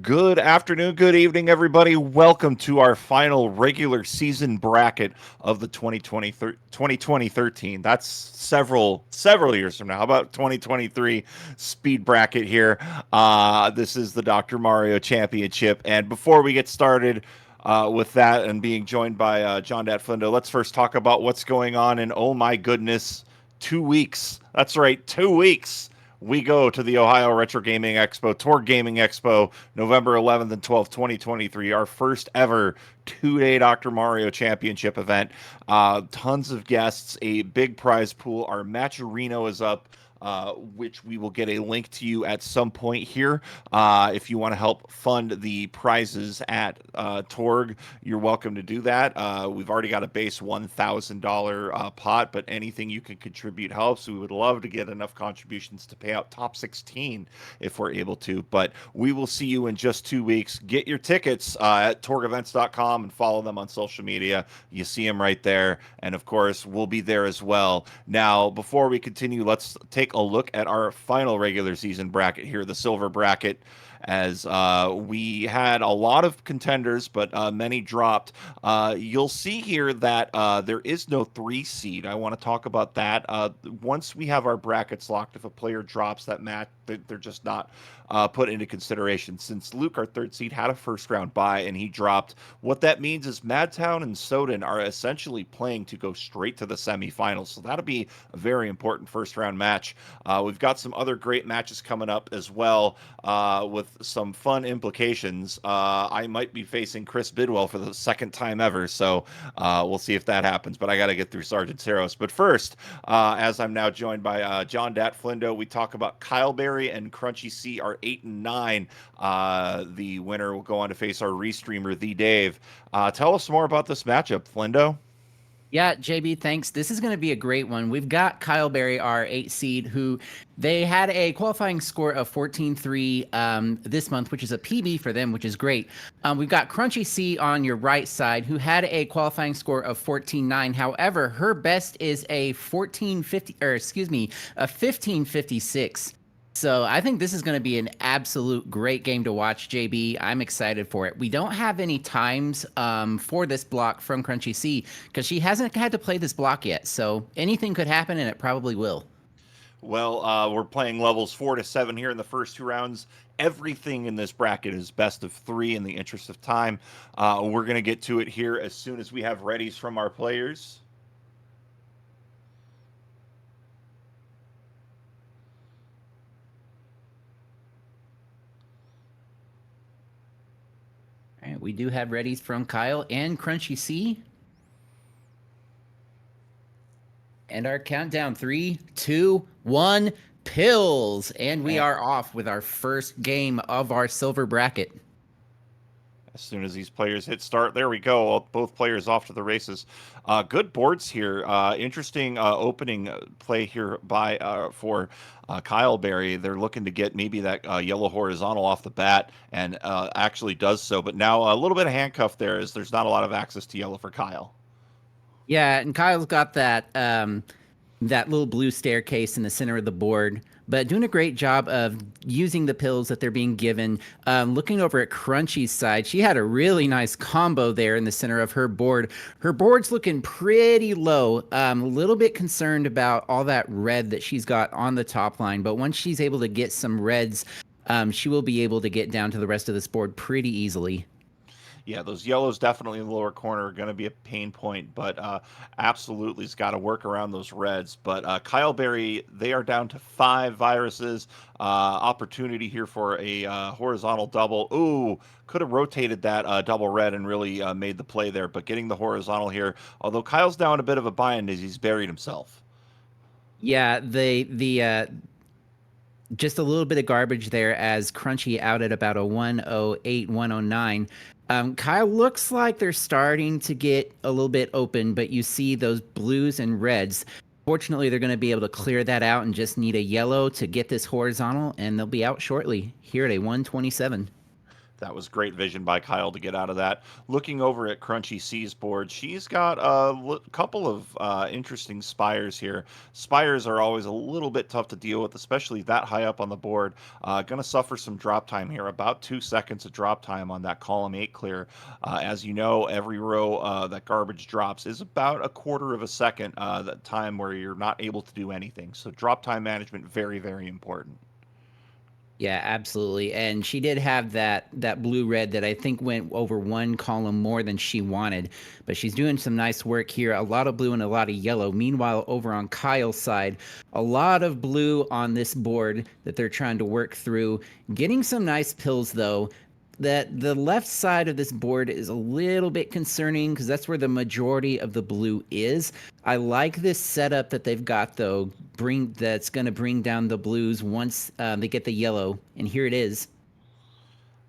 Good afternoon, good evening, everybody. Welcome to our final regular season bracket of the 2013. That's several years from now. How about 2023 speed bracket here? This is the Dr. Mario Championship. And before we get started with that and being joined by John Datflindo, let's first talk about what's going on in, oh my goodness, 2 weeks. That's right, 2 weeks we go to the Ohio Retro Gaming Expo, Tour Gaming Expo, November 11th and 12th, 2023, our first ever 2-day Dr. Mario Championship event. Tons of guests, a big prize pool. Our Matcherino is up. Which we will get a link to you at some point here. If you want to help fund the prizes at Torg, you're welcome to do that. We've already got a base $1,000 pot, but anything you can contribute helps. We would love to get enough contributions to pay out top 16 if we're able to. But we will see you in just 2 weeks. Get your tickets at torgevents.com and follow them on social media. You see them right there. And of course, we'll be there as well. Now, before we continue, let's take a look at our final regular season bracket here, the silver bracket, as we had a lot of contenders, but many dropped. You'll see here that there is no 3 seed. I want to talk about that. Once we have our brackets locked, if a player drops that match, they're just not put into consideration. Since Luke, our 3rd seed, had a first round bye and he dropped, what that means is MadTown and Sowden are essentially playing to go straight to the semifinals. So that'll be a very important first round match. We've got some other great matches coming up as well with some fun implications. I might be facing Chris Bidwell for the second time ever, so we'll see if that happens. But I got to get through SgtSarros. But first, as I'm now joined by John Datflindo, we talk about Kyle Berry and CrunchyCee are 8 and 9. The winner will go on to face our restreamer, Theeedave. Tell us more about this matchup, Flindo. Yeah, JB, thanks. This is going to be a great one. We've got Kyle Berry, our 8 seed, who they had a qualifying score of 14-3 this month, which is a PB for them, which is great. We've got CrunchyCee on your right side, who had a qualifying score of 14-9. However, her best is a 1556. So I think this is going to be an absolute great game to watch, JB. I'm excited for it. We don't have any times for this block from CrunchyCee because she hasn't had to play this block yet. So anything could happen, and it probably will. Well, we're playing levels 4 to 7 here in the first 2 rounds. Everything in this bracket is best of 3 in the interest of time. We're going to get to it here as soon as we have readies from our players. All right, we do have readies from Kyle and CrunchyCee. And our countdown 3, 2, 1, pills. And we are off with our first game of our silver bracket. As soon as these players hit start, there we go. Both players off to the races. Good boards here. Interesting opening play here by for Kyle Berry. They're looking to get maybe that yellow horizontal off the bat, and actually does so. But now a little bit of handcuff there, as there's not a lot of access to yellow for Kyle. Yeah, and Kyle's got that little blue staircase in the center of the board, but doing a great job of using the pills that they're being given. Looking over at Crunchy's side, she had a really nice combo there in the center of her board. Her board's looking pretty low. A little bit concerned about all that red that she's got on the top line, but once she's able to get some reds, she will be able to get down to the rest of this board pretty easily. Yeah, those yellows definitely in the lower corner are going to be a pain point, but absolutely has got to work around those reds. But Kyle Berry, they are down to 5 viruses. Opportunity here for a horizontal double. Ooh, could have rotated that double red and really made the play there, but getting the horizontal here. Although Kyle's down a bit of a bind as he's buried himself. Yeah, the just a little bit of garbage there as Crunchy out at about a 108, 109. Kyle looks like they're starting to get a little bit open, but you see those blues and reds. Fortunately, they're going to be able to clear that out and just need a yellow to get this horizontal, and they'll be out shortly here at a 127. That was great vision by Kyle to get out of that. Looking over at CrunchyCee's board, she's got a couple of interesting spires here. Spires are always a little bit tough to deal with, especially that high up on the board. Going to suffer some drop time here, about 2 seconds of drop time on that column 8 clear. As you know, every row that garbage drops is about a quarter of a second, that time where you're not able to do anything. So drop time management, very, very important. Yeah, absolutely. And she did have that blue red that I think went over one column more than she wanted. But she's doing some nice work here. A lot of blue and a lot of yellow. Meanwhile, over on Kyle's side, a lot of blue on this board that they're trying to work through. Getting some nice pills though. That the left side of this board is a little bit concerning because that's where the majority of the blue is. I like this setup that they've got though. Bring that's going to bring down the blues once they get the yellow, and here it is.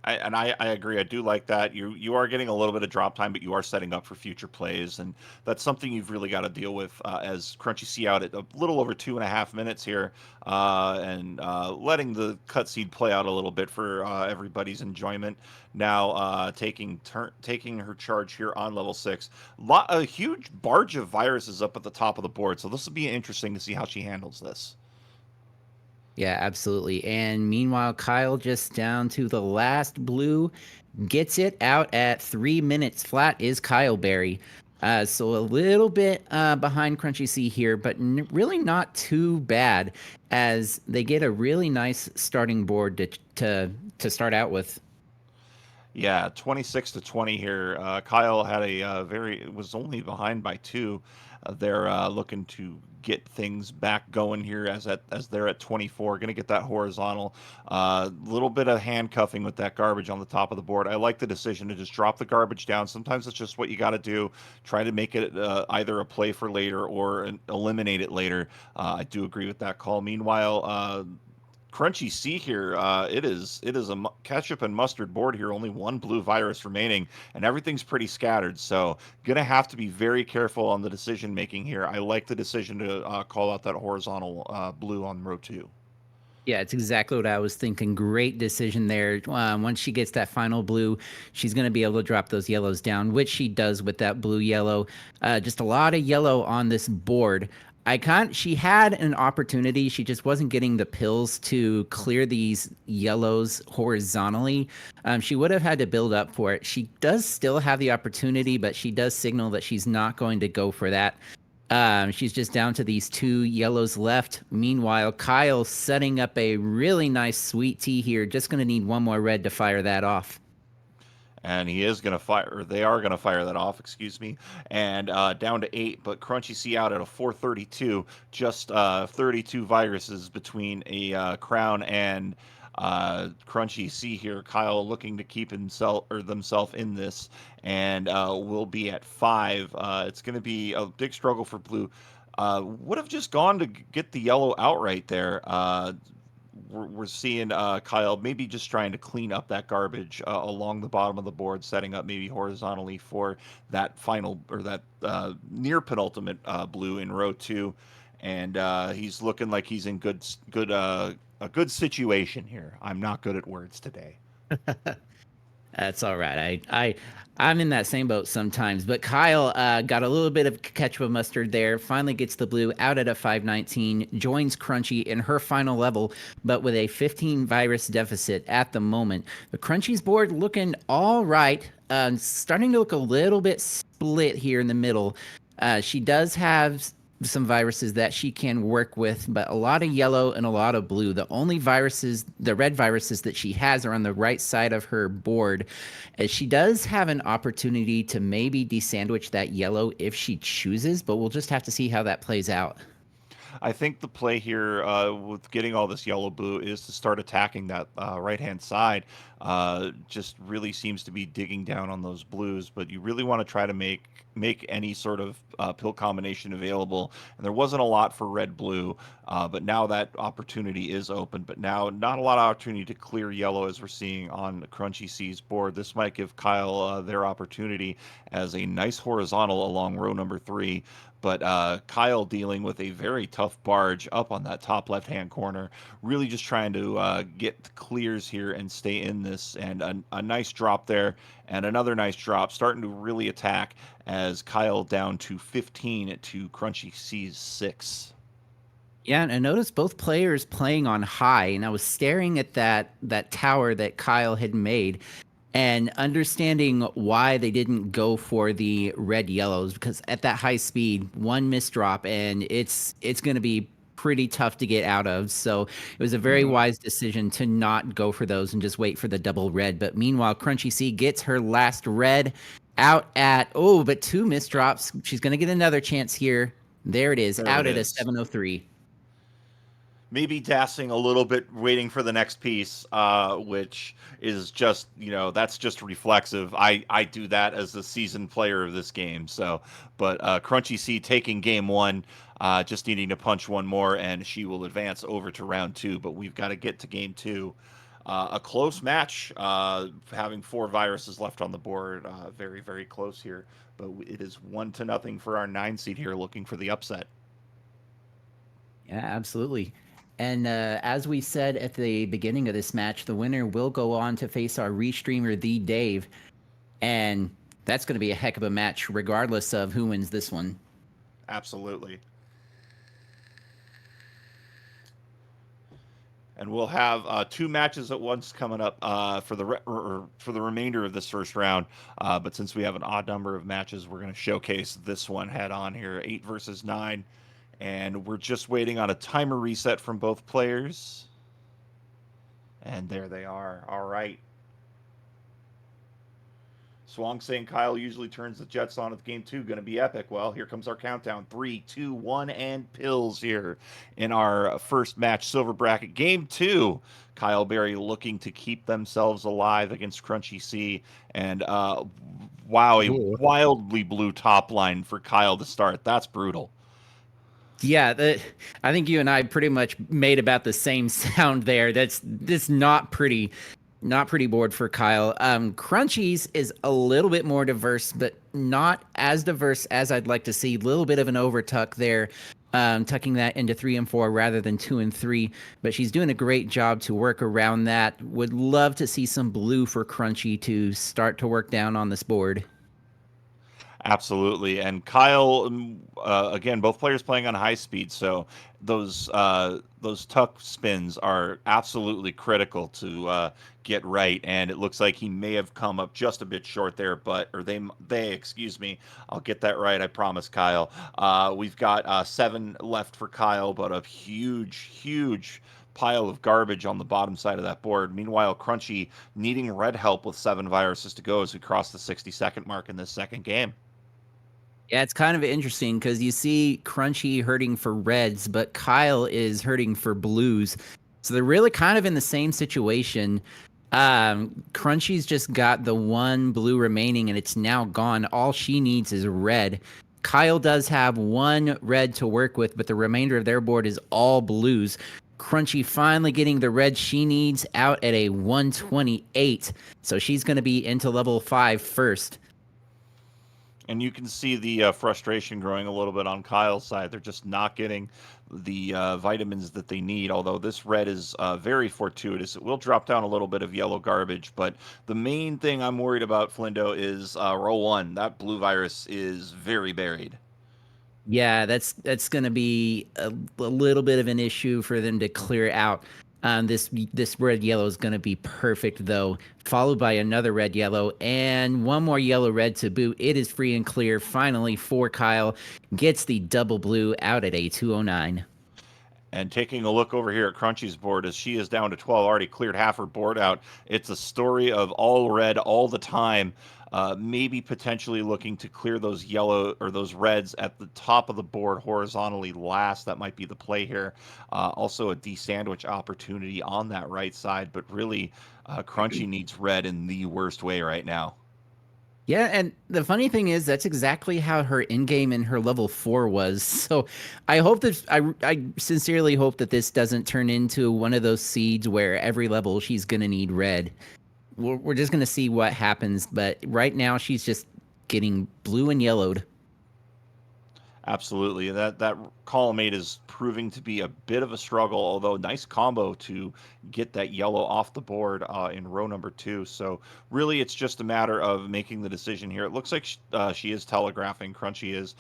I agree. I do like that. You are getting a little bit of drop time, but you are setting up for future plays, and that's something you've really got to deal with as Crunchy see out at a little over 2.5 minutes here, and letting the cutscene play out a little bit for everybody's enjoyment. Now taking her charge here on level 6. A huge barge of viruses up at the top of the board, so this will be interesting to see how she handles this. Yeah, absolutely. And meanwhile, Kyle just down to the last blue, gets it out at 3 minutes flat. Is Kyle Berry. So a little bit behind Crunchy C here, but really not too bad as they get a really nice starting board to start out with. Yeah, 26-20 here. Kyle had a very was only behind by two. They're looking to get things back going here as they're at 24. Going to get that horizontal. Little bit of handcuffing with that garbage on the top of the board. I like the decision to just drop the garbage down. Sometimes it's just what you got to do. Try to make it either a play for later or eliminate it later. I do agree with that call. Meanwhile, CrunchyCee here. It is a ketchup and mustard board here. Only one blue virus remaining, and everything's pretty scattered. So gonna have to be very careful on the decision making here. I like the decision to call out that horizontal blue on row 2. Yeah, it's exactly what I was thinking. Great decision there. Once she gets that final blue, she's going to be able to drop those yellows down, which she does with that blue yellow. Just a lot of yellow on this board. She had an opportunity. She just wasn't getting the pills to clear these yellows horizontally. She would have had to build up for it. She does still have the opportunity, but she does signal that she's not going to go for that. She's just down to these two yellows left. Meanwhile, Kyle's setting up a really nice sweet tea here. Just going to need one more red to fire that off. And he is going to fire, or they are going to fire that off, excuse me, and down to 8. But CrunchyCee out at a 432, just 32 viruses between a crown and CrunchyCee here. Kyle looking to keep himself or themselves in this, and will be at 5. It's going to be a big struggle for blue. Would have just gone to get the yellow outright there. We're seeing Kyle maybe just trying to clean up that garbage along the bottom of the board, setting up maybe horizontally for that final or that near penultimate blue in row 2, and he's looking like he's in a good situation here. I'm not good at words today. That's all right. I'm in that same boat sometimes. But Kyle got a little bit of ketchup and mustard there. Finally gets the blue out at a 519. Joins Crunchy in her final level, but with a 15 virus deficit at the moment. The Crunchy's board looking all right. Starting to look a little bit split here in the middle. She does have some viruses that she can work with, but a lot of yellow and a lot of blue. The only viruses, the red viruses that she has are on the right side of her board. As she does have an opportunity to maybe desandwich that yellow if she chooses, but we'll just have to see how that plays out. I think the play here with getting all this yellow blue is to start attacking that right hand side. Just really seems to be digging down on those blues, but you really want to try to make any sort of pill combination available. And there wasn't a lot for red blue, but now that opportunity is open. But now not a lot of opportunity to clear yellow as we're seeing on CrunchyCee's board. This might give Kyle their opportunity as a nice horizontal along row number 3. But Kyle dealing with a very tough barge up on that top left-hand corner, really just trying to get clears here and stay in this, and a nice drop there, and another nice drop, starting to really attack as Kyle down to 15 to CrunchyCee's 6. Yeah, and I noticed both players playing on high, and I was staring at that tower that Kyle had made, and understanding why they didn't go for the red yellows, because at that high speed, one misdrop and it's going to be pretty tough to get out of. So it was a very wise decision to not go for those and just wait for the double red. But meanwhile, CrunchyCee gets her last red out at but two misdrops. She's going to get another chance here. There it is, There it out at a is. 703. Maybe dassing a little bit, waiting for the next piece, which is just, that's just reflexive. I do that as a seasoned player of this game. So, but CrunchyCee taking game one, just needing to punch one more, and she will advance over to round two. But we've got to get to game two. A close match, having 4 viruses left on the board. Very, very close here. But it is 1-0 for our 9 seed here, looking for the upset. Yeah, absolutely. And as we said at the beginning of this match, the winner will go on to face our restreamer, Theeedave. And that's going to be a heck of a match, regardless of who wins this one. Absolutely. And we'll have 2 matches at once coming up for the remainder of this first round. But since we have an odd number of matches, we're going to showcase this one head on here, 8 versus 9. And we're just waiting on a timer reset from both players. And there they are. All right. Swong saying Kyle usually turns the Jets on at game 2. Going to be epic. Well, here comes our countdown. 3, 2, 1, and pills here in our first match, silver bracket. Game 2. Kyle Berry looking to keep themselves alive against CrunchyCee. And wow, a wildly blue top line for Kyle to start. That's brutal. Yeah, I think you and I pretty much made about the same sound there. That's not pretty. Not pretty bored for Kyle. Crunchies is a little bit more diverse, but not as diverse as I'd like to see. A little bit of an overtuck there, tucking that into 3 and 4 rather than 2 and 3. But she's doing a great job to work around that. Would love to see some blue for Crunchy to start to work down on this board. Absolutely. And Kyle, again, both players playing on high speed, so those tuck spins are absolutely critical to get right. And it looks like he may have come up just a bit short there, excuse me, I'll get that right. I promise, Kyle. We've got 7 left for Kyle, but a huge pile of garbage on the bottom side of that board. Meanwhile, Crunchy needing red help with 7 viruses to go as we cross the 60-second mark in this second game. Yeah, it's kind of interesting because you see Crunchy hurting for reds, but Kyle is hurting for blues. So they're really kind of in the same situation. Crunchy's just got the 1 blue remaining and it's now gone. All she needs is red. Kyle does have 1 red to work with, but the remainder of their board is all blues. Crunchy finally getting the red she needs out at a 128. So she's going to be into level 5 first. And you can see the frustration growing a little bit on Kyle's side. They're just not getting the vitamins that they need, although this red is very fortuitous. It will drop down a little bit of yellow garbage, but the main thing I'm worried about, Flindo, is row 1. That blue virus is very buried. Yeah, that's going to be a little bit of an issue for them to clear out. This red yellow is going to be perfect though, followed by another red yellow and 1 more yellow red to boot. It is free and clear finally for Kyle. Gets the double blue out at a 209. And taking a look over here at Crunchy's board, as she is down to 12, already cleared half her board out. It's a story of all red all the time. Maybe potentially looking to clear those yellow or those reds at the top of the board horizontally last. That might be the play here. Also a D-sandwich opportunity on that right side, but really Crunchy needs red in the worst way right now. Yeah, and the funny thing is that's exactly how her in-game in her level 4 was. So I hope that I sincerely hope that this doesn't turn into one of those seeds where every level she's going to need red. We're just going to see what happens, but right now she's just getting blue and yellowed. Absolutely. That column 8 is proving to be a bit of a struggle, although nice combo to get that yellow off the board in row number 2. So really, it's just a matter of making the decision here. It looks like she is telegraphing, Crunchy is,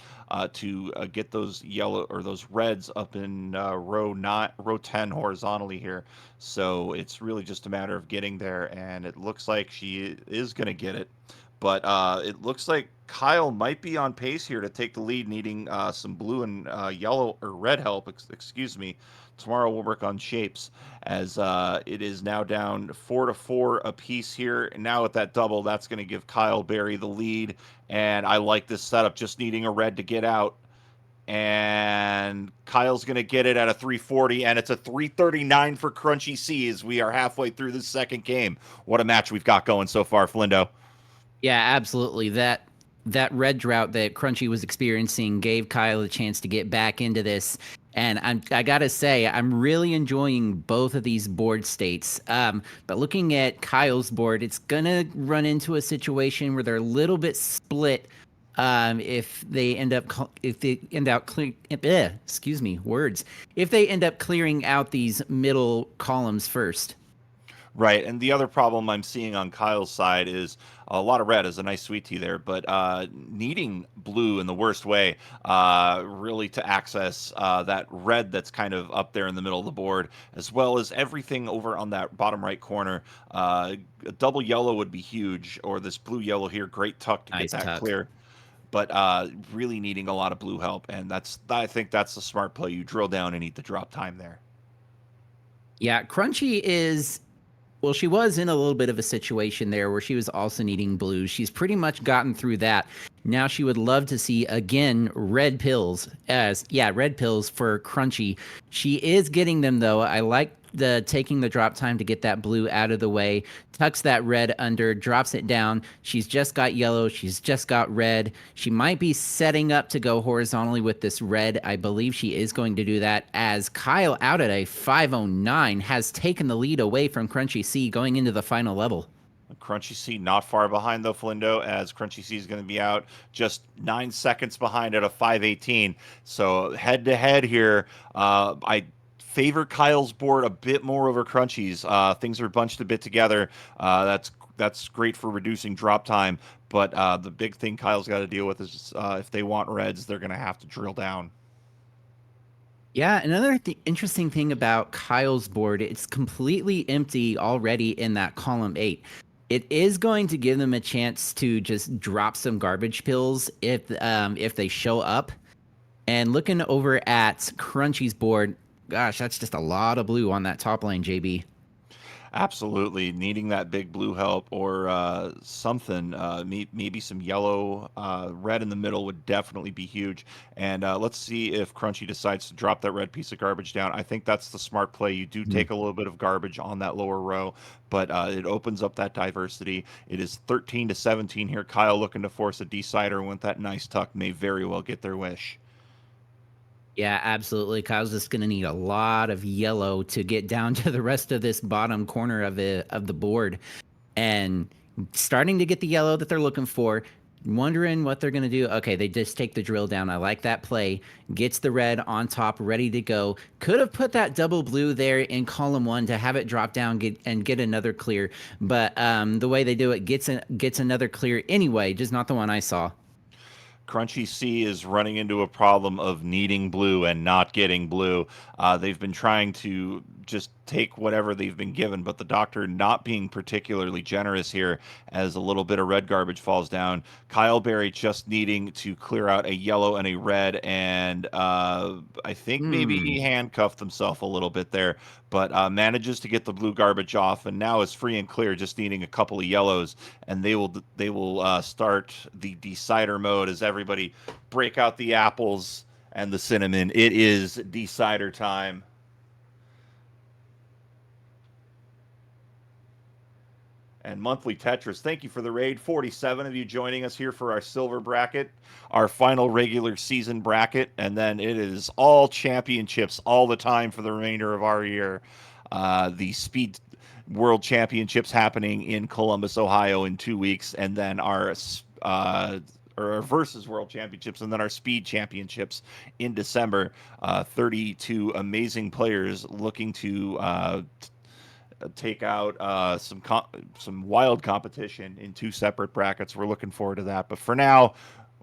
to get those yellow or those reds up in row 10 horizontally here. So it's really just a matter of getting there, and it looks like she is going to get it. But it looks like Kyle might be on pace here to take the lead, needing some blue and yellow or red help. Excuse me. Tomorrow we'll work on shapes as it is now down 4-4 apiece here. And now with that double, that's going to give Kyle Berry the lead. And I like this setup, just needing a red to get out. And Kyle's going to get it at a 340, and it's a 339 for CrunchyCee as we are halfway through the second game. What a match we've got going so far, Flindo. Yeah, absolutely. That red drought that Crunchy was experiencing gave Kyle a chance to get back into this. And I gotta say, I'm really enjoying both of these board states. But looking at Kyle's board, it's gonna run into a situation where they're a little bit split. If they end up clearing, excuse me, words. If they end up clearing out these middle columns first. Right, and the other problem I'm seeing on Kyle's side is a lot of red is a nice sweet tea there, but needing blue in the worst way, really to access that red that's kind of up there in the middle of the board, as well as everything over on that bottom right corner. A double yellow would be huge, or this blue yellow here, great tuck to get Nice that tuck. clear. But really needing a lot of blue help, and I think that's the smart play. You drill down and eat the drop time there. Yeah, Crunchy is well, she was in a little bit of a situation there where she was also needing blue. She's pretty much gotten through that. Now she would love to see again red pills for Crunchy. She is getting them though. I like the taking the drop time to get that blue out of the way, tucks that red under, drops it down. She's just got yellow, she's just got red. She might be setting up to go horizontally with this red. I believe she is going to do that as Kyle out at a 509 has taken the lead away from CrunchyCee going into the final level. CrunchyCee not far behind though, Flindo, as CrunchyCee is going to be out just 9 seconds behind at a 518. So head to head here, I favor Kyle's board a bit more over Crunchy's. Things are bunched a bit together. That's great for reducing drop time, but the big thing Kyle's got to deal with is if they want reds, they're going to have to drill down. Yeah, another interesting thing about Kyle's board, it's completely empty already in that column 8. It is going to give them a chance to just drop some garbage pills if they show up. And looking over at Crunchy's board, gosh, that's just a lot of blue on that top lane, JB. Absolutely, needing that big blue help or something, maybe some yellow, red in the middle would definitely be huge. And let's see if Crunchy decides to drop that red piece of garbage down. I think that's the smart play. You do take a little bit of garbage on that lower row, but it opens up that diversity. It is 13-17 here. Kyle looking to force a decider with that nice tuck may very well get their wish. Yeah, absolutely. Kyle's just going to need a lot of yellow to get down to the rest of this bottom corner of the board, and starting to get the yellow that they're looking for. Wondering what they're going to do. Okay, they just take the drill down. I like that play. Gets the red on top, ready to go. Could have put that double blue there in column 1 to have it drop down get another clear. But the way they do it gets another clear anyway, just not the one I saw. CrunchyCee is running into a problem of needing blue and not getting blue. They've been trying to just take whatever they've been given, but the doctor not being particularly generous here as a little bit of red garbage falls down. Kyle Berry just needing to clear out a yellow and a red, and I think maybe he Hmm. handcuffed himself a little bit there, but manages to get the blue garbage off, and now is free and clear, just needing a couple of yellows, and they will start the decider mode as everybody break out the apples and the cinnamon. It is decider time. And monthly Tetris, thank you for the raid. 47 of you joining us here for our silver bracket, our final regular season bracket, and then it is all championships all the time for the remainder of our year. The Speed World Championships happening in Columbus, Ohio in 2 weeks, and then our or versus World Championships, and then our Speed Championships in December. 32 amazing players looking to take out some wild competition in two separate brackets. We're looking forward to that. But for now,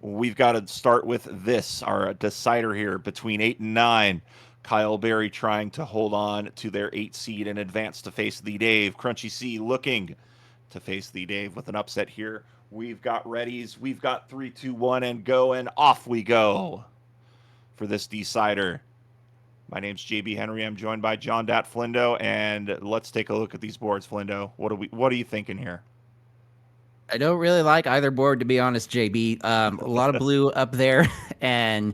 we've got to start with this, our decider here between 8 and 9. Kyle Berry trying to hold on to their 8 seed and advance to face Theeedave. CrunchyCee looking to face Theeedave with an upset here. We've got readies. We've got 3, 2, 1, and go, and off we go for this decider. My name's JB Henry. I'm joined by John Dat Flindo, and let's take a look at these boards, Flindo. What are you thinking here? I don't really like either board, to be honest, JB. A lot of blue up there, and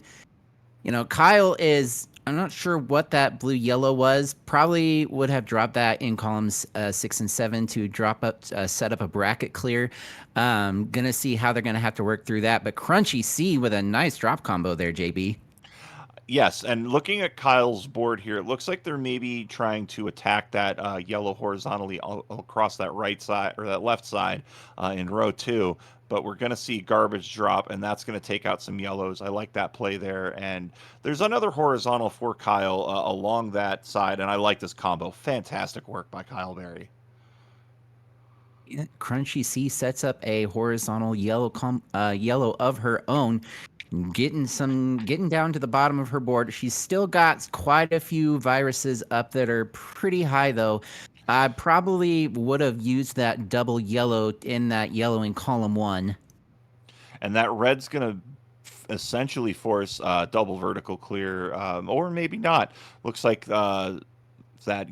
Kyle is. I'm not sure what that blue yellow was. Probably would have dropped that in columns 6 and 7 to drop up, set up a bracket clear. Gonna see how they're gonna have to work through that. But CrunchyCee with a nice drop combo there, JB. Yes, and looking at Kyle's board here, it looks like they're maybe trying to attack that yellow horizontally across that right side or that left side in row 2. But we're going to see garbage drop, and that's going to take out some yellows. I like that play there. And there's another horizontal for Kyle along that side, and I like this combo. Fantastic work by Kyle Berry. CrunchyCee sets up a horizontal yellow of her own, getting down to the bottom of her board. She's still got quite a few viruses up that are pretty high though. I probably would have used that double yellow in that yellow in column 1. And that red's going to essentially force double vertical clear, or maybe not. Looks like that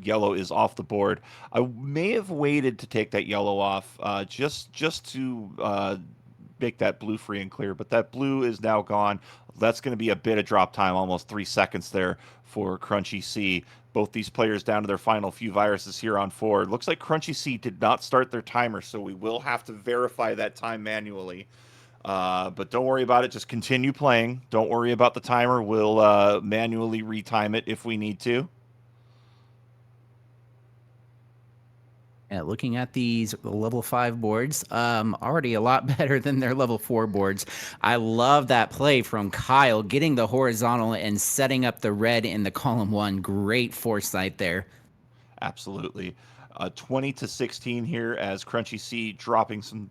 yellow is off the board. I may have waited to take that yellow off just to make that blue free and clear, but that blue is now gone. That's going to be a bit of drop time, almost 3 seconds there for CrunchyCee. Both these players down to their final few viruses here on 4. It looks like CrunchyCee did not start their timer, so we will have to verify that time manually. But don't worry about it. Just continue playing. Don't worry about the timer. We'll manually retime it if we need to. Yeah, looking at these level 5 boards, already a lot better than their level 4 boards. I love that play from Kyle, getting the horizontal and setting up the red in the column 1. Great foresight there. Absolutely. 20-16 here as CrunchyCee dropping some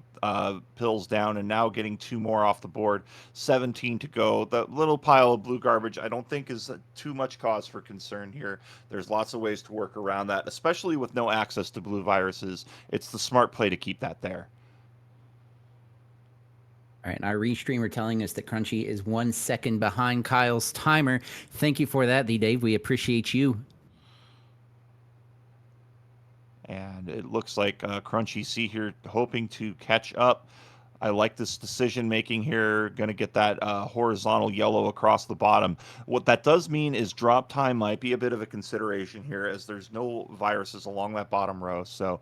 pills down and now getting 2 more off the board. 17 to go. The little pile of blue garbage I don't think is too much cause for concern here. There's lots of ways to work around that, especially with no access to blue viruses. It's the smart play to keep that there. All right, and our restreamer telling us that Crunchy is 1 second behind Kyle's timer. Thank you for that, Theeedave. We appreciate you. And it looks like CrunchyCee here hoping to catch up. I like this decision making here. Going to get that horizontal yellow across the bottom. What that does mean is drop time might be a bit of a consideration here, as there's no viruses along that bottom row. So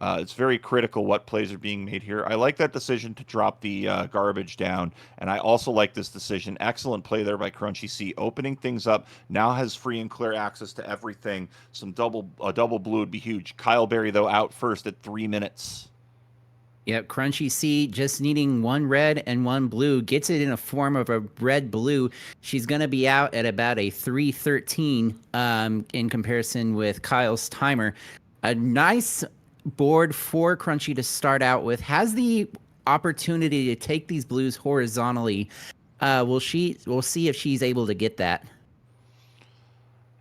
it's very critical what plays are being made here. I like that decision to drop the garbage down, and I also like this decision. Excellent play there by CrunchyCee, opening things up. Now has free and clear access to everything. A double blue would be huge. Kyle Berry though out first at 3 minutes. Yep, CrunchyCee just needing 1 red and 1 blue, gets it in a form of a red-blue. She's going to be out at about a 3:13 in comparison with Kyle's timer. A nice board for Crunchy to start out with. Has the opportunity to take these blues horizontally. We'll see if she's able to get that.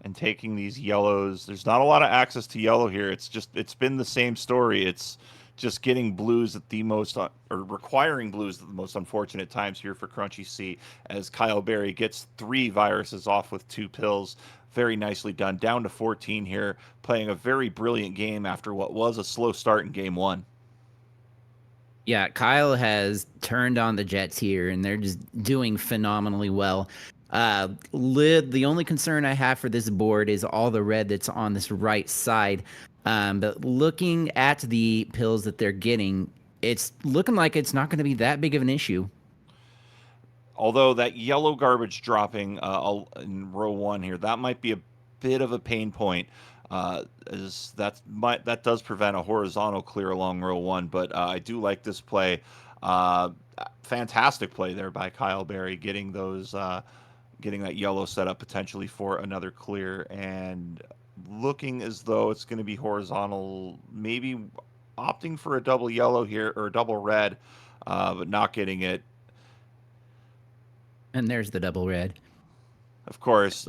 And taking these yellows, there's not a lot of access to yellow here. It's been the same story. It's just getting blues at the most, or requiring blues at the most unfortunate times here for CrunchyCee, as Kyle Berry gets 3 viruses off with 2 pills. Very nicely done. Down to 14 here, playing a very brilliant game after what was a slow start in game 1. Yeah, Kyle has turned on the Jets here, and they're just doing phenomenally well. The only concern I have for this board is all the red that's on this right side. But looking at the pills that they're getting, it's looking like it's not going to be that big of an issue. Although that yellow garbage dropping in row 1 here, that might be a bit of a pain point. That does prevent a horizontal clear along row 1, but I do like this play. Uh, Fantastic play there by Kyle Berry, getting getting that yellow set up potentially for another clear, and looking as though it's going to be horizontal, maybe opting for a double yellow here or a double red, but not getting it. And there's the double red. Of course,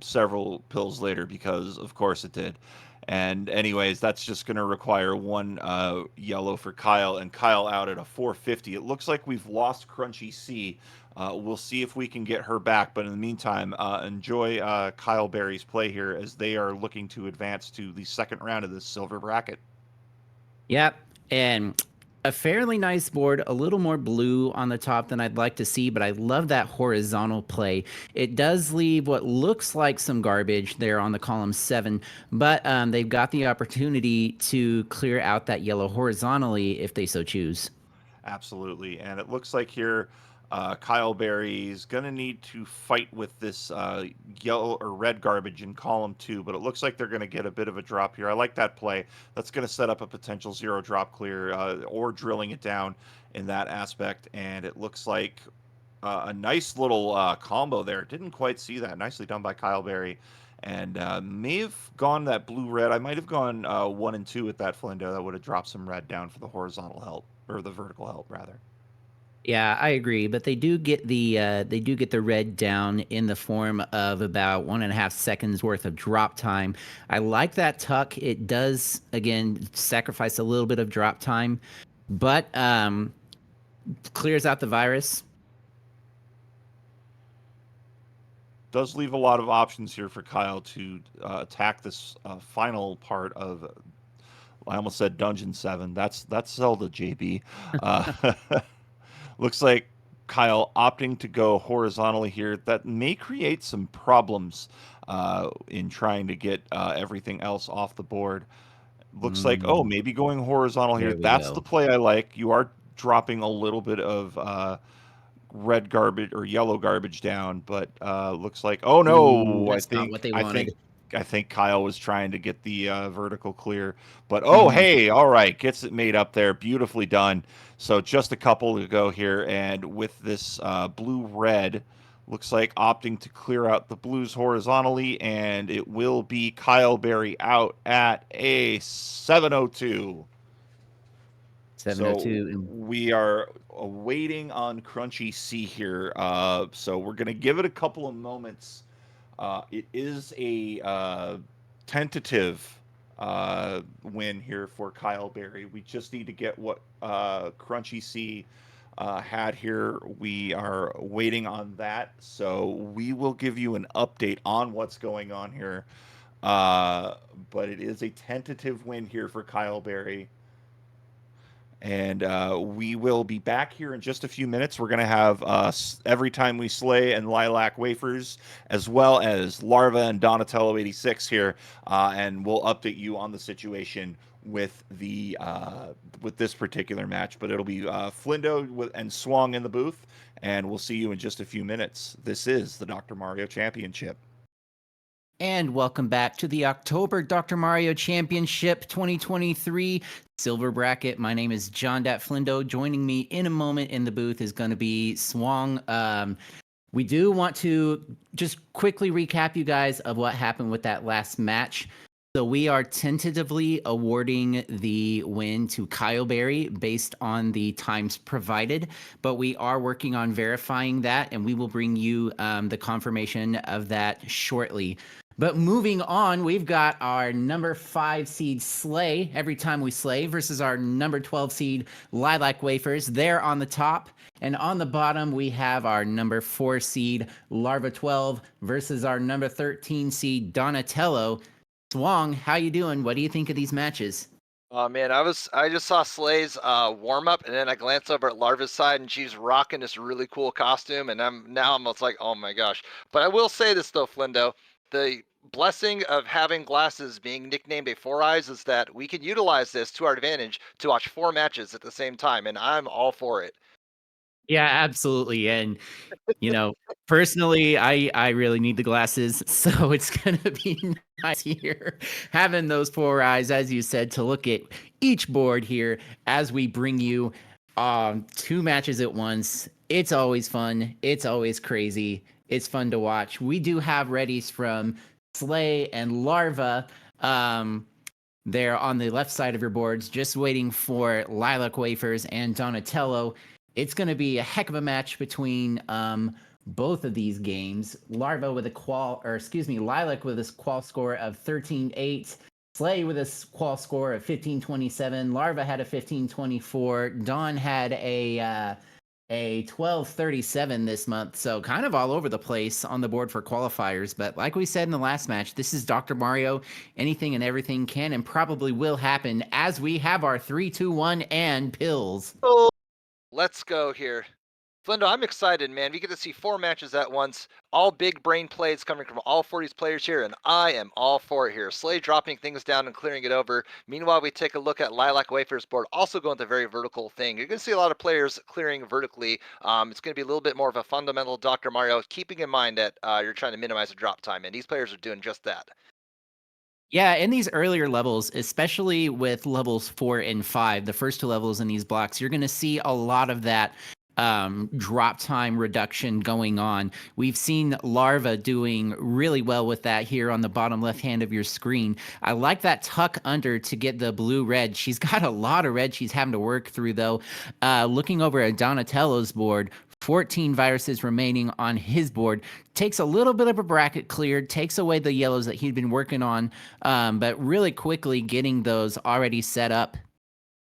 several pills later, because of course it did. And anyways, that's just going to require one yellow for Kyle, and Kyle out at a 450. It looks like we've lost CrunchyCee. We'll see if we can get her back. But in the meantime, enjoy Kyle Berry's play here as they are looking to advance to the second round of this silver bracket. Yep. And a fairly nice board, a little more blue on the top than I'd like to see, but I love that horizontal play. It does leave what looks like some garbage there on the column 7, but they've got the opportunity to clear out that yellow horizontally if they so choose. Absolutely. And it looks like here Kyle Berry's going to need to fight with this yellow or red garbage in column 2, but it looks like they're going to get a bit of a drop here. I like that play. That's going to set up a potential 0 drop clear or drilling it down in that aspect. And it looks like a nice little combo there. Didn't quite see that. Nicely done by Kyle Berry. And may have gone that blue red. I might have gone 1 and 2 with that Flindo. That would have dropped some red down for the horizontal help, or the vertical help rather. Yeah, I agree, but they do get the red down in the form of about 1.5 seconds worth of drop time. I like that tuck. It does again sacrifice a little bit of drop time, but clears out the virus. Does leave a lot of options here for Kyle to attack this final part of. I almost said Dungeon 7. That's Zelda, JB. Uh, Looks like Kyle opting to go horizontally here. That may create some problems in trying to get everything else off the board. Looks like, oh, Mm, maybe going horizontal here. there we That's the go. play I like. You are dropping a little bit of red garbage or yellow garbage down, but looks like, oh Ooh, no, that's not what they wanted. I think Kyle was trying to get the vertical clear, but oh Hmm. hey, all right, gets it made up there, beautifully done. So just a couple to go here, and with this blue red, looks like opting to clear out the blues horizontally, and it will be Kyle Berry out at a 702. So 702. we are waiting on CrunchyCee here. So we're gonna give it a couple of moments. It is a tentative win here for Kyle Berry. We just need to get what CrunchyCee had here. We are waiting on that. So we will give you an update on what's going on here. But it is a tentative win here for Kyle Berry. And we will be back here in just a few minutes. We're going to have Every Time We Slay and LilacWafers, as well as Larva and Donatello 86 here, and we'll update you on the situation with the with this particular match. But it'll be Flindo and Swong in the booth, and we'll see you in just a few minutes. This is the Dr. Mario Championship. And welcome back to the October Dr. Mario Championship 2023 Silver Bracket. My name is John Dat Flindo. Joining me in a moment in the booth is going to be Swong. We do want to just quickly recap you guys of what happened with that last match. So we are tentatively awarding the win to Kyle Berry based on the times provided, but we are working on verifying that, and we will bring you the confirmation of that shortly. But moving on, we've got our number 5 seed Slay, Every Time We Slay, versus our number 12 seed LilacWafers. They're on the top. And on the bottom, we have our number 4 seed Larva 12 versus our number 13 seed Donatello. Swong, how you doing? What do you think of these matches? Oh man, I just saw Slay's warm up, and then I glanced over at Larva's side, and she's rocking this really cool costume, and I'm almost like, oh my gosh. But I will say this though, Flindo, the blessing of having glasses being nicknamed a Four Eyes is that we can utilize this to our advantage to watch 4 matches at the same time, and I'm all for it. Yeah, absolutely. And you know, personally, I really need the glasses, so it's gonna be nice here having those 4 eyes, as you said, to look at each board here as we bring you Two matches at once. It's always fun. It's always crazy. It's fun to watch. We do have readies from Slay and Larva. They're on the left side of your boards, just waiting for LilacWafers and Donatello. It's going to be a heck of a match between both of these games. Lilac with a qual score of 13-8. Slay with a qual score of 15-27. Larva had a 15-24. Dawn had a 12-37 this month, so kind of all over the place on the board for qualifiers. But like we said in the last match, this is Dr. Mario. Anything and everything can and probably will happen as we have our 3-2-1 and pills. Oh, let's go here. Flendo, I'm excited, man. We get to see 4 matches at once, all big brain plays coming from all 4 of these players here, and I am all for it here. Slay dropping things down and clearing it over. Meanwhile, we take a look at LilacWafers' board, also going the very vertical thing. You're going to see a lot of players clearing vertically. It's going to be a little bit more of a fundamental Dr. Mario, keeping in mind that you're trying to minimize the drop time, and these players are doing just that. Yeah, in these earlier levels, especially with levels 4 and 5, the first 2 levels in these blocks, you're going to see a lot of that drop time reduction going on. We've seen Larva doing really well with that here on the bottom left hand of your screen. I like that tuck under to get the blue-red. She's got a lot of red she's having to work through, though. Looking over at Donatello's board, 14 viruses remaining on his board. Takes a little bit of a bracket cleared, takes away the yellows that he'd been working on, but really quickly getting those already set up.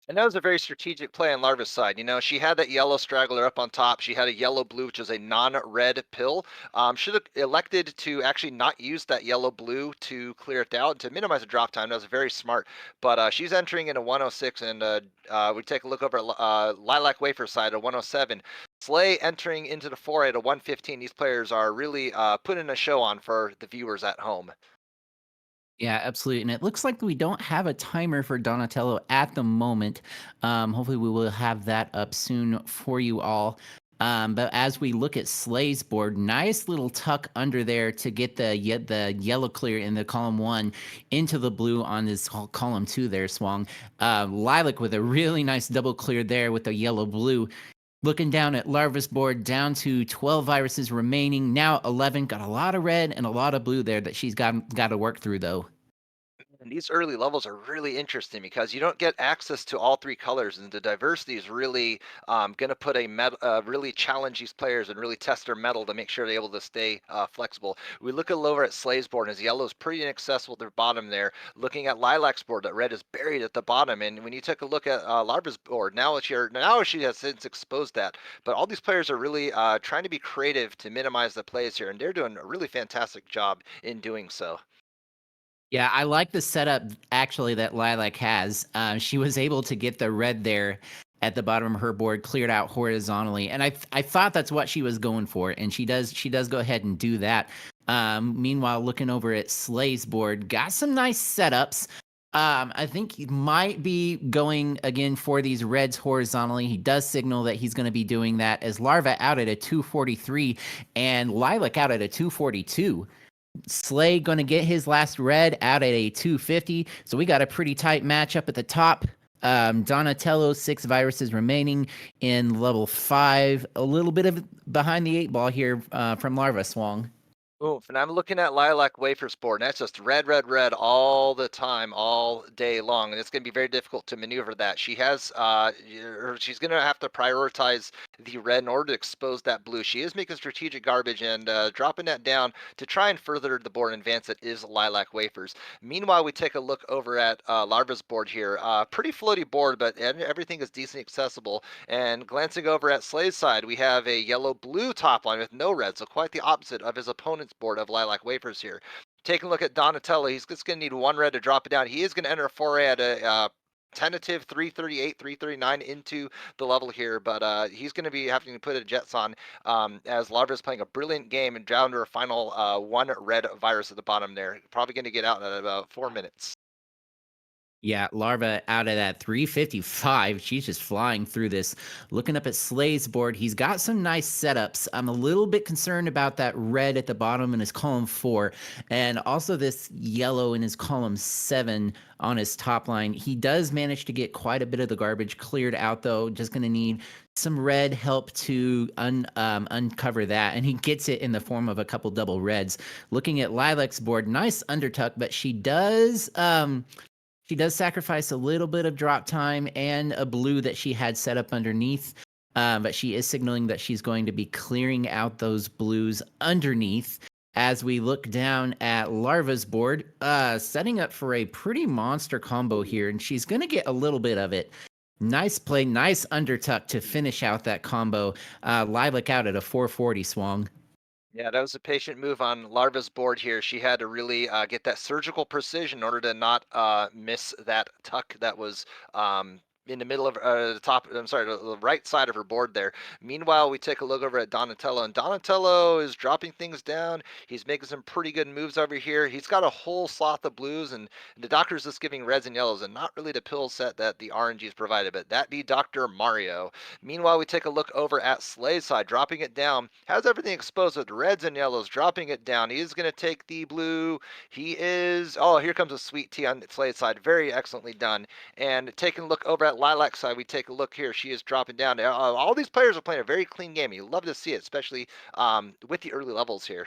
And that was a very strategic play on Larva's side. You know, she had that yellow straggler up on top. She had a yellow blue, which is a non-red pill. Should have elected to actually not use that yellow blue to clear it out to minimize the drop time. That was very smart. But she's entering in a 106, and we take a look over at LilacWafers' side at 107. Slay entering into the 4 at a 115. These players are really putting a show on for the viewers at home. Yeah, absolutely. And it looks like we don't have a timer for Donatello at the moment. Hopefully, we will have that up soon for you all. But as we look at Slay's board, nice little tuck under there to get the yellow clear in the column 1 into the blue on this column 2 there, Swang. Lilac with a really nice double clear there with the yellow blue. Looking down at Larva's board, down to 12 viruses remaining. Now 11. Got a lot of red and a lot of blue there that she's got to work through, though. And these early levels are really interesting because you don't get access to all 3 colors, and the diversity is really going to put really challenge these players and really test their mettle to make sure they're able to stay flexible. We look over at Slay's board, and his yellow is pretty inaccessible to the bottom there. Looking at Lilac's board, that red is buried at the bottom. And when you take a look at Larva's board, now she has since exposed that. But all these players are really trying to be creative to minimize the plays here, and they're doing a really fantastic job in doing so. Yeah, I like the setup actually that Lilac has. She was able to get the red there at the bottom of her board cleared out horizontally, and I thought that's what she was going for, and she does go ahead and do that. Meanwhile, looking over at Slay's board, got some nice setups. I think he might be going again for these reds horizontally. He does signal that he's going to be doing that as Larva out at a 243 and Lilac out at a 242. Slay going to get his last red out at a 250. So we got a pretty tight matchup at the top. Donatello, 6 viruses remaining in level 5. A little bit of behind the 8 ball here from Larva Swang. Oof, and I'm looking at LilacWafers board, and that's just red, red, red all the time, all day long, and it's going to be very difficult to maneuver that. She's going to have to prioritize the red in order to expose that blue. She is making strategic garbage, and dropping that down to try and further the board and advance it is LilacWafers. Meanwhile, we take a look over at Larva's board here. Pretty floaty board, but everything is decently accessible. And glancing over at Slay's side, we have a yellow-blue top line with no red, so quite the opposite of his opponent's board of LilacWafers here. Taking a look at Donatello, he's just going to need 1 red to drop it down. He is going to enter a foray at a tentative 338, 339 into the level here, but he's going to be having to put a Jets on as Larva is playing a brilliant game and down to a final 1 red virus at the bottom there. Probably going to get out in about 4 minutes. Yeah, Larva out of that 355. She's just flying through this. Looking up at Slay's board, he's got some nice setups. I'm a little bit concerned about that red at the bottom in his column 4, and also this yellow in his column 7 on his top line. He does manage to get quite a bit of the garbage cleared out, though. Just going to need some red help to uncover that, and he gets it in the form of a couple double reds. Looking at Lilac's board, nice undertuck, but she does sacrifice a little bit of drop time and a blue that she had set up underneath, but she is signaling that she's going to be clearing out those blues underneath. As we look down at Larva's board, setting up for a pretty monster combo here, and she's going to get a little bit of it. Nice play, nice undertuck to finish out that combo. Lilac out at a 440 swung. Yeah, that was a patient move on Larva's board here. She had to really get that surgical precision in order to not miss that tuck that was in the middle of the top. I'm sorry, the right side of her board there. Meanwhile, we take a look over at Donatello, and Donatello is dropping things down. He's making some pretty good moves over here. He's got a whole sloth of blues, and the doctor's just giving reds and yellows, and not really the pill set that the RNG's provided, but that be Dr. Mario. Meanwhile, we take a look over at Slay's side, dropping it down. Has everything exposed with reds and yellows, dropping it down. He is going to take the blue. He is, oh, here comes a sweet tea on Slay's side. Very excellently done. And taking a look over at Lilac's side, we take a look here. She is dropping down. All these players are playing a very clean game. You love to see it, especially with the early levels here.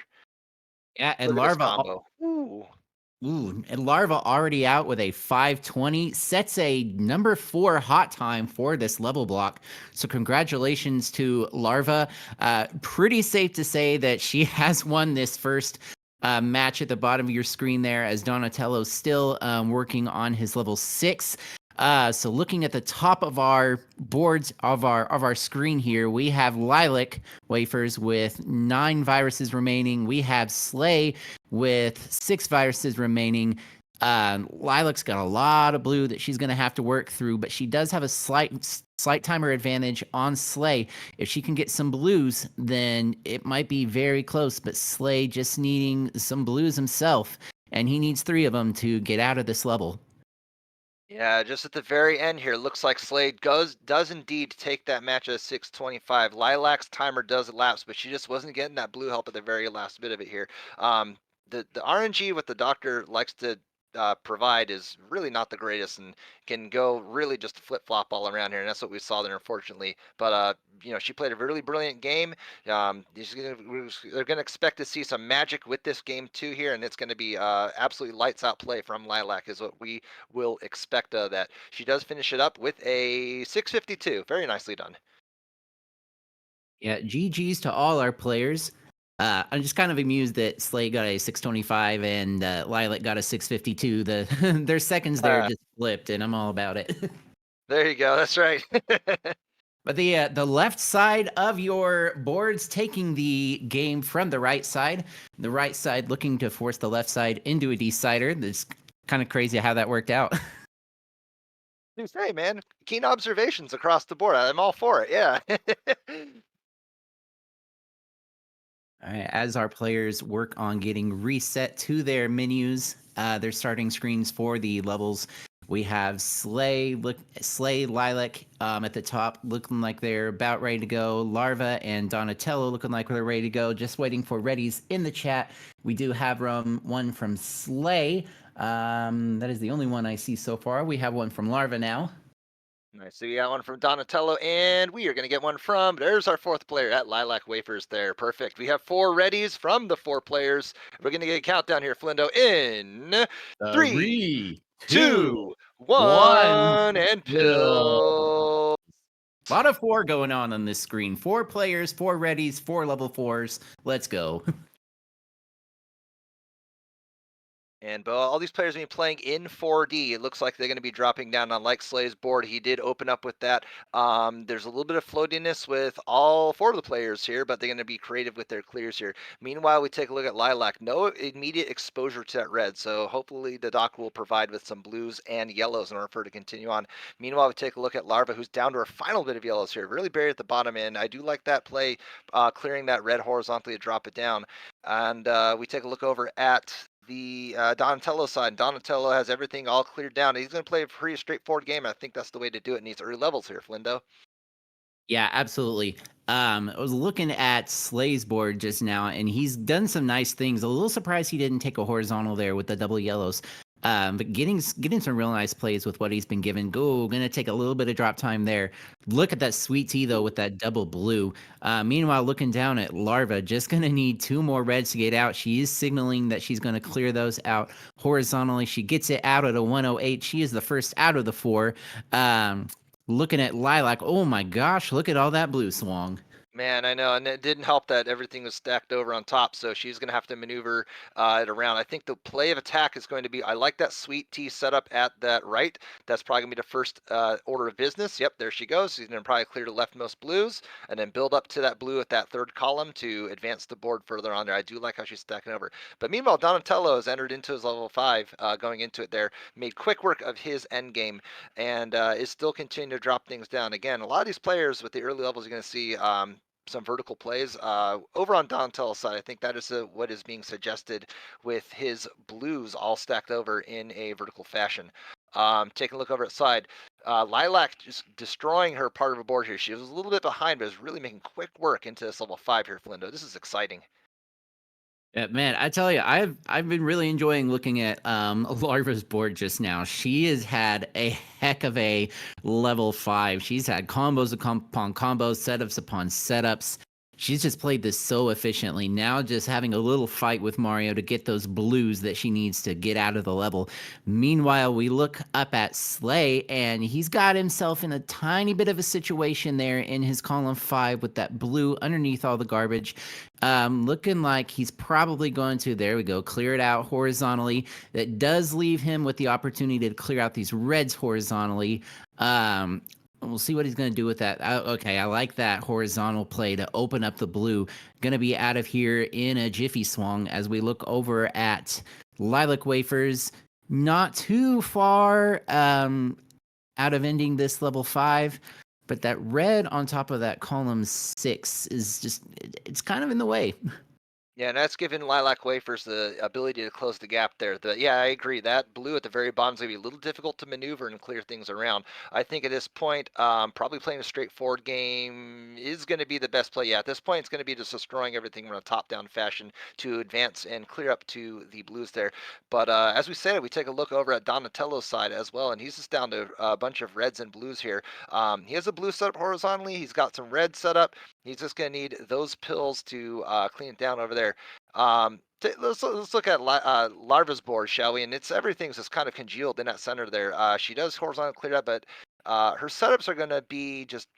Yeah, and Look at this Larva. combo. Ooh. Ooh, and Larva already out with a 520, sets a number 4 hot time for this level block. So congratulations to Larva. Pretty safe to say that she has won this first match at the bottom of your screen there, as Donatello's still working on his level 6. So looking at the top of our boards of our screen here, we have LilacWafers with 9 viruses remaining. We have Slay with 6 viruses remaining. Lilac's got a lot of blue that she's going to have to work through, but she does have a slight timer advantage on Slay. If she can get some blues, then it might be very close, but Slay just needing some blues himself, and he needs 3 of them to get out of this level. Yeah, just at the very end here, looks like Slade does indeed take that match at 6:25. Lilac's timer does elapse, but she just wasn't getting that blue help at the very last bit of it here. The RNG what the doctor likes to provide is really not the greatest and can go really just flip flop all around here, and that's what we saw there, unfortunately. But she played a really brilliant game. They're gonna expect to see some magic with this game too here, and it's gonna be absolutely lights out play from Lilac is what we will expect of that. She does finish it up with a 652. Very nicely done. Yeah, GG's to all our players. I'm just kind of amused that Slay got a 625 and Lilac got a 652. Their seconds there just flipped, and I'm all about it. There you go. That's right. But the left side of your board's taking the game from the right side. The right side looking to force the left side into a decider. That's kind of crazy how that worked out. You say, man, keen observations across the board. I'm all for it. Yeah. All right, as our players work on getting reset to their menus, their starting screens for the levels, we have Slay, Lilac at the top, looking like they're about ready to go. Larva and Donatello looking like they're ready to go. Just waiting for readies in the chat. We do have one from Slay. That is the only one I see so far. We have one from Larva now. Nice. So we got one from Donatello, and we are going to get one from, there's our 4th player at LilacWafers there. Perfect. We have 4 readies from the 4 players. We're going to get a countdown here, Flindo, in 3, 2, 1, and pill. A lot of 4 going on this screen. 4 players, 4 readies, 4 level 4s. Let's go. And all these players are going to be playing in 4D. It looks like they're going to be dropping down on like Slay's board. He did open up with that. There's a little bit of floatiness with all 4 of the players here, but they're going to be creative with their clears here. Meanwhile, we take a look at Lilac. No immediate exposure to that red, so hopefully the doc will provide with some blues and yellows in order for her to continue on. Meanwhile, we take a look at Larva, who's down to her final bit of yellows here. Really buried at the bottom end. I do like that play, clearing that red horizontally to drop it down. And we take a look over at the Donatello side. Donatello has everything all cleared down. He's going to play a pretty straightforward game. I think that's the way to do it in these early levels here, Flindo. Yeah, absolutely. I was looking at Slay's board just now, and he's done some nice things. A little surprised he didn't take a horizontal there with the double yellows. But getting some real nice plays with what he's been given. Gonna take a little bit of drop time there. Look at that sweet tea though with that double blue. Meanwhile, looking down at Larva, just gonna need 2 more reds to get out. She is signaling that she's gonna clear those out horizontally. She gets it out at a 108. She is the first out of the 4. Looking at Lilac, oh my gosh, look at all that blue swung. Man, I know, and it didn't help that everything was stacked over on top, so she's going to have to maneuver it around. I think the play of attack is going to be, I like that sweet tea setup at that right. That's probably going to be the first order of business. Yep, there she goes. She's going to probably clear the leftmost blues, and then build up to that blue at that third column to advance the board further on there. I do like how she's stacking over. But meanwhile, Donatello has entered into his level 5, going into it there, made quick work of his end game, and is still continuing to drop things down. Again, a lot of these players with the early levels, you're going to see some vertical plays. Over on Donatello's side, I think that is what is being suggested with his blues all stacked over in a vertical fashion. Taking a look over at side, Lilac just destroying her part of her board here. She was a little bit behind, but is really making quick work into this level 5 here, Flindo. This is exciting. Yeah, man, I tell you, I've been really enjoying looking at Larva's board just now. She has had a heck of a level 5. She's had combos upon combos, setups upon setups. She's just played this so efficiently. Now just having a little fight with Mario to get those blues that she needs to get out of the level. Meanwhile, we look up at Slay, and he's got himself in a tiny bit of a situation there in his column 5 with that blue underneath all the garbage. Looking like he's probably going to, there we go, clear it out horizontally. That does leave him with the opportunity to clear out these reds horizontally. We'll see what he's going to do with that. Okay, I like that horizontal play to open up the blue. Going to be out of here in a jiffy swung as we look over at LilacWafers. Not too far out of ending this level 5. But that red on top of that column 6 is just, it's kind of in the way. Yeah, and that's given LilacWafers the ability to close the gap there. Yeah, I agree. That blue at the very bottom is going to be a little difficult to maneuver and clear things around. I think at this point, probably playing a straightforward game is going to be the best play. Yeah, at this point, it's going to be just destroying everything in a top-down fashion to advance and clear up to the blues there. But as we said, we take a look over at Donatello's side as well, and he's just down to a bunch of reds and blues here. He has a blue set up horizontally. He's got some red set up. He's just going to need those pills to clean it down over there. Let's look at Larva's board, shall we? And it's everything's just kind of congealed in that center there. She does horizontal clear up, but her setups are going to be just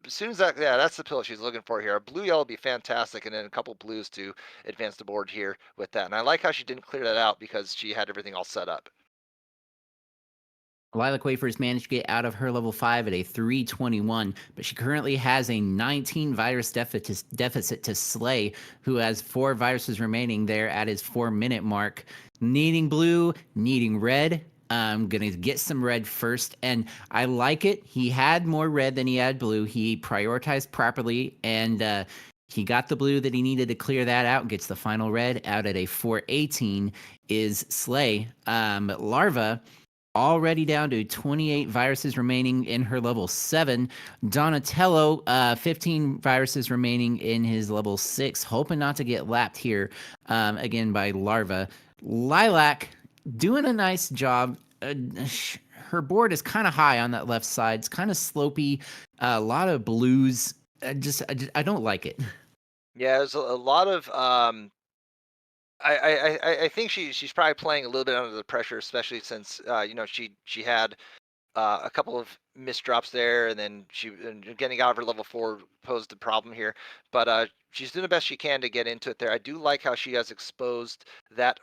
as soon as that, yeah, that's the pill she's looking for here. A blue yellow would be fantastic, and then a couple blues to advance the board here with that. And I like how she didn't clear that out because she had everything all set up. LilacWafers managed to get out of her level 5 at a 321, but she currently has a 19 virus deficit to Slay, who has 4 viruses remaining there at his 4-minute mark. Needing blue, needing red. I'm going to get some red first, and I like it. He had more red than he had blue. He prioritized properly, and he got the blue that he needed to clear that out, gets the final red out at a 418 is Slay. Larva already down to 28 viruses remaining in her level 7. Donatello, 15 viruses remaining in his level 6, hoping not to get lapped here again by Larva. Lilac doing a nice job. Her board is kind of high on that left side. It's kind of slopey. A lot of blues. I don't like it. Yeah, there's a lot of I think she's probably playing a little bit under the pressure, especially since she had a couple of missed drops there, and then getting out of her level 4 posed a problem here. But she's doing the best she can to get into it there. I do like how she has exposed that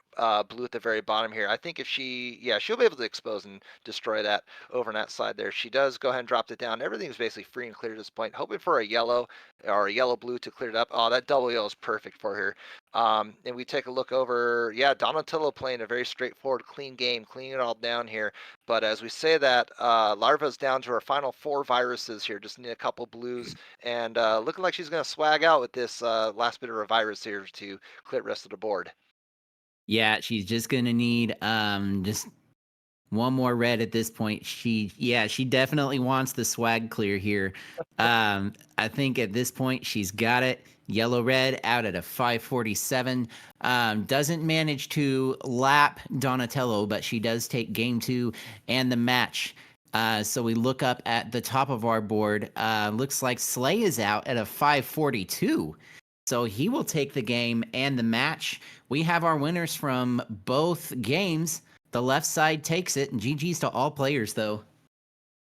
blue at the very bottom here. I think if she'll be able to expose and destroy that over on that side there. She does go ahead and drop it down. Everything's basically free and clear at this point. Hoping for a yellow or a yellow blue to clear it up. Oh, that double yellow is perfect for her. And we take a look over, yeah, Donatello playing a very straightforward, clean game, cleaning it all down here. But as we say that, Larva's down to her final 4 viruses here. Just need a couple blues, and looking like she's going to swag out with this last bit of her virus here to clear the rest of the board. Yeah, she's just gonna need just one more red at this point. She definitely wants the swag clear here. I think at this point she's got it. Yellow red out at a 547. Doesn't manage to lap Donatello, but she does take game 2 and the match. So we look up at the top of our board. Looks like Slay is out at a 542. So he will take the game and the match. We have our winners from both games. The left side takes it, and GG's to all players, though.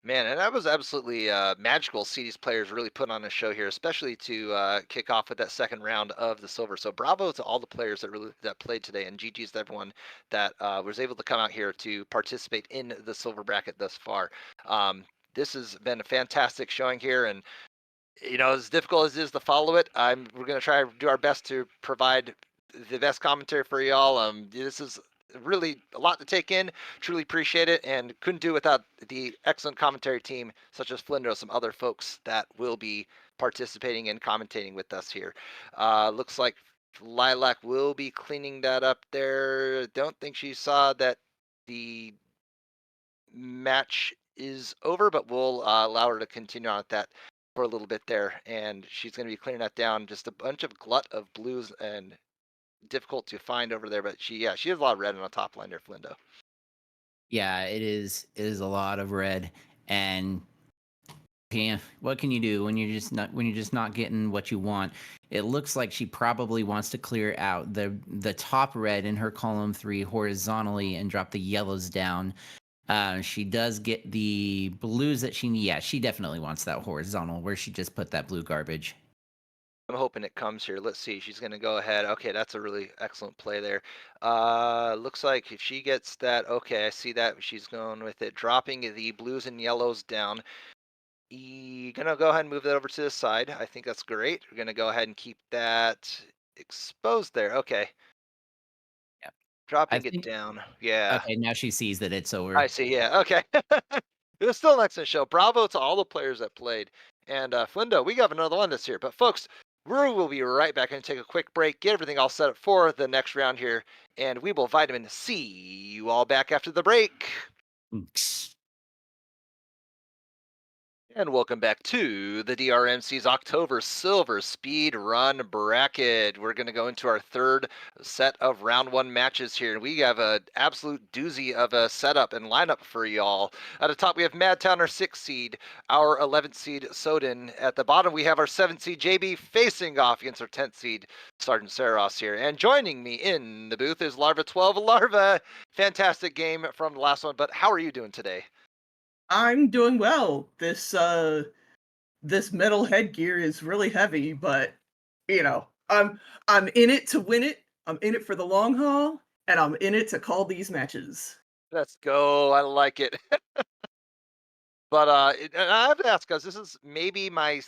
Man, and that was absolutely magical to see these players really put on a show here, especially to kick off with that second round of the silver. So bravo to all the players that played today, and GG's to everyone that was able to come out here to participate in the silver bracket thus far. This has been a fantastic showing here, and as difficult as it is to follow it, we're going to try to do our best to provide the best commentary for y'all. This is really a lot to take in. Truly appreciate it, and couldn't do without the excellent commentary team, such as Flindo, some other folks that will be participating and commentating with us here. Looks like Lilac will be cleaning that up there. Don't think she saw that the match is over, but we'll allow her to continue on with that for a little bit there. And she's going to be clearing that down. Just a bunch of glut of blues and difficult to find over there. But she has a lot of red on the top line there, Flindo. Yeah, it is. It is a lot of red, and what can you do when you're just not getting what you want? It looks like she probably wants to clear out the top red in her column 3 horizontally and drop the yellows down. She does get the blues that she definitely wants that horizontal where she just put that blue garbage. I'm hoping it comes here. Let's see. She's going to go ahead. Okay, that's a really excellent play there. Looks like if she gets that, okay, I see that. She's going with it, dropping the blues and yellows down. Gonna go ahead and move that over to the side. I think that's great. We're gonna go ahead and keep that exposed there. Okay. Yep. I Dropping it think down. Yeah. okay, now she sees that it's over. I see. Yeah. Okay. It was still an excellent show. Bravo to all the players that played. And Flindo, we got another one this year. But folks, we will be right back and take a quick break, get everything all set up for the next round here, and we will vitamin C you all back after the break. And welcome back to the DrMC's October Silver Speed Run Bracket. We're going to go into our third set of round 1 matches here. And we have an absolute doozy of a setup and lineup for y'all. At the top, we have MadTown, our 6th seed, our 11th seed, Sowden. At the bottom, we have our 7th seed, JB, facing off against our 10th seed, SgtSarros here. And joining me in the booth is Larva 12. Larva, fantastic game from the last one, but how are you doing today? I'm doing well. This metal headgear is really heavy, but I'm in it to win it. I'm in it for the long haul, and I'm in it to call these matches. Let's go. I like it. But and I have to ask, guys, this is maybe my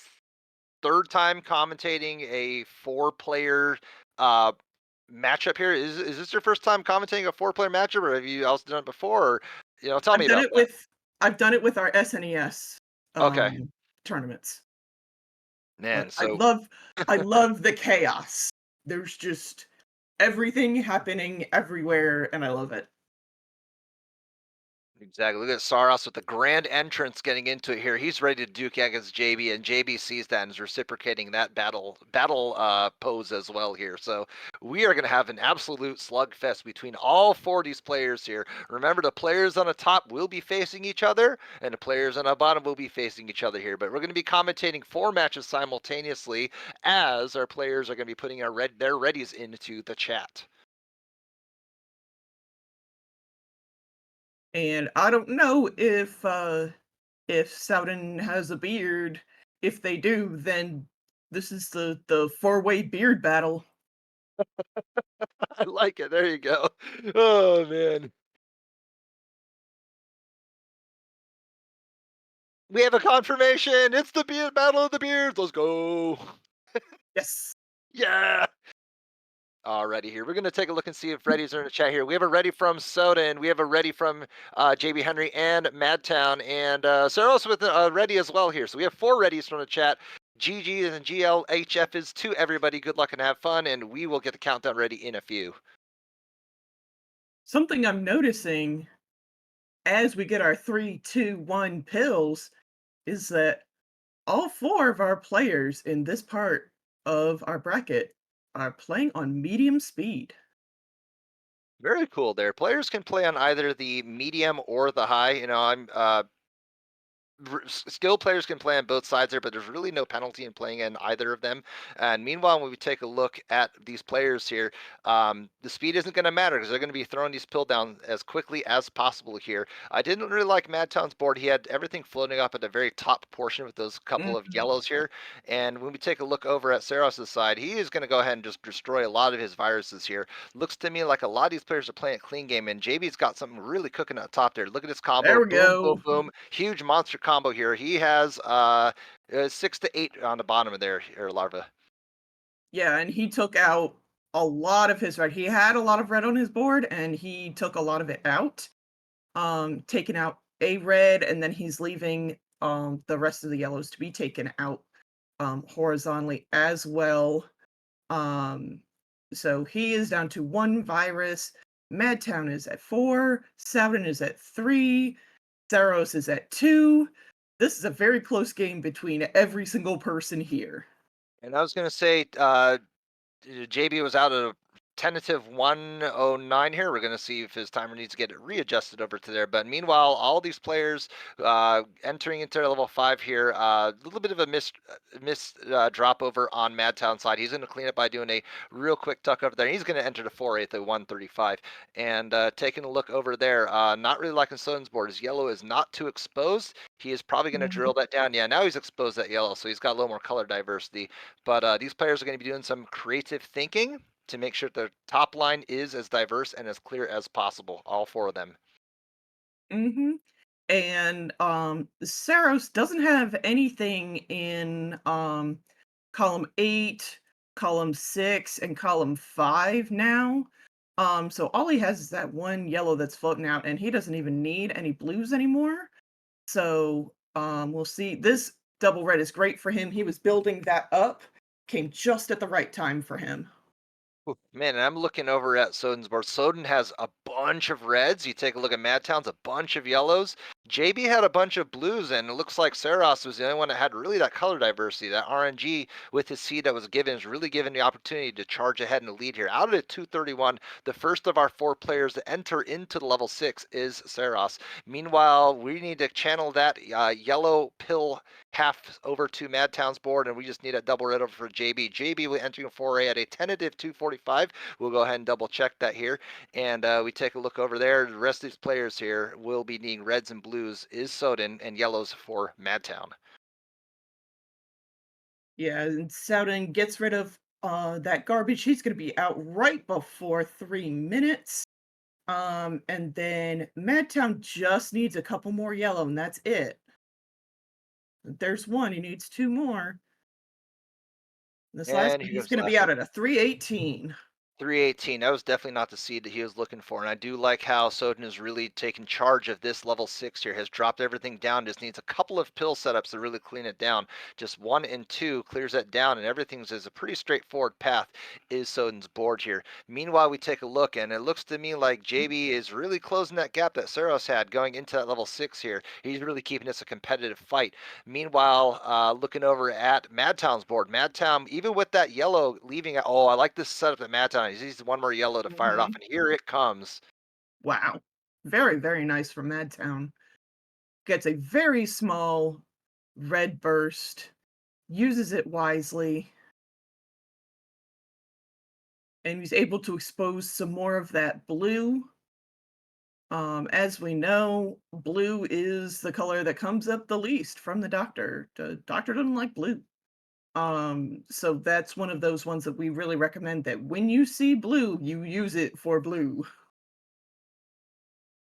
third time commentating a 4-player matchup here. Is this your first time commentating a 4-player matchup, or have you also done it before? Or, tell me about that. I've done it with our SNES Okay, tournaments. man. But So I love the chaos. There's just everything happening everywhere, and I love it. exactly. Look at Saros with the grand entrance getting into it here. He's ready to duke against JB, and JB sees that and is reciprocating that battle pose as well here. So we are going to have an absolute slugfest between all 4 of these players here. Remember, the players on the top will be facing each other, and the players on the bottom will be facing each other here. But we're going to be commentating 4 matches simultaneously as our players are going to be putting their readies into the chat. And I don't know if Sowden has a beard. If they do, then this is the 4-way beard battle. I like it. There you go. Oh, man. We have a confirmation. It's the battle of the beards. Let's go. Yes. Yeah. Alrighty, here. We're going to take a look and see if Ready's are in the chat here. We have a ready from Sowden. We have a ready from JB Henry and MadTown. And Sarros with a ready as well here. So we have 4 readies from the chat. GG and GLHF is to everybody. Good luck and have fun. And we will get the countdown ready in a few. something I'm noticing as we get our 3, 2, 1 pills is that all 4 of our players in this part of our bracket are playing on medium speed. Very cool there. Players can play on either the medium or the high. I'm skilled players can play on both sides there, but there's really no penalty in playing in either of them. And meanwhile, when we take a look at these players here, the speed isn't going to matter because they're going to be throwing these pill down as quickly as possible here. I didn't really like MadTown's board. He had everything floating up at the very top portion with those couple of Mhm. yellows here. And when we take a look over at Sarros' side, he is going to go ahead and just destroy a lot of his viruses here. Looks to me like a lot of these players are playing a clean game, and JB's got something really cooking up top there. Look at this combo. There we Boom, boom, go. boom. Huge monster combo here. He has 6 to 8 on the bottom of there, or larva. Yeah, and he took out a lot of his red. He had a lot of red on his board, and he took a lot of it out, taking out a red, and then he's leaving the rest of the yellows to be taken out horizontally as well. Um, so he is down to 1 virus. MadTown is at 4. Sowden is at 3. Sarros is at 2. This is a very close game between every single person here. And I was going to say, JB was out of tentative 109 here. We're going to see if his timer needs to get it readjusted over to there. But meanwhile, all these players entering into level 5 here, a little bit of a miss drop over on MadTown side. He's going to clean it by doing a real quick tuck over there. He's going to enter the 4-8 at 135. And taking a look over there, not really liking Sowden's board. His yellow is not too exposed. He is probably going to drill that down. Yeah, now he's exposed that yellow, so he's got a little more color diversity. But these players are going to be doing some creative thinking to make sure the top line is as diverse and as clear as possible, all 4 of them. Mhm. And, Saros doesn't have anything in, column 8, column 6, and column 5 now. So all he has is that 1 yellow that's floating out, and he doesn't even need any blues anymore. So, we'll see. This double red is great for him. He was building that up, came just at the right time for him. Ooh, man, and I'm looking over at Sowden's board. Sowden has a bunch of reds. You take a look at MadTown's, a bunch of yellows. JB had a bunch of blues, and it looks like Sarros was the only one that had really that color diversity. That RNG with his seed that was given is really given the opportunity to charge ahead in the lead here. Out of the 231, the first of our 4 players to enter into the level 6 is Sarros. Meanwhile, we need to channel that yellow pill half over to MadTown's board, and we just need a double red over for JB. JB will enter 4A at a tentative 245. We'll go ahead and double check that here. And we take a look over there. The rest of these players here will be needing reds and blues is Sowden, and yellows for MadTown. Yeah, and Sowden gets rid of that garbage. He's going to be out right before 3 minutes. And then Madtown just needs a couple more yellow, and that's it. There's 1. He needs 2 more. This last And one, here he's comes the going to last be one. out at a 318. 318. That was definitely not the seed that he was looking for. And I do like how Sowden is really taking charge of this level 6 here. Has dropped everything down. Just needs a couple of pill setups to really clean it down. Just 1 and 2 clears that down, and everything's is a pretty straightforward path is Sowden's board here. Meanwhile, we take a look, and it looks to me like JB is really closing that gap that Sarros had going into that level 6 here. He's really keeping this a competitive fight. Meanwhile, looking over at MadTown's board, MadTown, even with that yellow leaving, oh, I like this setup that MadTown. He needs 1 more yellow to fire it off, and here it comes. Wow. Very, very nice from Madtown. Gets a very small red burst, uses it wisely, and he's able to expose some more of that blue. As we know, blue is the color that comes up the least from the doctor. The doctor doesn't like blue. So that's one of those ones that we really recommend that when you see blue, you use it for blue.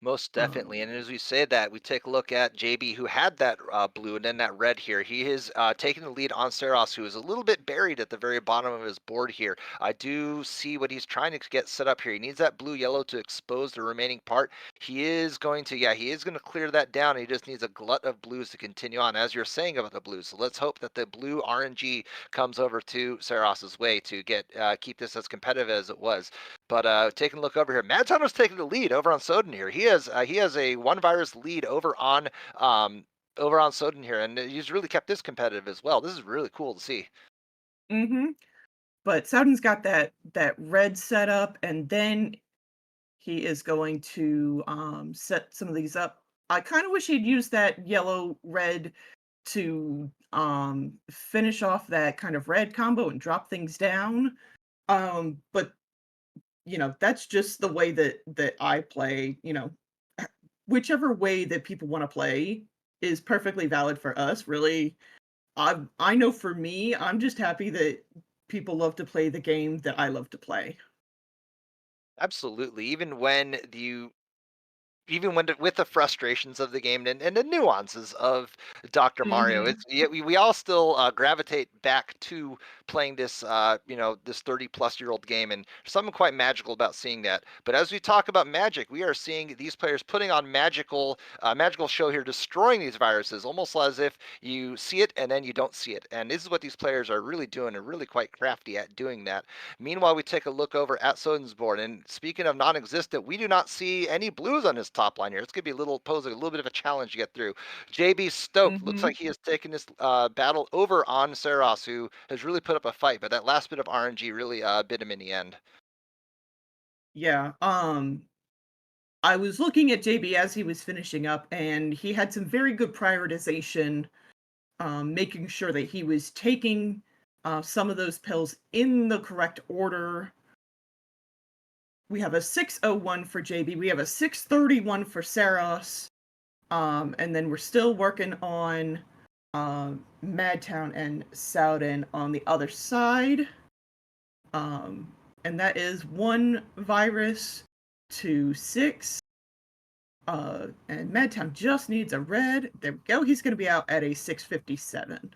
Most definitely. Um, And as we say that, we take a look at JB, who had that blue and then that red here. He is taking the lead on Sarros, who is a little bit buried at the very bottom of his board here. I do see what he's trying to get set up here. He needs that blue-yellow to expose the remaining part. He is going to, yeah, he is going to clear that down. He just needs a glut of blues to continue on, as you're saying about the blues. So let's hope that the blue RNG comes over to Sarros's way to get keep this as competitive as it was. But taking a look over here, MadTown was taking the lead over on Sowden here. He has a one virus lead over on Sowden here, and he's really kept this competitive as well. This is really cool to see. Mm-hmm. But Sowden's got that red setup, and then he is going to set some of these up. I kind of wish he'd used that yellow red to finish off that kind of red combo and drop things down. But that's just the way that I play. Whichever way that people want to play is perfectly valid for us. Really, I know for me, I'm just happy that people love to play the game that I love to play. Absolutely. Even when with the frustrations of the game and the nuances of Dr. Mario, Mhm. it's we all still gravitate back to playing this this 30-plus-year-old game, and there's something quite magical about seeing that. But as we talk about magic, we are seeing these players putting on magical show here, destroying these viruses, almost as if you see it and then you don't see it. And this is what these players are really doing, and really quite crafty at doing that. Meanwhile, we take a look over at Sowden's board, and speaking of non-existent, we do not see any blues on his top line here. It's going to be posing a little bit of a challenge to get through. JB Stope looks Mhm. like he has taken this battle over on Sarros, who has really put up a fight, but that last bit of RNG really bit him in the end. Yeah. I was looking at JB as he was finishing up, and he had some very good prioritization, making sure that he was taking some of those pills in the correct order. We have a 601 for JB. We have a 631 for Saros. And then we're still working on MadTown and Sowden on the other side. And that is 1 virus to 6. And MadTown just needs a red. There we go. He's going to be out at a 657.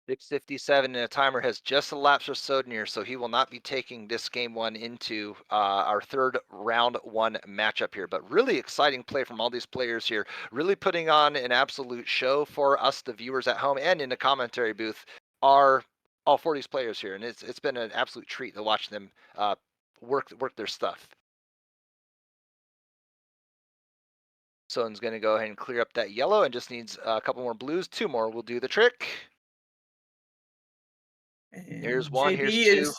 6:57, and a timer has just elapsed for Sodnir, so he will not be taking this game one into our third round one matchup here. But really exciting play from all these players here, really putting on an absolute show for us, the viewers at home and in the commentary booth, are all 4 of these players here, and it's been an absolute treat to watch them work their stuff. Someone's going to go ahead and clear up that yellow and just needs a couple more blues. 2 more will do the trick. Here's And 1, here's 2.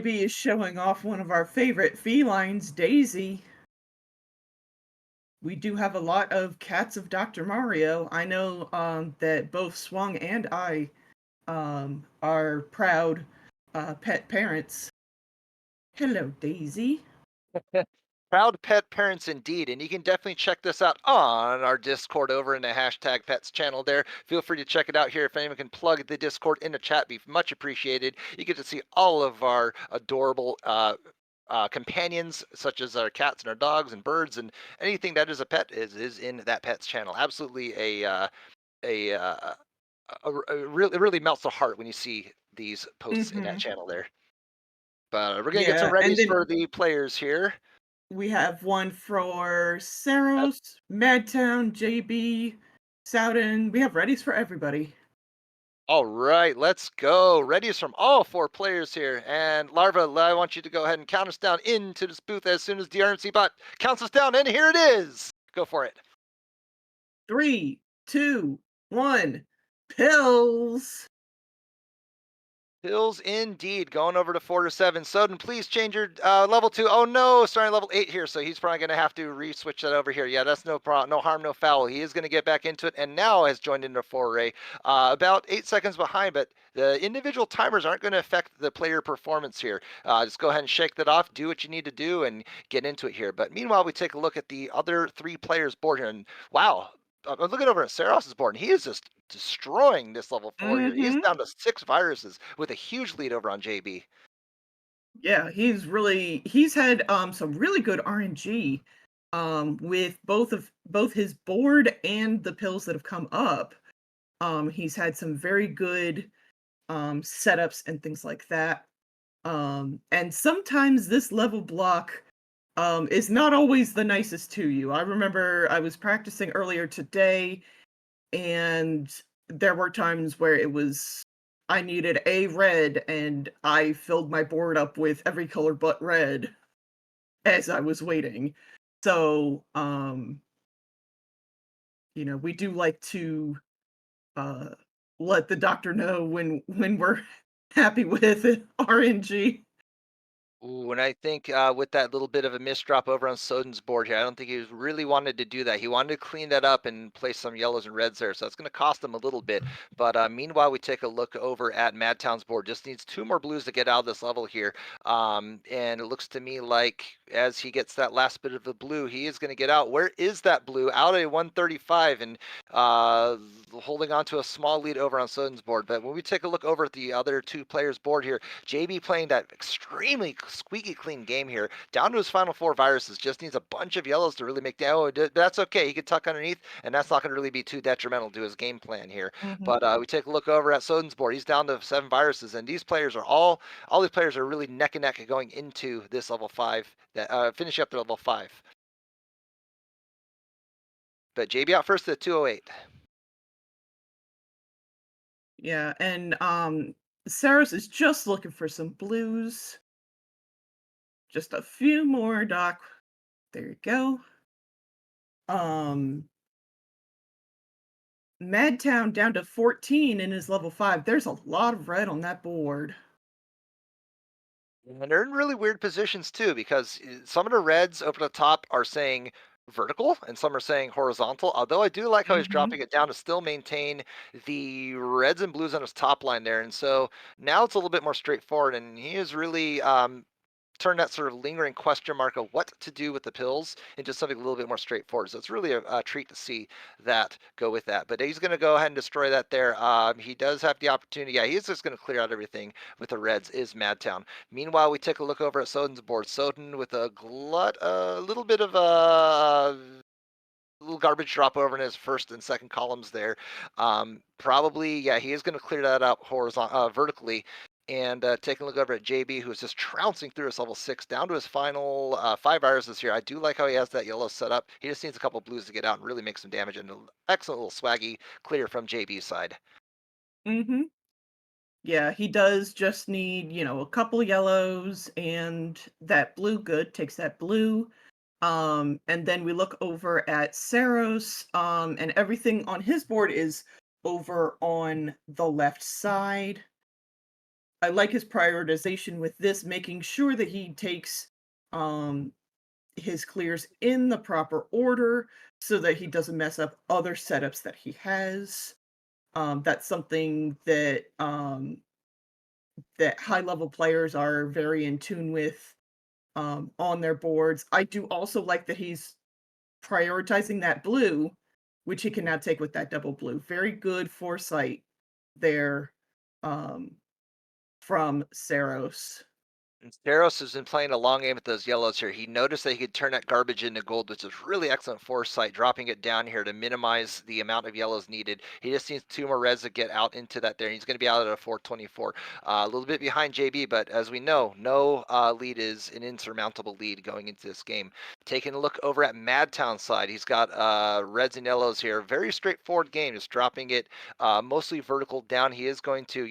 JB is showing off one of our favorite felines, Daisy. We do have a lot of cats of Dr. Mario. I know that both Swung and I are proud pet parents. Hello, Daisy. Proud pet parents indeed, and you can definitely check this out on our Discord over in the hashtag pets channel there. Feel free to check it out here. If anyone can plug the Discord in the chat, be much appreciated. You get to see all of our adorable companions, such as our cats and our dogs and birds, and anything that is a pet is in that pets channel. Absolutely it really melts the heart when you see these posts in that Mm-hmm. channel there. But we're gonna get some Yeah, and readies then for the players here. we have one for Saros, Madtown, JB, Sowden. We have readies for everybody. All right, let's go. Readies from all 4 players here. And Larva, I want you to go ahead and count us down into this booth as soon as DrMC bot counts us down. And here it is. Go for it. 3, 2, 1. Pills. Pills indeed. Going over to 4 to 7. Sowden, please change your level 2. Oh no, starting level 8 here. So he's probably going to have to re-switch that over here. Yeah, that's no problem. No harm, no foul. He is going to get back into it and now has joined into foray. About 8 seconds behind, but the individual timers aren't going to affect the player performance here. Just go ahead and shake that off. Do what you need to do and get into it here. But meanwhile, we take a look at the other 3 players board here. And wow, I'm looking over at Saros's board, and he is just destroying this level 4 here. He's Mm-hmm. down to 6 viruses with a huge lead over on JB. Yeah, he's had some really good RNG with both his board and the pills that have come up. He's had some very good setups and things like that. And sometimes this level block is not always the nicest to you. I remember I was practicing earlier today, and there were times where I needed a red, and I filled my board up with every color but red as I was waiting. So, we do like to uh, let the doctor know when we're happy with RNG. Ooh, and I think with that little bit of a misdrop over on Sowden's board here, I don't think he was really wanted to do that. He wanted to clean that up and place some yellows and reds there, so that's going to cost him a little bit. But meanwhile, we take a look over at MadTown's board. Just needs 2 more blues to get out of this level here. And it looks to me like as he gets that last bit of the blue, he is going to get out. Where is that blue? Out at 135 and holding on to a small lead over on Sowden's board. But when we take a look over at the other 2 players' board here, JB playing that extremely squeaky clean game here, down to his final 4 viruses, just needs a bunch of yellows to really make that. Oh, that's okay. He could tuck underneath, and that's not going to really be too detrimental to his game plan here. Mhm. But we take a look over at Sowden's board. He's down to 7 viruses, and these players are all these players are really neck and neck going into this level 5, that finish up to level 5. But JB out first at 208. Yeah, and Saros is just looking for some blues. Just a few more, Doc. There you go. Um MadTown down to 14 in his level 5. There's a lot of red on that board. And they're in really weird positions too, because some of the reds over the top are saying vertical and some are saying horizontal. Although I do like how he's Mhm. dropping it down to still maintain the reds and blues on his top line there. And so now it's a little bit more straightforward, and he is really turn that sort of lingering question mark of what to do with the pills into something a little bit more straightforward. So it's really a treat to see that go with that. But he's going to go ahead and destroy that there. He does have the opportunity. Yeah, he's just going to clear out everything with the reds is MadTown. Meanwhile, we take a look over at Sowden's board. Sowden with a little bit of a little garbage drop over in his first and second columns there. Probably, yeah, he is going to clear that up vertically. And taking a look over at JB, who is just trouncing through his level 6 down to his final 5 viruses here. I do like how he has that yellow set up. He just needs a couple blues to get out and really make some damage. And an excellent little swaggy clear from JB's side. Mhm. Yeah, he does just need, a couple yellows and that blue good takes that blue. And then we look over at Saros, and everything on his board is over on the left side. I like his prioritization with this, making sure that he takes um his clears in the proper order so that he doesn't mess up other setups that he has. That's something that high level players are very in tune with on their boards. I do also like that he's prioritizing that blue, which he can now take with that double blue. Very good foresight there um, from Saros. And Theros has been playing a long game with those yellows here. He noticed that he could turn that garbage into gold, which is really excellent foresight, dropping it down here to minimize the amount of yellows needed. He just needs 2 more reds to get out into that there. And he's going to be out at a 424. A little bit behind JB, but as we know, no lead is an insurmountable lead going into this game. Taking a look over at MadTown's side, he's got reds and yellows here. Very straightforward game, just dropping it mostly vertical down. He's going to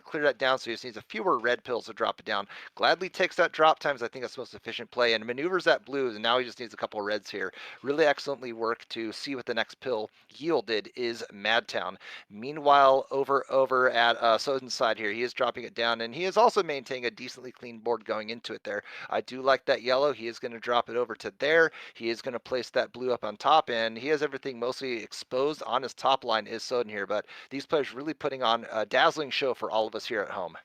clear that down, so he just needs a fewer red pills to drop it down. Gladly takes that drop times. I think that's the most efficient play and maneuvers that blues. And now he just needs a couple of reds here. Really excellently worked to see what the next pill yielded is MadTown. Meanwhile, over at Sowden's side here, he is dropping it down and he is also maintaining a decently clean board going into it there. I do like that yellow. He is going to drop it over to there. He is going to place that blue up on top and he has everything mostly exposed on his top line is Sowden here. But these players really putting on a dazzling show for all of us here at home.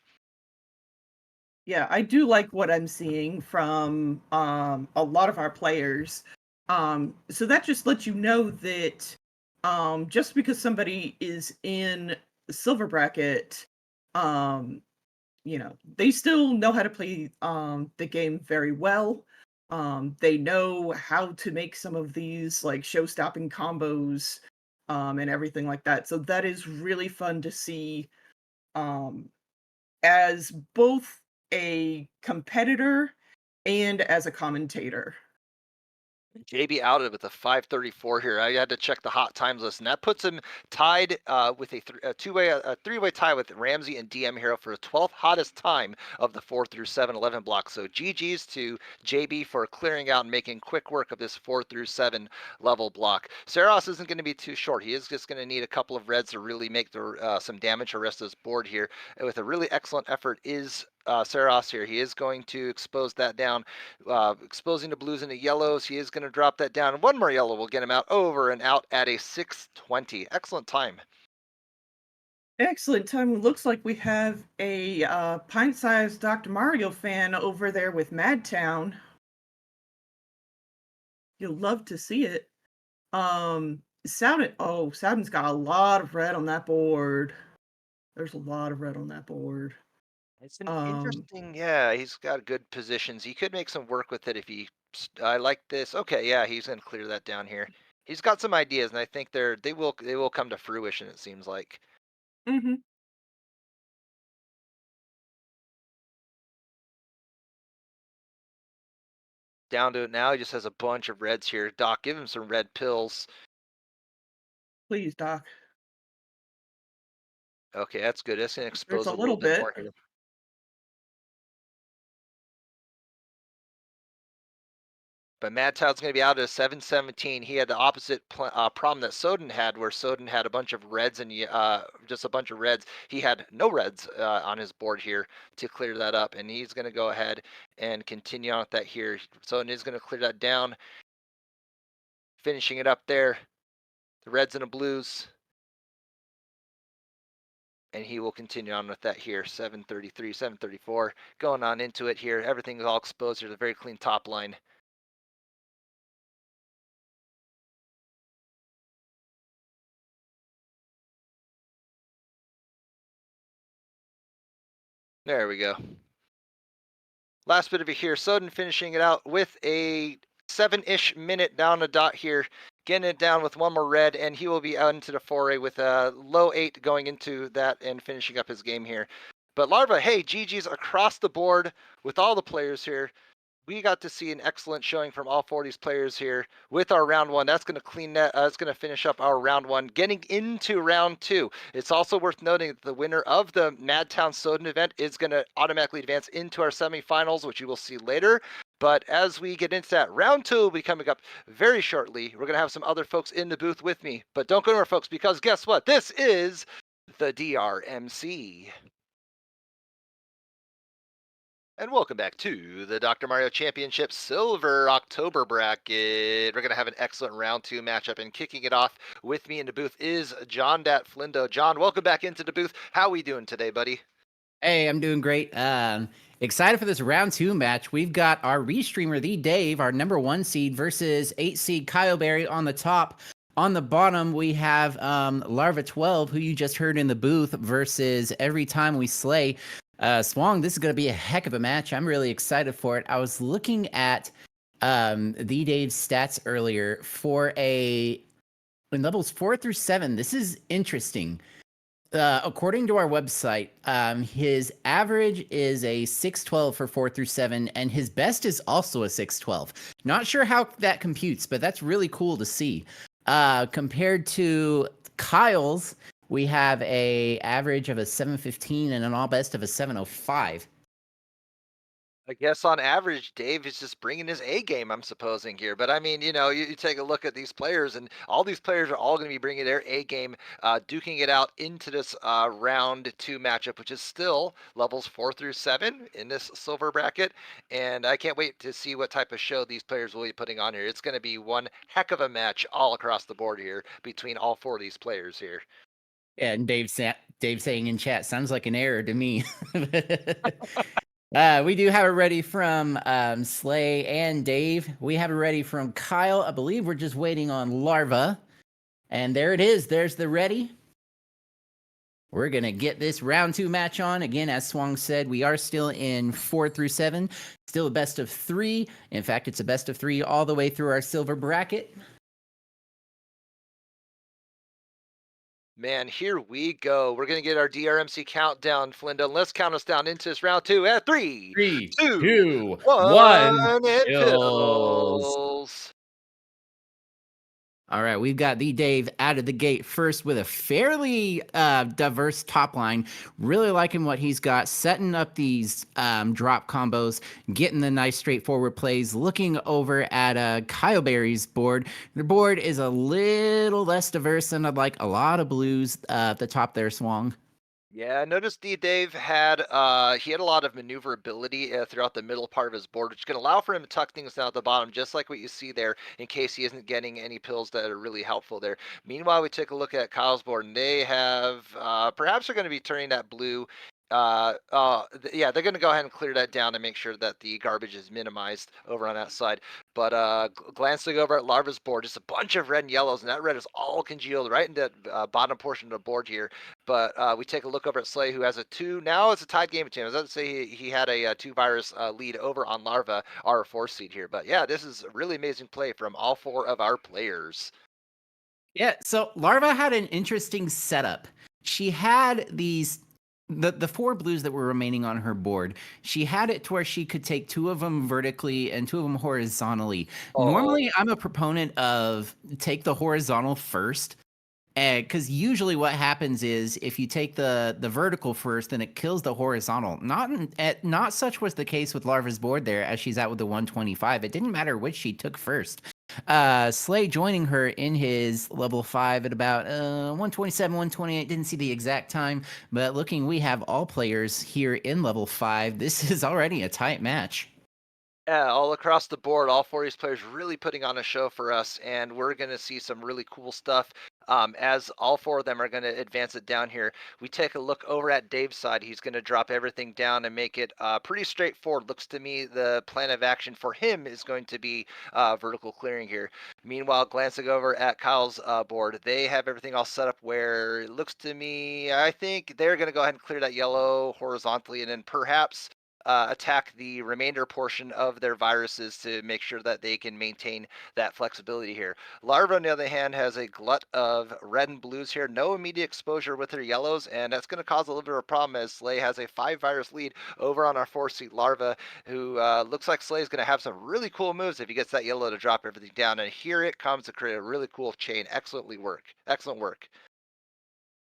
Yeah, I do like what I'm seeing from a lot of our players. So that just lets you know that just because somebody is in the silver bracket, um, they still know how to play the game very well. They know how to make some of these like show-stopping combos and everything like that. So that is really fun to see um, as both a competitor and as a commentator. JB out of it with a 5:34 here. I had to check the hot times list, and that puts him tied with a three-way tie with Ramsey and DM Hero for the 12th hottest time of the 4 through 7 11 block. So GG's to JB for clearing out and making quick work of this 4 through 7 level block. Sarros isn't going to be too short. He is just going to need a couple of reds to really make some damage to the rest of his board here. And with a really excellent effort is Sarros here. He is going to expose that down, exposing the blues into yellows. He is going to drop that down. One more yellow will get him out over and out at a 6:20. Excellent time. Excellent time. It looks like we have a pint-sized Dr. Mario fan over there with MadTown. You'll love to see it. Sowden. Oh, Sowden's got a lot of red on that board. There's a lot of red on that board. It's an interesting, yeah, he's got good positions. He could make some work with it if he, I like this. Okay, yeah, he's going to clear that down here. He's got some ideas, and I think they will come to fruition, it seems like. Mm-hmm. Down to it now. He just has a bunch of reds here. Doc, give him some red pills. Please, Doc. Okay, that's good. That's going to expose There's a a little bit bit. more here. But MadTown's going to be out at a 7:17. He had the opposite problem that Sowden had, where Sowden had a bunch of reds and just a bunch of reds. He had no reds on his board here to clear that up, and he's going to go ahead and continue on with that here. Sowden is going to clear that down, finishing it up there. The reds and the blues. And he will continue on with that here. 7:33, 7:34. Going on into it here. Everything's all exposed. There's a very clean top line. There we go. Last bit of it here. Sowden finishing it out with a 7-ish minute down the dot here. Getting it down with one more red, and he will be out into the foray with a low 8 going into that and finishing up his game here. But Larva, hey, GG's across the board with all the players here. We got to see an excellent showing from all 4 of these players here with our round 1. That's going to clean that. It's going to finish up our round 1, getting into round 2. It's also worth noting that the winner of the MadTown Sowden event is going to automatically advance into our semifinals, which you will see later. But as we get into that, round 2 will be coming up very shortly. We're going to have some other folks in the booth with me. But don't go anywhere, folks, because guess what? This is the DrMC. And welcome back to the Dr. Mario Championship Silver October bracket. We're going to have an excellent round 2 matchup, and kicking it off with me in the booth is John Dat Flindo. John, welcome back into the booth. How we doing today, buddy? Hey, I'm doing great. Excited for this round 2 match. We've got our restreamer, Theeedave, our number 1 seed, versus 8 seed Kyle Berry on the top. On the bottom, we have Larva 12, who you just heard in the booth, versus EvryTimeWeSlay. Swang, this is going to be a heck of a match. I'm really excited for it. I was looking at Theeedave's stats earlier for in levels 4 through 7. This is interesting. According to our website, his average is a 612 for 4 through 7, and his best is also a 612. Not sure how that computes, but that's really cool to see. Compared to Kyle's, we have a average of a 715 and an all best of a 705. I guess on average, Dave is just bringing his A game, I'm supposing here. But I mean, you take a look at these players, and all these players are all going to be bringing their A game, duking it out into this round 2 matchup, which is still levels 4 through 7 in this silver bracket. And I can't wait to see what type of show these players will be putting on here. It's going to be one heck of a match all across the board here between all 4 of these players here. Yeah, and Dave saying in chat, sounds like an error to me. We do have it ready from Slay and Dave. We have it ready from Kyle. I believe we're just waiting on Larva. And there it is. There's the ready. We're going to get this round 2 match on. Again, as Swang said, we are still in 4 through 7. Still a best of 3. In fact, it's a best of 3 all the way through our silver bracket. Man, here we go. We're going to get our DrMC countdown, Flindo. Let's count us down into this round 2 at 3, 3, 2, 2, 1, 1. and Pills. pills. All right, we've got Theeedave out of the gate first with a fairly diverse top line. Really liking what he's got, setting up these drop combos, getting the nice straightforward plays. Looking over at Kyle Berry's board. The board is a little less diverse than I'd like. A lot of blues at the top there, Swang. Yeah, I noticed Dave had he had a lot of maneuverability throughout the middle part of his board, which is going to allow for him to tuck things down at the bottom, just like what you see there, in case he isn't getting any pills that are really helpful there. Meanwhile, we take a look at Kyle's board, and they have perhaps they're going to be turning that blue. Yeah, they're going to go ahead and clear that down and make sure that the garbage is minimized over on that side. But glancing over at Larva's board, just a bunch of red and yellows, and that red is all congealed right in the bottom portion of the board here. But we take a look over at Slay, who has a 2. Now it's a tied game between him. I was about to say he had a 2-virus lead over on Larva, our 4 seed here. But yeah, this is a really amazing play from all 4 of our players. Yeah, so Larva had an interesting setup. She had these the 4 blues that were remaining on her board. She had it to where she could take 2 of them vertically and 2 of them horizontally. Normally, I'm a proponent of take the horizontal first. Because usually what happens is if you take the vertical first, then it kills the horizontal. Not such was the case with Larva's board there, as she's out with the 125. It didn't matter which she took first. Slay joining her in his level 5 at about 127, 128. Didn't see the exact time, but looking, we have all players here in level 5. This is already a tight match. Yeah, all across the board, all 4 of these players really putting on a show for us, and we're going to see some really cool stuff as all 4 of them are going to advance it down here. We take a look over at Dave's side. He's going to drop everything down and make it pretty straightforward. Looks to me the plan of action for him is going to be vertical clearing here. Meanwhile, glancing over at Kyle's board, they have everything all set up where it looks to me, I think they're going to go ahead and clear that yellow horizontally, and then perhaps attack the remainder portion of their viruses to make sure that they can maintain that flexibility here. Larva, on the other hand, has a glut of red and blues here. No immediate exposure with her yellows, and that's going to cause a little bit of a problem as Slay has a 5-virus lead over on our 4-seat Larva, who looks like Slay is going to have some really cool moves if he gets that yellow to drop everything down. And here it comes to create a really cool chain. Excellent work.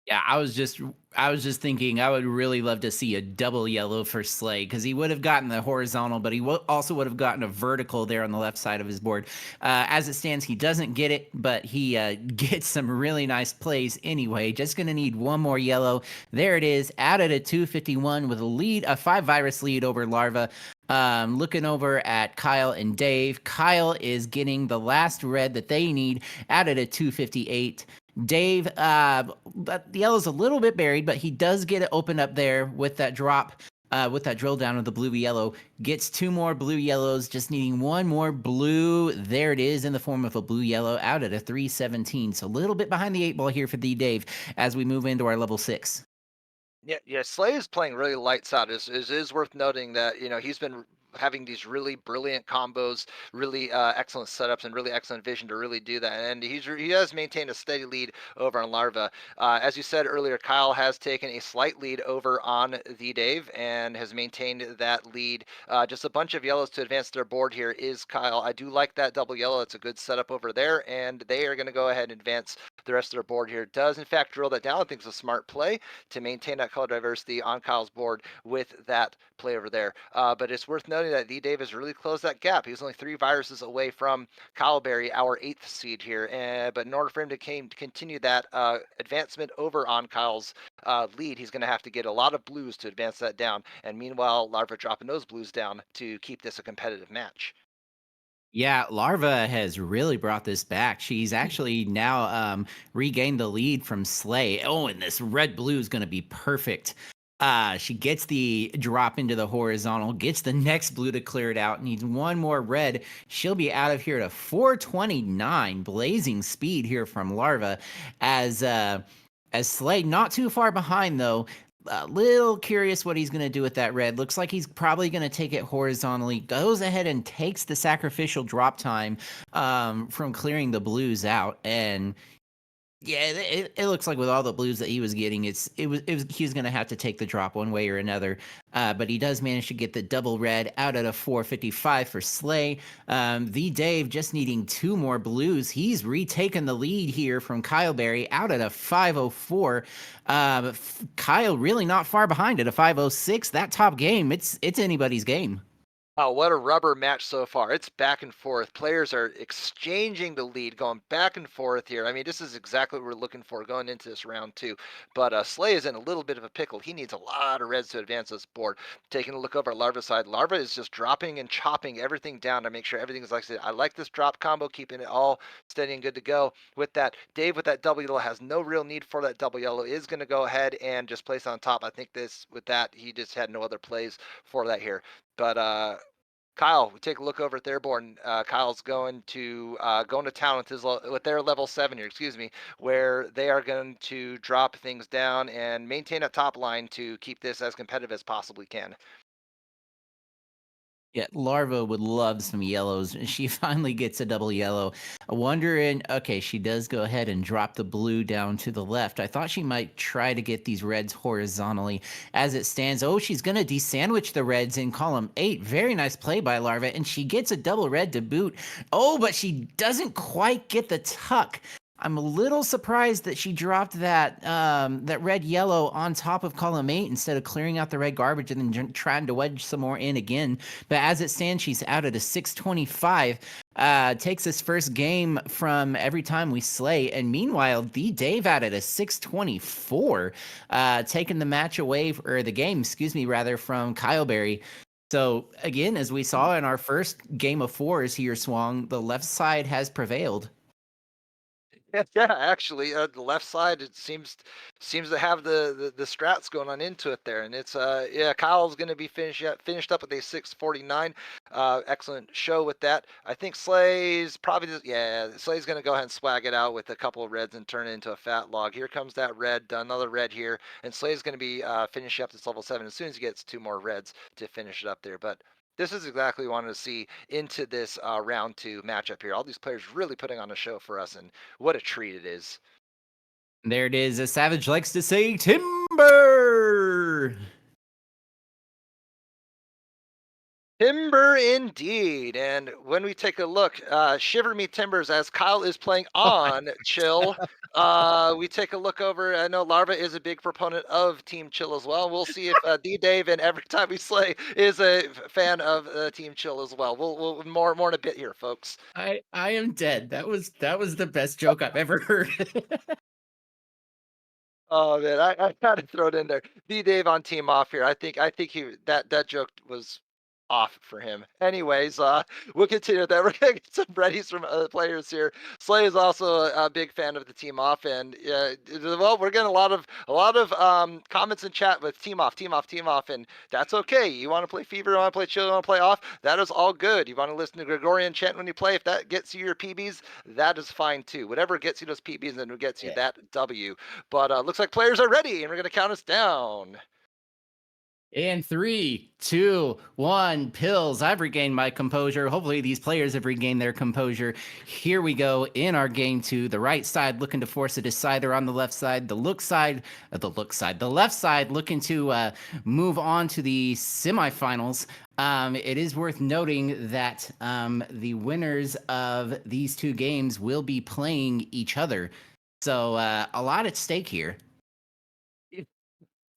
Yeah, I was just thinking I would really love to see a double yellow for Slay because he would have gotten the horizontal, but he also would have gotten a vertical there on the left side of his board. As it stands, he doesn't get it, but he gets some really nice plays anyway. Just going to need one more yellow. There it is, out at a 251 with a 5-virus lead over Larva. Looking over at Kyle and Dave. Kyle is getting the last red that they need, out at a 258. Dave, the yellow's a little bit buried, but he does get it opened up there with that drop, with that drill down of the blue yellow. Gets 2 more blue yellows, just needing 1 more blue. There it is in the form of a blue yellow, out at a 317. So a little bit behind the 8 ball here for Dave as we move into our level 6. Yeah, Slay is playing really lights out. It is worth noting that he's been having these really brilliant combos, really excellent setups, and really excellent vision to really do that. And he has maintained a steady lead over on Larva. As you said earlier, Kyle has taken a slight lead over on Dave and has maintained that lead. Just a bunch of yellows to advance their board here is Kyle. I do like that double yellow. It's a good setup over there, and they are going to go ahead and advance the rest of their board here. Does in fact drill that down. I think it's a smart play to maintain that color diversity on Kyle's board with that play over there. But it's worth noting that Theeedave has really closed that gap. He was only 3 viruses away from Kyle Berry, our 8th seed here. But in order for him to continue that advancement over on Kyle's lead, he's going to have to get a lot of blues to advance that down. And meanwhile, Larva dropping those blues down to keep this a competitive match. Yeah, Larva has really brought this back. She's actually now regained the lead from Slay. Oh, and this red-blue is going to be perfect. She gets the drop into the horizontal, gets the next blue to clear it out, needs 1 more red. She'll be out of here at a 429, blazing speed here from Larva. As Slay not too far behind, though. A little curious what he's going to do with that red. Looks like he's probably going to take it horizontally. Goes ahead and takes the sacrificial drop time from clearing the blues out. And Yeah, it looks like with all the blues that he was getting, he's going to have to take the drop one way or another. But he does manage to get the double red out at a 455 for Slay. Theeedave just needing 2 more blues. He's retaken the lead here from Kyle Berry out at a 504. Kyle really not far behind at a 506. That top game, it's anybody's game. Oh, what a rubber match so far. It's back and forth. Players are exchanging the lead, going back and forth here. I mean, this is exactly what we're looking for going into this round 2. But Slay is in a little bit of a pickle. He needs a lot of reds to advance this board. Taking a look over at Larva's side, Larva is just dropping and chopping everything down to make sure everything is like I said. I like this drop combo, keeping it all steady and good to go. With that, Dave with that double yellow has no real need for that double yellow. Is going to go ahead and just place on top. I think with that, he just had no other plays for that here. But Kyle, we take a look over at their board. Kyle's going to town with their level 7 here, excuse me, where they are going to drop things down and maintain a top line to keep this as competitive as possibly can. Yeah, Larva would love some yellows. She finally gets a double yellow. Wondering, okay, she does go ahead and drop the blue down to the left. I thought she might try to get these reds horizontally as it stands. Oh, she's going to de-sandwich the reds in column 8. Very nice play by Larva, and she gets a double red to boot. Oh, but she doesn't quite get the tuck. I'm a little surprised that she dropped that red yellow on top of column 8 instead of clearing out the red garbage and then trying to wedge some more in again. But as it stands, she's out at a 625. Takes this first game from EvryTimeWeSlay, and meanwhile, Theeedave out at a 624, taking the match away or the game, excuse me, rather from Kyle Berry. So again, as we saw in our first game of 4s here, Swang, the left side has prevailed. Yeah, actually, the left side it seems to have the strats going on into it there, and it's yeah, Kyle's going to be finished up with a 649. Excellent show with that. I think Slay's Slay's going to go ahead and swag it out with a couple of reds and turn it into a fat log. Here comes that red, another red here, and Slay's going to be finishing up this level 7 as soon as he gets 2 more reds to finish it up there. But this is exactly what we wanted to see into this round 2 matchup here. All these players really putting on a show for us, and what a treat it is. There it is. As Savage likes to say, timber! Timber indeed. And when we take a look, Shiver Me Timbers, as Kyle is playing on Chill. We take a look over. I know Larva is a big proponent of Team Chill as well. We'll see if Theeedave and EvryTimeWeSlay is a fan of Team Chill as well. We'll more in a bit here, folks. I am dead. That was the best joke I've ever heard. Oh man, I gotta throw it in there. Theeedave on Team Off here. I think that joke was off for him. Anyways, we'll continue with that. We're gonna get some readies from other players here. Slay is also a big fan of the Team Off, and well, we're getting a lot of comments in chat with Team Off, and that's okay. You want to play Fever, you want to play Chill, you want to play Off, that is all good. You want to listen to Gregorian chant when you play, if that gets you your PBs, that is fine too. Whatever gets you those PBs and gets you that W. But looks like players are ready, and we're gonna count us down. In 3, 2, 1, pills. I've regained my composure. Hopefully these players have regained their composure. Here we go in our game 2. The right side looking to force a decider on the left side. The left side looking to move on to the semifinals. It is worth noting that the winners of these 2 games will be playing each other. So a lot at stake here.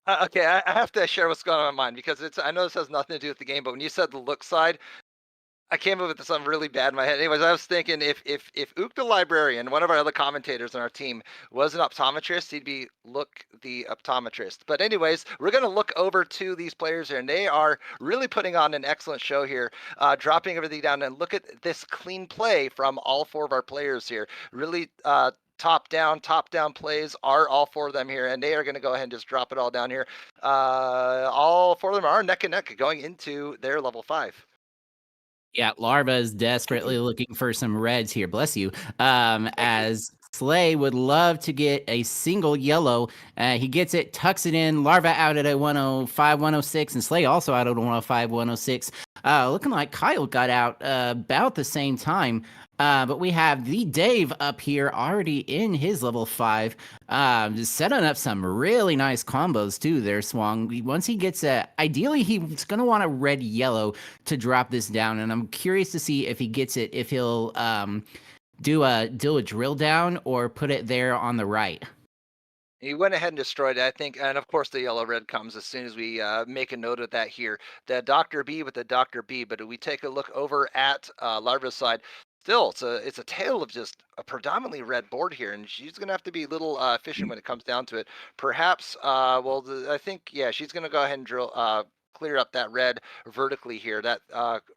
Okay, I have to share what's going on in my mind because I know this has nothing to do with the game, but when you said the look side, I came up with something really bad in my head. Anyways, I was thinking if Ook the librarian, one of our other commentators on our team, was an optometrist, he'd be Look the optometrist. But anyways, we're gonna look over to these players here, and they are really putting on an excellent show here, dropping everything down. And look at this clean play from all 4 of our players here. Really top down plays are all 4 of them here, and they are going to go ahead and just drop it all down here. All 4 of them are neck and neck going into their level 5. Yeah, Larva is desperately looking for some reds here. Bless you. As Slay would love to get a single yellow. He gets it, tucks it in. Larva out at a 105, 106, and Slay also out at a 105, 106. Looking like Kyle got out about the same time. But we have the Dave up here already in his level 5, just setting up some really nice combos too there, Swang. Once he gets ideally he's going to want a red-yellow to drop this down, and I'm curious to see if he gets it, if he'll do a drill down or put it there on the right. He went ahead and destroyed it, I think, and of course the yellow-red comes as soon as we make a note of that here. The Dr. B with the Dr. B, but if we take a look over at Larva's side, still, it's a tale of just a predominantly red board here, and she's going to have to be a little efficient when it comes down to it. Perhaps, I think, yeah, she's going to go ahead and clear up that red vertically here. That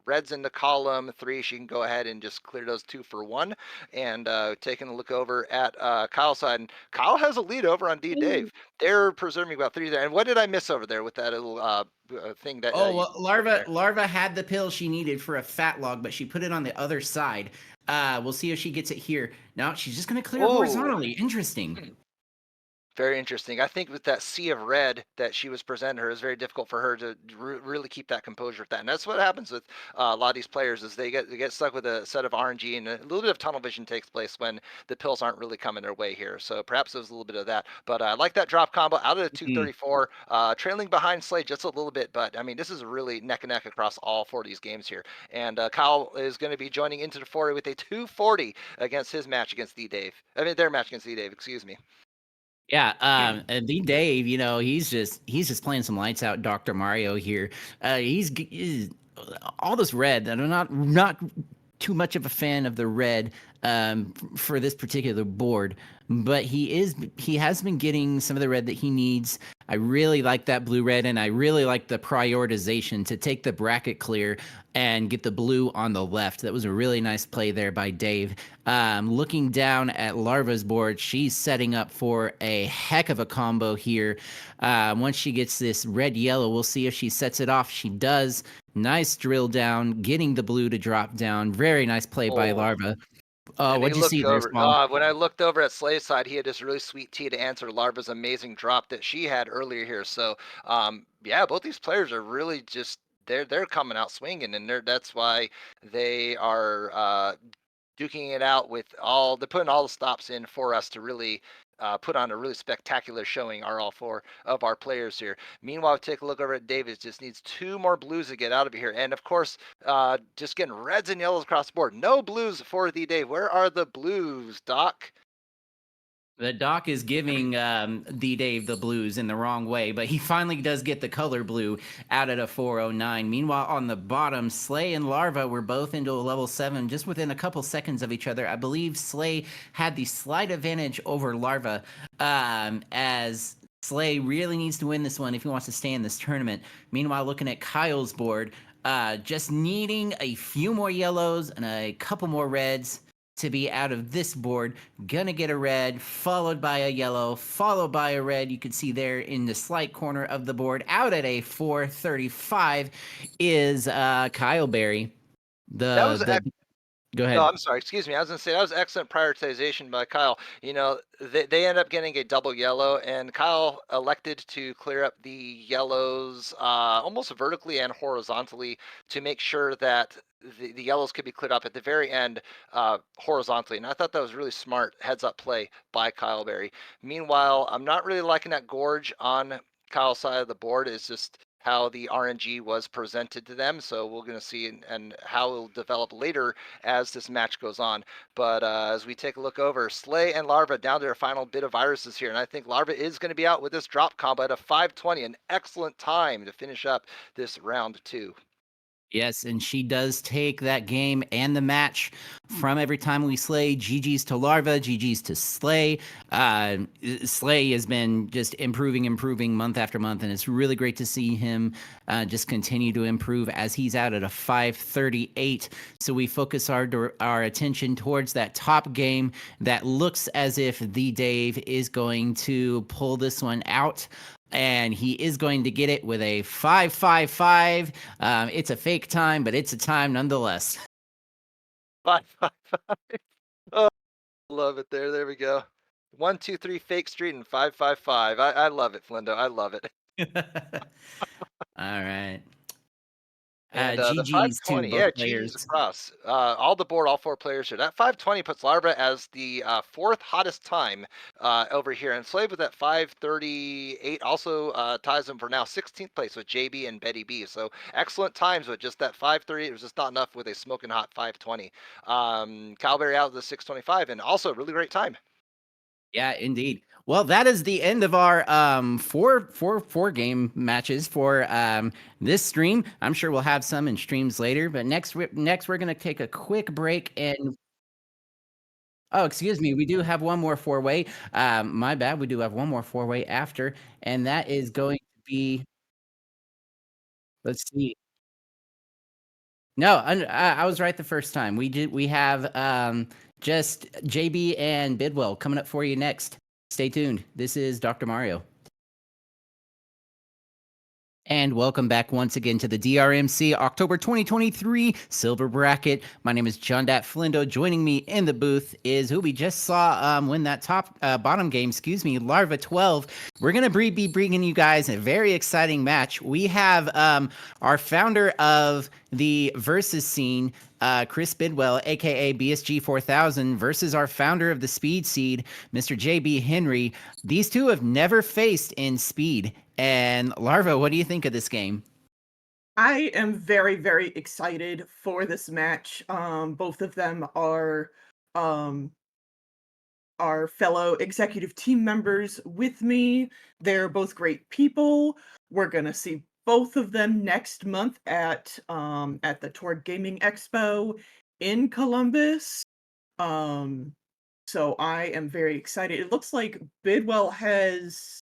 red's in the column 3. She can go ahead and just clear those 2 for 1. And taking a look over at Kyle's side, and Kyle has a lead over on Dave. They're preserving about 3 there. And what did I miss over there with that little thing that? Well, Larva had the pill she needed for a fat log, but she put it on the other side. We'll see if she gets it here. No, she's just going to clear horizontally. Interesting. Very interesting. I think with that sea of red that she was presenting her, it was very difficult for her to really keep that composure with that. And that's what happens with a lot of these players is they get stuck with a set of RNG, and a little bit of tunnel vision takes place when the pills aren't really coming their way here. So perhaps there was a little bit of that. But I like that drop combo out of the 234, trailing behind Slay just a little bit. But I mean, this is really neck and neck across all 4 of these games here. And Kyle is going to be joining into the 4 with a 240 against his match against Theeedave. I mean, their match against Theeedave, excuse me. Yeah, and the Dave, he's just playing some lights out Dr. Mario here. He's all this red, and I'm not too much of a fan of the red for this particular board, but he has been getting some of the red that he needs. I really like that blue red, and I really like the prioritization to take the bracket clear and get the blue on the left. That was a really nice play there by Dave. Looking down at Larva's board, she's setting up for a heck of a combo here. Once she gets this red-yellow, we'll see if she sets it off. She does. Nice drill down, getting the blue to drop down. Very nice play by Larva. What'd you see there, Small? When I looked over at Slay's side, he had this really sweet T to answer Larva's amazing drop that she had earlier here. So, yeah, both these players are really just they're coming out swinging, and that's why they are duking it out with they're putting all the stops in for us to really put on a really spectacular showing, are all 4 of our players here. Meanwhile, take a look over at Davis. Just needs 2 more blues to get out of here. And of course, just getting reds and yellows across the board. No blues for the day. Where are the blues, Doc? The Doc is giving the Dave the blues in the wrong way, but he finally does get the color blue out at a 409. Meanwhile, on the bottom, Slay and Larva were both into a level 7 just within a couple seconds of each other. I believe Slay had the slight advantage over Larva, as Slay really needs to win this one if he wants to stay in this tournament. Meanwhile, looking at Kyle's board, just needing a few more yellows and a couple more reds to be out of this board. Gonna get a red, followed by a yellow, followed by a red. You can see there in the slight corner of the board, out at a 435 is Kyle Berry. Go ahead. No, I'm sorry. Excuse me. I was going to say that was excellent prioritization by Kyle. They end up getting a double yellow, and Kyle elected to clear up the yellows almost vertically and horizontally to make sure that the yellows could be cleared up at the very end horizontally. And I thought that was really smart heads-up play by Kyle Berry. Meanwhile, I'm not really liking that gorge on Kyle's side of the board. It's just how the RNG was presented to them. So we're going to see and how it will develop later as this match goes on. But as we take a look over, Slay and Larva down to their final bit of viruses here. And I think Larva is going to be out with this drop combo at a 520, an excellent time to finish up this round 2. Yes, and she does take that game and the match from EvryTimeWeSlay. GG's to Larva, GG's to Slay. Slay has been just improving month after month, and it's really great to see him just continue to improve as he's out at a 538. So we focus our attention towards that top game that looks as if the Dave is going to pull this one out. And he is going to get it with a 555. It's a fake time, but it's a time nonetheless. 555. Oh, love it there. There we go. 1, 2, 3 fake street and 555. I love it, Flindo. I love it. All right. And the GG's to 520, both yeah, players. GG's across. All the board, all 4 players here. That 520 puts Larva as the 4th hottest time over here. And Slave with that 538 also ties him for now 16th place with JB and Betty B. So excellent times with just that 538. It was just not enough with a smoking hot 520. Calberry out with the 625 and also really great time. Yeah, indeed. Well, that is the end of our four game matches for this stream. I'm sure we'll have some in streams later, but next we're going to take a quick break and oh, excuse me, we do have one more four-way. My bad, we do have one more four-way after, and that is going to be, let's see. No, I was right the first time. We have just JB and Bidwell coming up for you next. Stay tuned. This is Dr. Mario. And welcome back once again to the DrMC October 2023 Silver Bracket. My name is John Dat Flindo. Joining me in the booth is who we just saw win that bottom game, Larva 12. We're going to be bringing you guys a very exciting match. We have our founder of the Versus scene, Chris Bidwell, aka BSG 4000, versus our founder of the Speed Seed, Mr. JB Henry. These two have never faced in Speed. And Larva, what do you think of this game? I am very, very excited for this match. Both of them are fellow executive team members with me. They're both great people. We're gonna see both of them next month at the Tord Gaming Expo in Columbus. So I am very excited. It looks like Bidwell has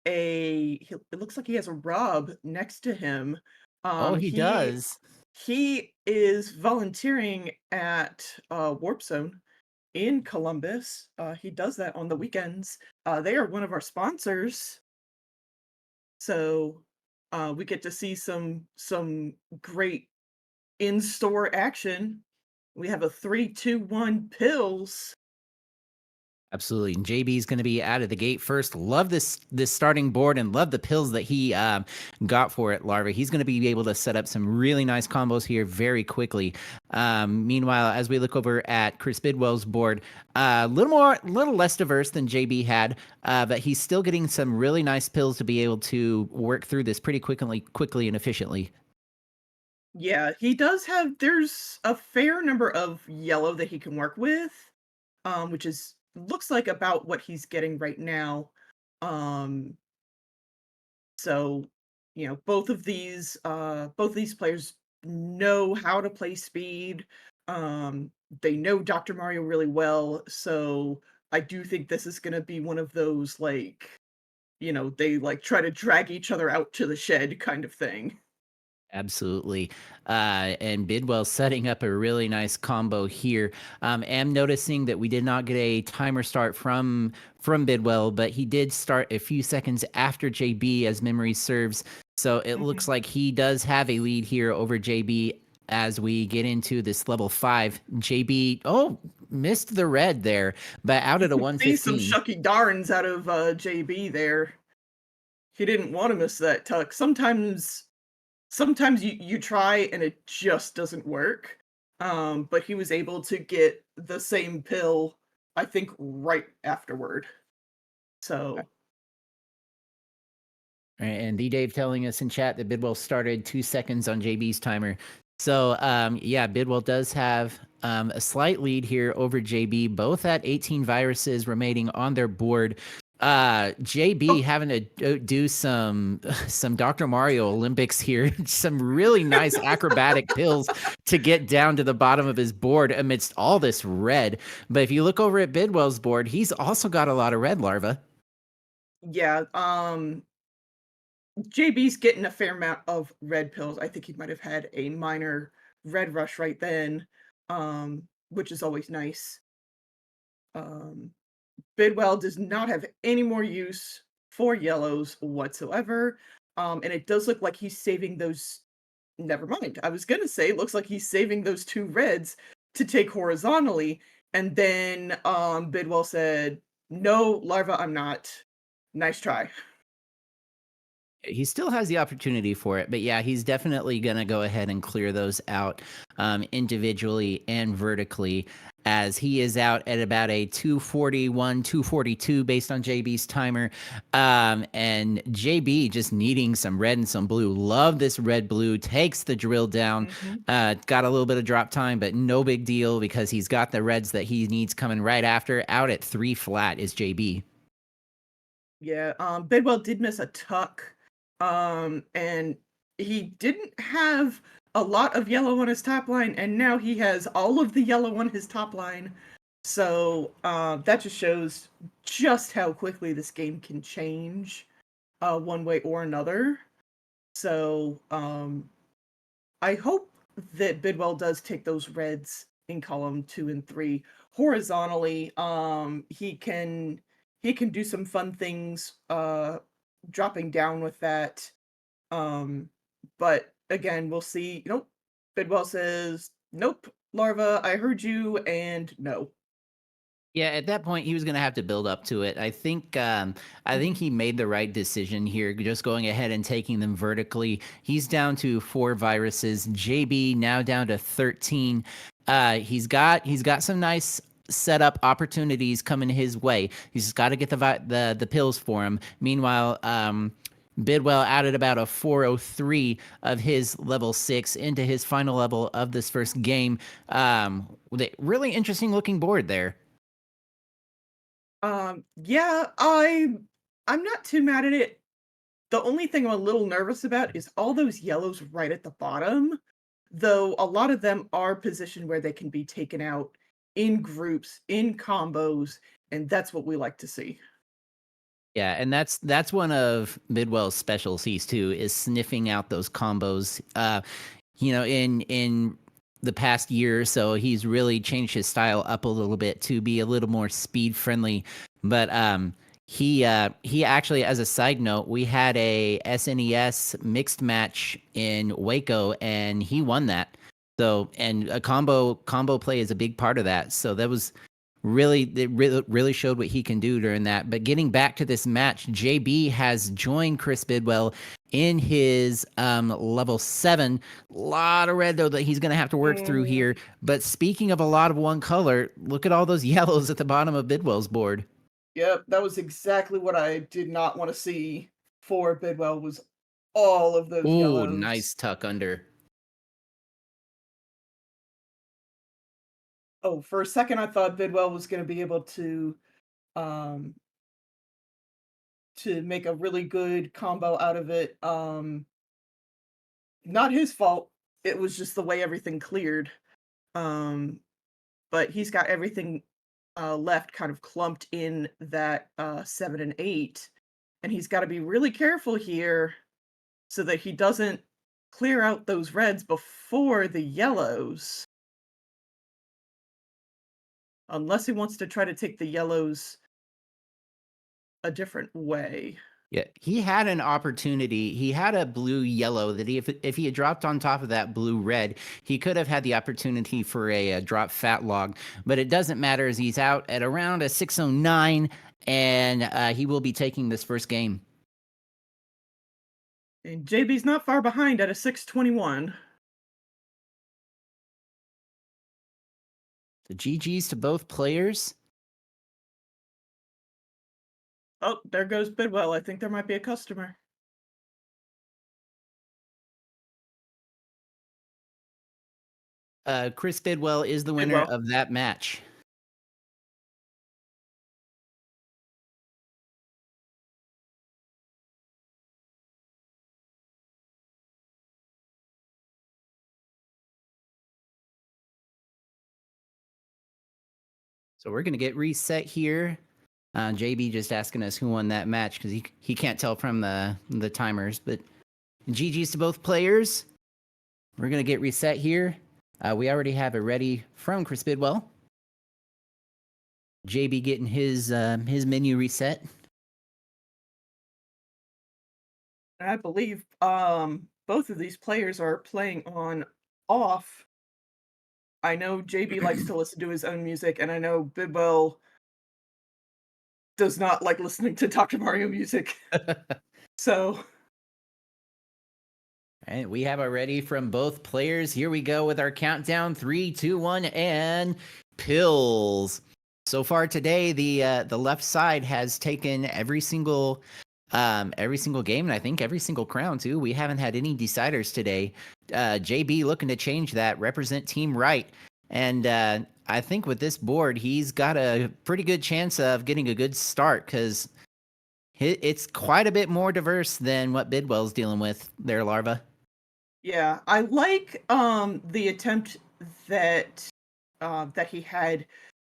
it looks like he has a Rob next to him. Oh, he does. He is volunteering at Warp Zone in Columbus. He does that on the weekends. They are one of our sponsors, so we get to see some great in-store action. We have a 3-2-1 pills. Absolutely. And JB is going to be out of the gate first. Love this starting board and love the pills that he got for it, Larva. He's going to be able to set up some really nice combos here very quickly. Meanwhile, as we look over at Chris Bidwell's board, a little less diverse than JB had, but he's still getting some really nice pills to be able to work through this pretty quickly and efficiently. Yeah, he does have there's a fair number of yellow that he can work with, which looks like about what he's getting right now. Um, so, both of these players know how to play speed. They know Dr. Mario really well, so I do think this is gonna be one of those they try to drag each other out to the shed kind of thing. Absolutely. And Bidwell setting up a really nice combo here. Am noticing that we did not get a timer start from Bidwell, but he did start a few seconds after JB as memory serves. So it looks like he does have a lead here over JB as we get into this level 5. JB, missed the red there, but out at a See some 115. shucky darns out of JB there. He didn't want to miss that tuck. Sometimes you try and it just doesn't work. But he was able to get the same pill, I think, right afterward. So And Theeedave telling us in chat that Bidwell started 2 seconds on JB's timer. So, yeah, Bidwell does have a slight lead here over JB, both at 18 viruses remaining on their board. JB having to do some Dr. Mario Olympics here, some really nice acrobatic pills to get down to the bottom of his board amidst all this red. But if you look over at Bidwell's board, he's also got a lot of red, Larva. yeah, JB's getting a fair amount of red pills. I think he might have had a minor red rush right then, which is always nice. Bidwell does not have any more use for yellows whatsoever. And it does look like he's saving those. Never mind. I was gonna say, it looks like he's saving those 2 reds to take horizontally. And then Bidwell said, "No, Larva, I'm not. Nice try." He still has the opportunity for it, but yeah, he's definitely going to go ahead and clear those out individually and vertically, as he is out at about a 241, 242 based on JB's timer. And JB just needing some red and some blue. Love this red blue. Takes the drill down. Got a little bit of drop time, but no big deal because he's got the reds that he needs coming right after. Out at 3 flat is JB. Yeah, Bidwell did miss a tuck, and he didn't have a lot of yellow on his top line, and now he has all of the yellow on his top line. So that just shows just how quickly this game can change one way or another. So I hope that Bidwell does take those reds in column 2 and 3 horizontally. He can do some fun things dropping down with that. But again, we'll see. Nope. Bidwell says, "Nope, Larva, I heard you," and no. Yeah, at that point, he was going to have to build up to it. I think he made the right decision here, just going ahead and taking them vertically. He's down to 4 viruses. JB now down to 13. He's got some nice setup opportunities coming his way. He's just got to get the pills for him. Meanwhile, Bidwell added about a 403 of his level 6 into his final level of this first game. With a really interesting looking board there. Yeah, I'm not too mad at it. The only thing I'm a little nervous about is all those yellows right at the bottom, though a lot of them are positioned where they can be taken out in groups, in combos, and that's what we like to see. Yeah, and that's one of Bidwell's specialties too, is sniffing out those combos. In the past year or so, he's really changed his style up a little bit to be a little more speed friendly. But he actually, as a side note, we had a SNES mixed match in Waco, and he won that. So, and a combo play is a big part of that. So that was really showed what he can do during that. But getting back to this match, JB has joined Chris Bidwell in his level 7. A lot of red though that he's gonna have to work through here. But speaking of a lot of one color, look at all those yellows at the bottom of Bidwell's board. Yep, that was exactly what I did not want to see for Bidwell, was all of those Ooh, yellows. nice tuck under. Oh, for a second I thought Bidwell was going to be able um to make a really good combo out of it. Not his fault. It was just the way everything cleared. But he's got everything left kind of clumped in that 7 and 8, and he's got to be really careful here so that he doesn't clear out those reds before the yellows, unless he wants to try to take the yellows a different way. Yeah, he had an opportunity. He had a blue yellow that if he had dropped on top of that blue red, he could have had the opportunity for a drop fat log. But it doesn't matter, as he's out at around a 609, and he will be taking this first game. And JB's not far behind at a 621. The GGs to both players. Oh, there goes Bidwell. I think there might be a customer. Chris Bidwell is the winner of that match. So we're going to get reset here. JB just asking us who won that match because he can't tell from the timers. But GG's to both players. We're going to get reset here. We already have it ready from Chris Bidwell. JB getting his menu reset. I believe both of these players are playing on off. I know JB likes to listen to his own music, and I know Bidwell does not like listening to Dr. Mario music. So And we have already from both players. Here we go with our countdown: 3, 2, 1, and pills. So far today, the left side has taken every single game, and I think every single crown too. We haven't had any deciders today. JB looking to change that, represent team right, and I think with this board, he's got a pretty good chance of getting a good start because it's quite a bit more diverse than what Bidwell's dealing with there, Larva. Yeah, I like the attempt that that he had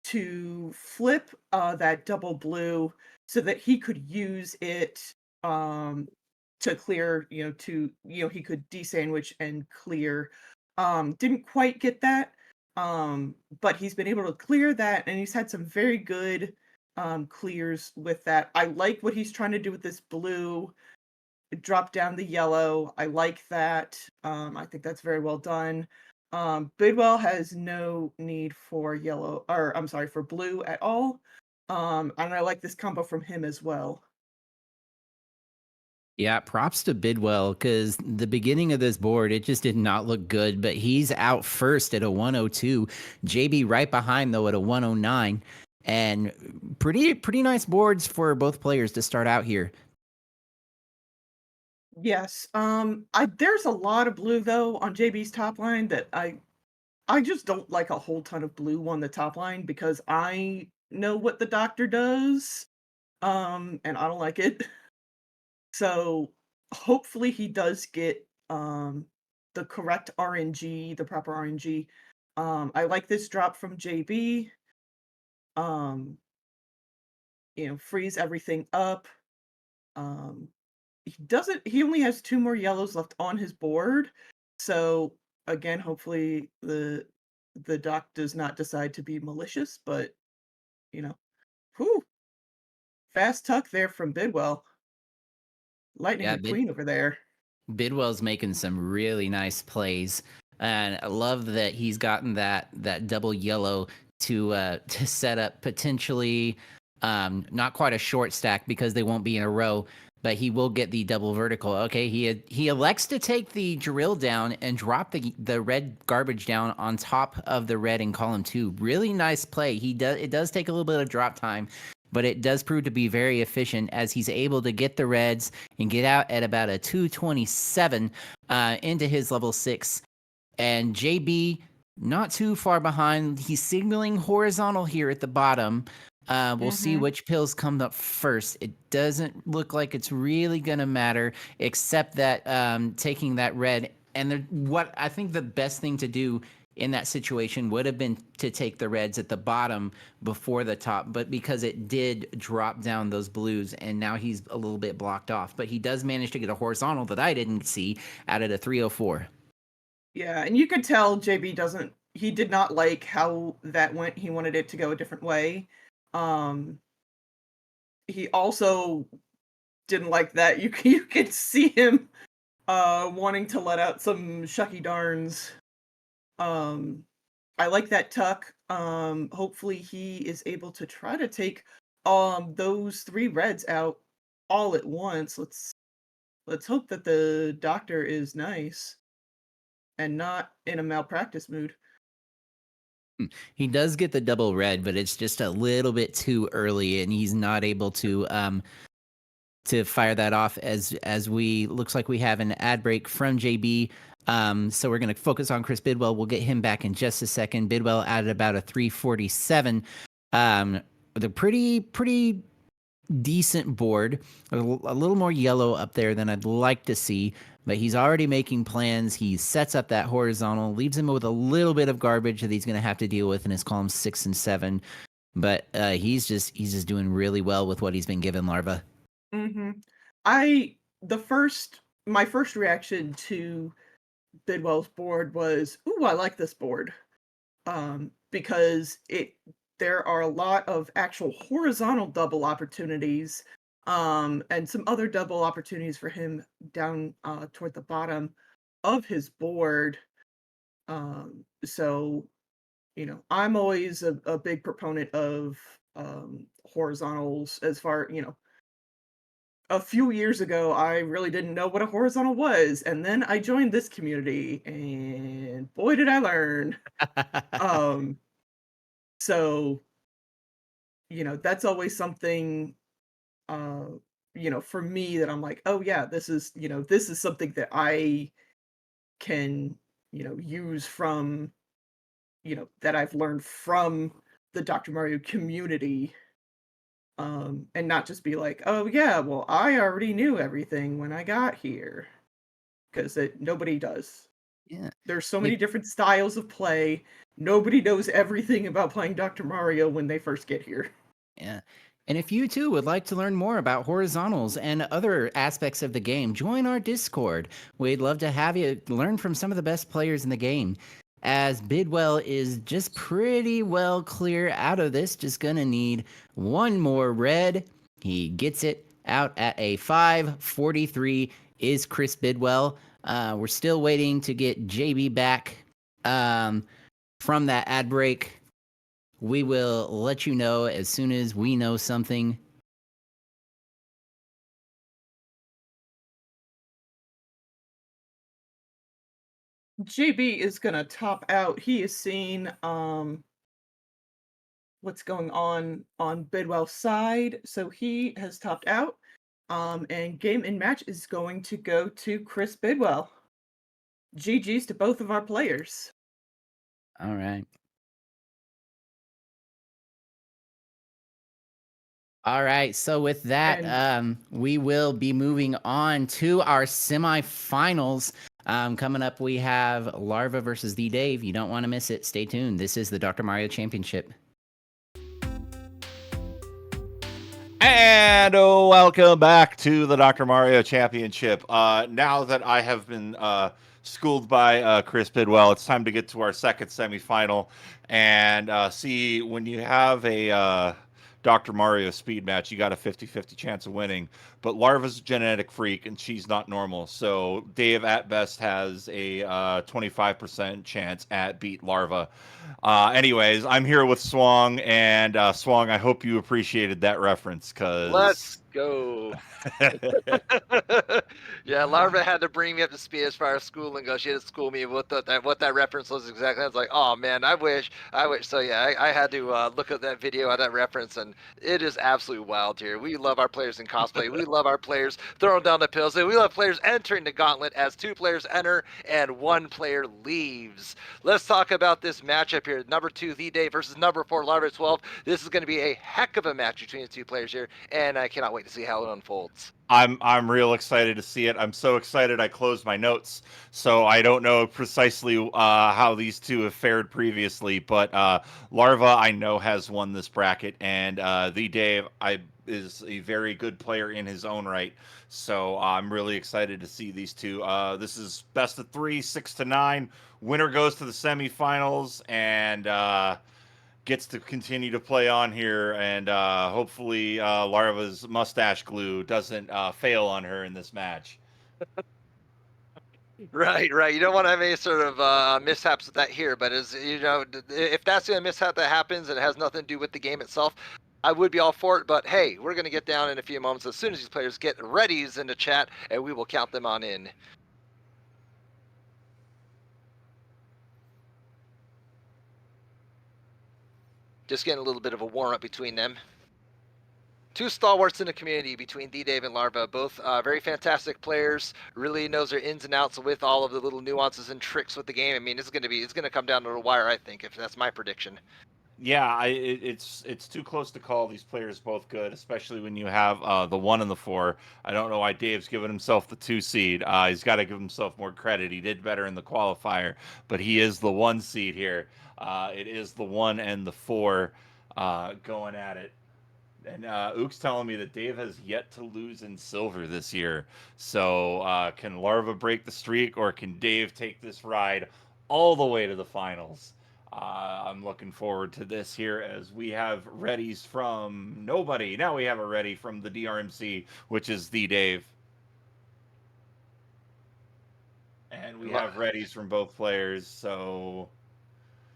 to flip that double blue so that he could use it to clear, he could desandwich and clear. Didn't quite get that, but he's been able to clear that, and he's had some very good clears with that. I like what he's trying to do with this blue, drop down the yellow. I like that. I think that's very well done. Bidwell has no need for yellow, or I'm sorry, for blue at all. And I like this combo from him as well. Yeah, props to Bidwell because the beginning of this board, it just did not look good, but he's out first at a 102. JB right behind, though, at a 109. And pretty nice boards for both players to start out here. Yes. There's a lot of blue though on JB's top line that I just don't like a whole ton of blue on the top line because I know what the doctor does. And I don't like it. So hopefully he does get the correct RNG, the proper RNG. I like this drop from JB. Um, freeze everything up. Um, he only has 2 more yellows left on his board. So again, hopefully the doc does not decide to be malicious, but whew, fast tuck there from Bidwell. Lightning Yeah, McQueen over there. Bidwell's making some really nice plays, and I love that he's gotten that double yellow to set up potentially not quite a short stack because they won't be in a row, but he will get the double vertical. Okay, he elects to take the drill down and drop the red garbage down on top of the red in column 2. Really nice play. It does take a little bit of drop time, but it does prove to be very efficient as he's able to get the reds and get out at about a 227 into his level 6. And JB, not too far behind. He's signaling horizontal here at the bottom. We'll see which pills come up first. It doesn't look like it's really going to matter, except that taking that red. And what I think the best thing to do in that situation would have been to take the reds at the bottom before the top, but because it did drop down those blues and now he's a little bit blocked off, but he does manage to get a horizontal that I didn't see out at a 304. Yeah, and you could tell JB he did not like how that went. He wanted it to go a different way. He also didn't like that. You could see him wanting to let out some shucky darns. I like that tuck. Hopefully he is able to try to take those 3 reds out all at once. Let's hope that the doctor is nice and not in a malpractice mood. He does get the double red, but it's just a little bit too early, and he's not able to fire that off as we looks like we have an ad break from JB. So we're going to focus on Chris Bidwell. We'll get him back in just a second. Bidwell added about a 347. With a pretty decent board, a little more yellow up there than I'd like to see, but he's already making plans. He sets up that horizontal, leaves him with a little bit of garbage that he's going to have to deal with in his columns 6 and 7. But he's just doing really well with what he's been given, Larva. Mm-hmm. My first reaction to Bidwell's board was, "Ooh, I like this board," because there are a lot of actual horizontal double opportunities, and some other double opportunities for him down toward the bottom of his board. So I'm always a big proponent of horizontals as far a few years ago, I really didn't know what a horizontal was, and then I joined this community, and boy, did I learn. Um, so, that's always something, uh, for me that I'm like, "Oh, yeah, this is something that I can, use from, that I've learned from the Dr. Mario community." And not just be like, "Oh, yeah, well, I already knew everything when I got here," 'cause nobody does. Yeah. There's so If many different styles of play. Nobody knows everything about playing Dr. Mario when they first get here. Yeah. And if you too would like to learn more about horizontals and other aspects of the game, join our Discord. We'd love to have you learn from some of the best players in the game. As Bidwell is just pretty well clear out of this, just gonna need one more red. He gets it out at a 543 is Chris Bidwell. We're still waiting to get JB back from that ad break. We will let you know as soon as we know something. JB is gonna top out. He has seen what's going on Bidwell's side, so he has topped out. And game and match is going to go to Chris Bidwell. GG's to both of our players. All right. All right. So with that, we will be moving on to our semifinals. Coming up, we have Larva versus Theeedave. You don't want to miss it. Stay tuned. This is the Dr. Mario Championship. And welcome back to the Dr. Mario Championship. Now that I have been schooled by Chris Bidwell, it's time to get to our second semifinal and see when you have a Dr. Mario speed match, you got a 50-50 chance of winning. But Larva's a genetic freak, and she's not normal. So Dave, at best, has a 25% chance at beat Larva. Anyways, I'm here with Swong, and Swong, I hope you appreciated that reference, because... Let's go. Yeah, Larva had to bring me up to speed as far as schooling goes. She had to school me with what that reference was exactly. I was like, oh man, I wish. So yeah, I had to look at that video at that reference, and it is absolutely wild here. We love our players in cosplay. We love our players throwing down the pills. We love players entering the gauntlet as 2 players enter and 1 player leaves. Let's talk about this matchup here. Number 2, Theeedave versus number 4, Larva 12. This is going to be a heck of a match between the 2 players here, and I cannot wait to see how it unfolds. I'm real excited to see it. I'm so excited I closed my notes, so I don't know precisely how these two have fared previously. But Larva, I know, has won this bracket, and Theeedave is a very good player in his own right. So I'm really excited to see these two. This is best of 3, 6-9. Winner goes to the semifinals, and gets to continue to play on here, and hopefully Larva's mustache glue doesn't fail on her in this match. Right. You don't want to have any sort of mishaps with that here, but if that's a mishap that happens and it has nothing to do with the game itself, I would be all for it. But hey, we're going to get down in a few moments as soon as these players get readies in the chat, and we will count them on in. Just getting a little bit of a warm-up between them. 2 stalwarts in the community between Theeedave and Larva, both very fantastic players, really knows their ins and outs with all of the little nuances and tricks with the game. I mean, it's going to come down to the wire, I think, if that's my prediction. Yeah, it's too close to call. These players both good, especially when you have the 1 and the 4. I don't know why Dave's giving himself the 2 seed. He's got to give himself more credit. He did better in the qualifier, but he is the 1 seed here. It is the 1 and the 4 going at it. And Ook's telling me that Dave has yet to lose in silver this year. So can Larva break the streak, or can Dave take this ride all the way to the finals? I'm looking forward to this here, as we have readies from nobody. Now we have a ready from the DrMC, which is Theeedave. And we have readies from both players. So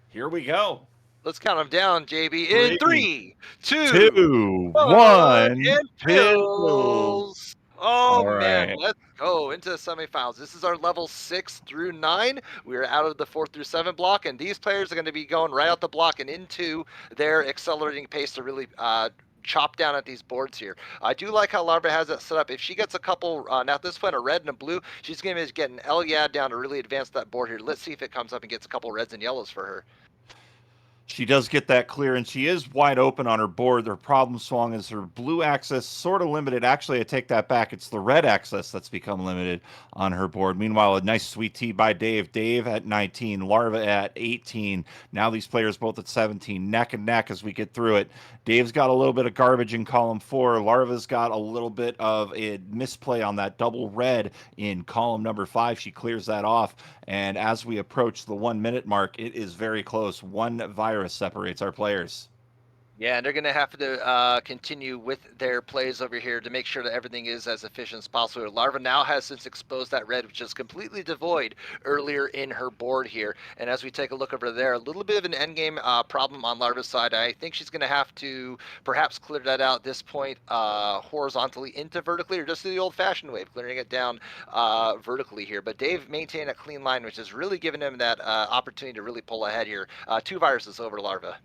here we go. Let's count them down, JB. In 3, 2, 2, 1, and pills. Oh All man, right. let's go into the semifinals. This is our level 6 through 9. We're out of the 4 through 7 block, and these players are going to be going right out the block and into their accelerating pace to really chop down at these boards here. I do like how Larva has that set up. If she gets a couple, now at this point, a red and a blue, she's going to get an L-YAD down to really advance that board here. Let's see if it comes up and gets a couple reds and yellows for her. She does get that clear, and she is wide open on her board. Her problem swung is her blue access sort of limited. Actually, I take that back. It's the red access that's become limited on her board. Meanwhile, a nice sweet tee by Dave. Dave at 19, Larva at 18. Now these players both at 17, neck and neck as we get through it. Dave's got a little bit of garbage in column 4. Larva's got a little bit of a misplay on that double red in column number 5. She clears that off. And as we approach the 1 minute mark, it is very close. One virus separates our players. Yeah, and they're going to have to continue with their plays over here to make sure that everything is as efficient as possible. Larva now has since exposed that red, which is completely devoid earlier in her board here. And as we take a look over there, a little bit of an endgame problem on Larva's side. I think she's going to have to perhaps clear that out at this point horizontally into vertically, or just the old-fashioned way, clearing it down vertically here. But Dave maintained a clean line, which has really given him that opportunity to really pull ahead here. 2 viruses over Larva.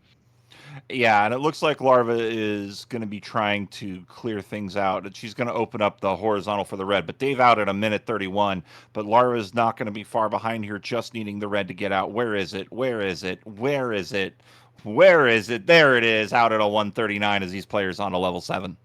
Yeah, and it looks like Larva is going to be trying to clear things out. And she's going to open up the horizontal for the red. But Dave out at a minute 31. But Larva is not going to be far behind here, just needing the red to get out. Where is it? Where is it? Where is it? Where is it? There it is, out at a 139 as these players on a level 7.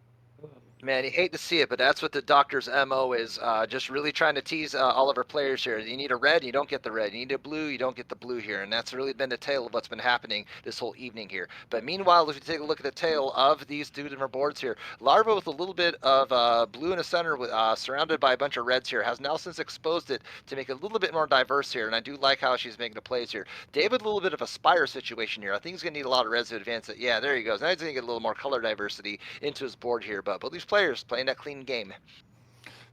Man, you hate to see it, but that's what the doctor's MO is. Just really trying to tease all of our players here. You need a red, you don't get the red. You need a blue, you don't get the blue here. And that's really been the tale of what's been happening this whole evening here. But meanwhile, if you take a look at the tail of these 2 different boards here, Larva with a little bit of blue in the center, with, surrounded by a bunch of reds here, has now since exposed it to make it a little bit more diverse here. And I do like how she's making the plays here. David, a little bit of a spire situation here. I think he's going to need a lot of reds to advance it. Yeah, there he goes. Now he's going to get a little more color diversity into his board here. But these players playing that clean game.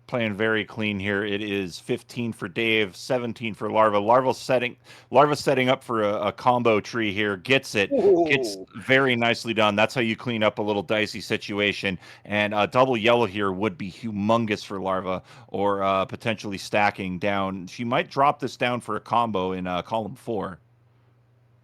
Playing very clean here. It is 15 for Dave, 17 for Larva. Larva setting up for a combo tree here. Gets it. Gets very nicely done. That's how you clean up a little dicey situation. And a double yellow here would be humongous for Larva, or potentially stacking down. She might drop this down for a combo in column 4.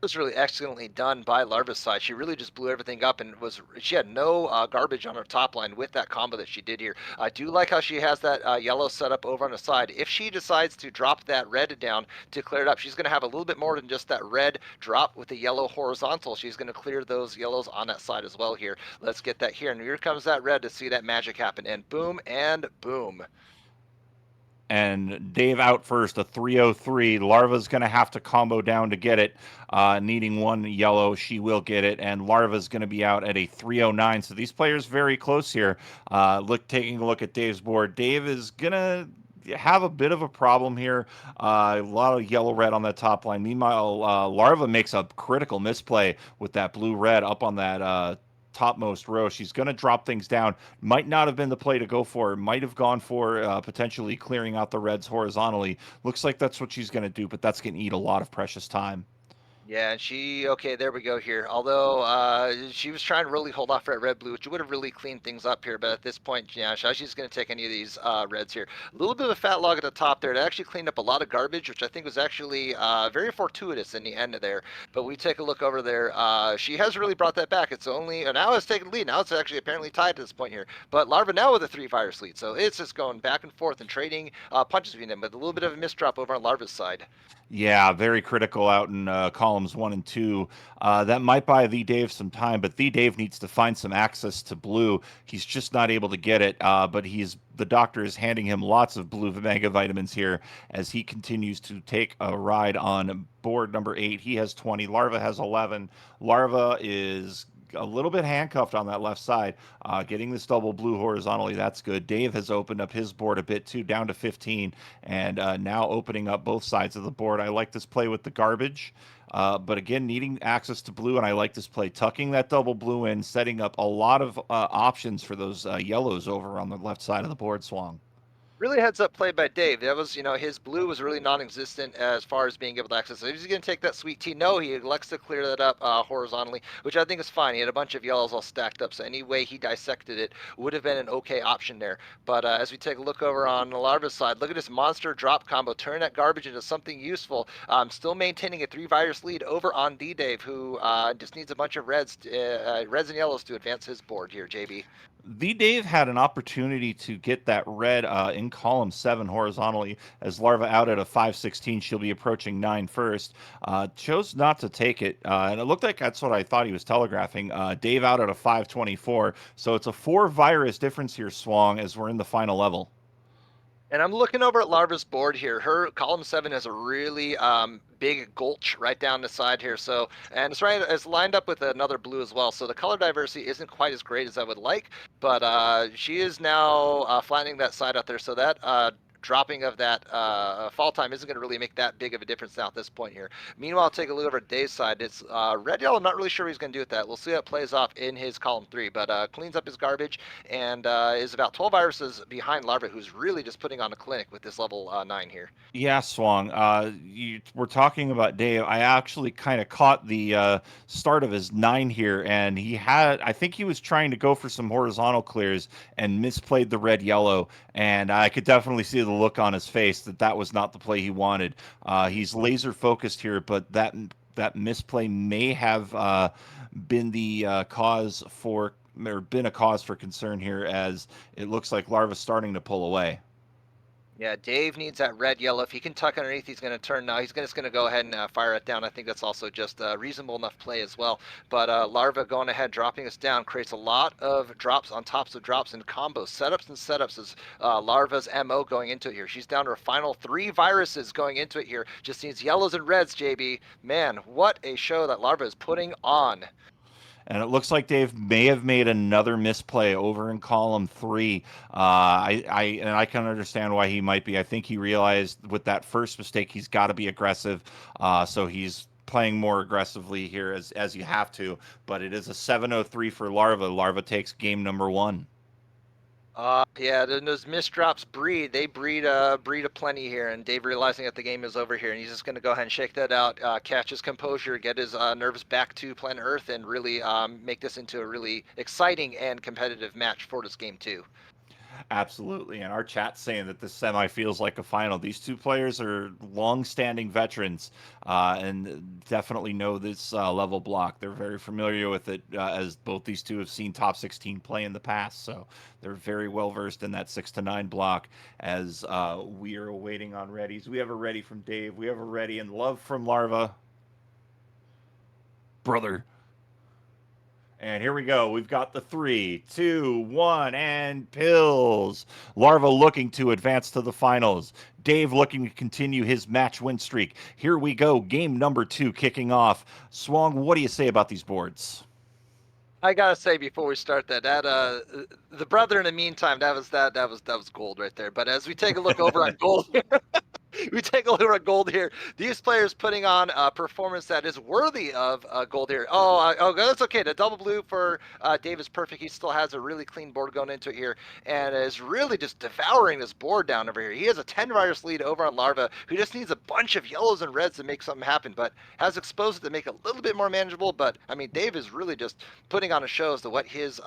Was really excellently done by Larva's side. She really just blew everything up, and she had no garbage on her top line with that combo that she did here. I do like how she has that yellow set up over on the side. If she decides to drop that red down to clear it up, she's going to have a little bit more than just that red drop with the yellow horizontal. She's going to clear those yellows on that side as well here. Let's get that here, and here comes that red to see that magic happen, and boom and boom. And Dave out first, a 303. Larva's going to have to combo down to get it. Needing 1 yellow, she will get it. And Larva's going to be out at a 309. So these players very close here. Taking a look at Dave's board. Dave is going to have a bit of a problem here. A lot of yellow-red on that top line. Meanwhile, Larva makes a critical misplay with that blue-red up on that topmost row. She's going to drop things down. Might not have been the play to go for. Might have gone for potentially clearing out the reds horizontally. Looks like that's what she's going to do, but that's going to eat a lot of precious time. Yeah, and okay, there we go here. Although she was trying to really hold off that red blue, which would have really cleaned things up here. But at this point, yeah, she's going to take any of these reds here. A little bit of a fat log at the top there. It actually cleaned up a lot of garbage, which I think was actually very fortuitous in the end of there. But we take a look over there. She has really brought that back. It's only, now it's taking the lead. Now it's actually apparently tied at this point here. But Larva now with a 3 virus lead. So it's just going back and forth and trading punches between them. But a little bit of a misdrop over on Larva's side. Yeah, very critical out in columns 1 and 2. That might buy Theeedave some time, but Theeedave needs to find some access to blue. He's just not able to get it, but the doctor is handing him lots of blue mega vitamins here as he continues to take a ride on board number 8. He has 20. Larva has 11. Larva is a little bit handcuffed on that left side. Getting this double blue horizontally, that's good. Dave has opened up his board a bit too, down to 15, and now opening up both sides of the board. I like this play with the garbage, but again, needing access to blue, and I like this play, tucking that double blue in, setting up a lot of options for those yellows over on the left side of the board, Swang. Really heads up play by Dave. That was, his blue was really non-existent as far as being able to access it. Is he going to take that sweet tea? No, he elects to clear that up horizontally, which I think is fine. He had a bunch of yellows all stacked up, so any way he dissected it would have been an okay option there. But as we take a look over on the Larva's side, look at this monster drop combo. Turn that garbage into something useful. Still maintaining a 3-virus lead over on Theeedave, who just needs a bunch of reds and yellows to advance his board here, JB. Theeedave had an opportunity to get that red in column 7 horizontally as Larva out at a 516. She'll be approaching 9 first. Chose not to take it, and it looked like that's what I thought he was telegraphing. Dave out at a 524, so it's a 4 virus difference here, Swang, as we're in the final level. And I'm looking over at Larva's board here. Her column 7 has a really big gulch right down the side here. So, and it's lined up with another blue as well. So the color diversity isn't quite as great as I would like, but she is now flattening that side out there. So that dropping of that fall time isn't going to really make that big of a difference now at this point here. Meanwhile, take a look over at Dave's side. It's red yellow. I'm not really sure what he's going to do with that. We'll see how it plays off in his column 3, but cleans up his garbage and is about 12 viruses behind Larva, who's really just putting on a clinic with this level 9 here. Yeah, Swang. We're talking about Dave. I actually kind of caught the start of his 9 here, and I think he was trying to go for some horizontal clears and misplayed the red yellow. And I could definitely see the look on his face that was not the play he wanted. He's laser focused here, but that misplay may have been the cause for, or been a cause for concern here, as it looks like Larva's starting to pull away. Yeah, Dave needs that red yellow. If he can tuck underneath, he's going to turn now. He's just going to go ahead and fire it down. I think that's also just a reasonable enough play as well. But Larva going ahead, dropping us down, creates a lot of drops on tops of drops and combos. Setups and setups is Larva's MO going into it here. She's down to her final 3 viruses going into it here. Just needs yellows and reds, JB. Man, what a show that Larva is putting on. And it looks like Dave may have made another misplay over in column 3. I can understand why he might be. I think he realized with that first mistake he's got to be aggressive. So he's playing more aggressively here as you have to. But it is a 7-0-3 for Larva. Larva takes game number 1. Yeah, then those misdrops breed. They breed aplenty here, and Dave realizing that the game is over here, and he's just going to go ahead and shake that out, catch his composure, get his nerves back to planet Earth, and really make this into a really exciting and competitive match for this game too. Absolutely, and our chat's saying that this semi feels like a final. These two players are long-standing veterans and definitely know this level block. They're very familiar with it, as both these two have seen top 16 play in the past, so they're very well versed in that 6 to 9 block. As we are waiting on readies, we have a ready from Dave. We have a ready and love from Larva, brother. And here we go. We've got the 3, 2, 1, and pills. Larva looking to advance to the finals. Dave looking to continue his match win streak. Here we go. Game number 2 kicking off. Swang, what do you say about these boards? I gotta say before we start that the brother in the meantime that was gold right there. But as we take a look over on gold here, we take a look at gold here. These players putting on a performance that is worthy of gold here. Oh, that's okay. The double blue for Dave is perfect. He still has a really clean board going into it here, and is really just devouring this board down over here. He has a 10 virus lead over on Larva, who just needs a bunch of yellows and reds to make something happen, but has exposed it to make it a little bit more manageable. But I mean, Dave is really just putting on a show as to what his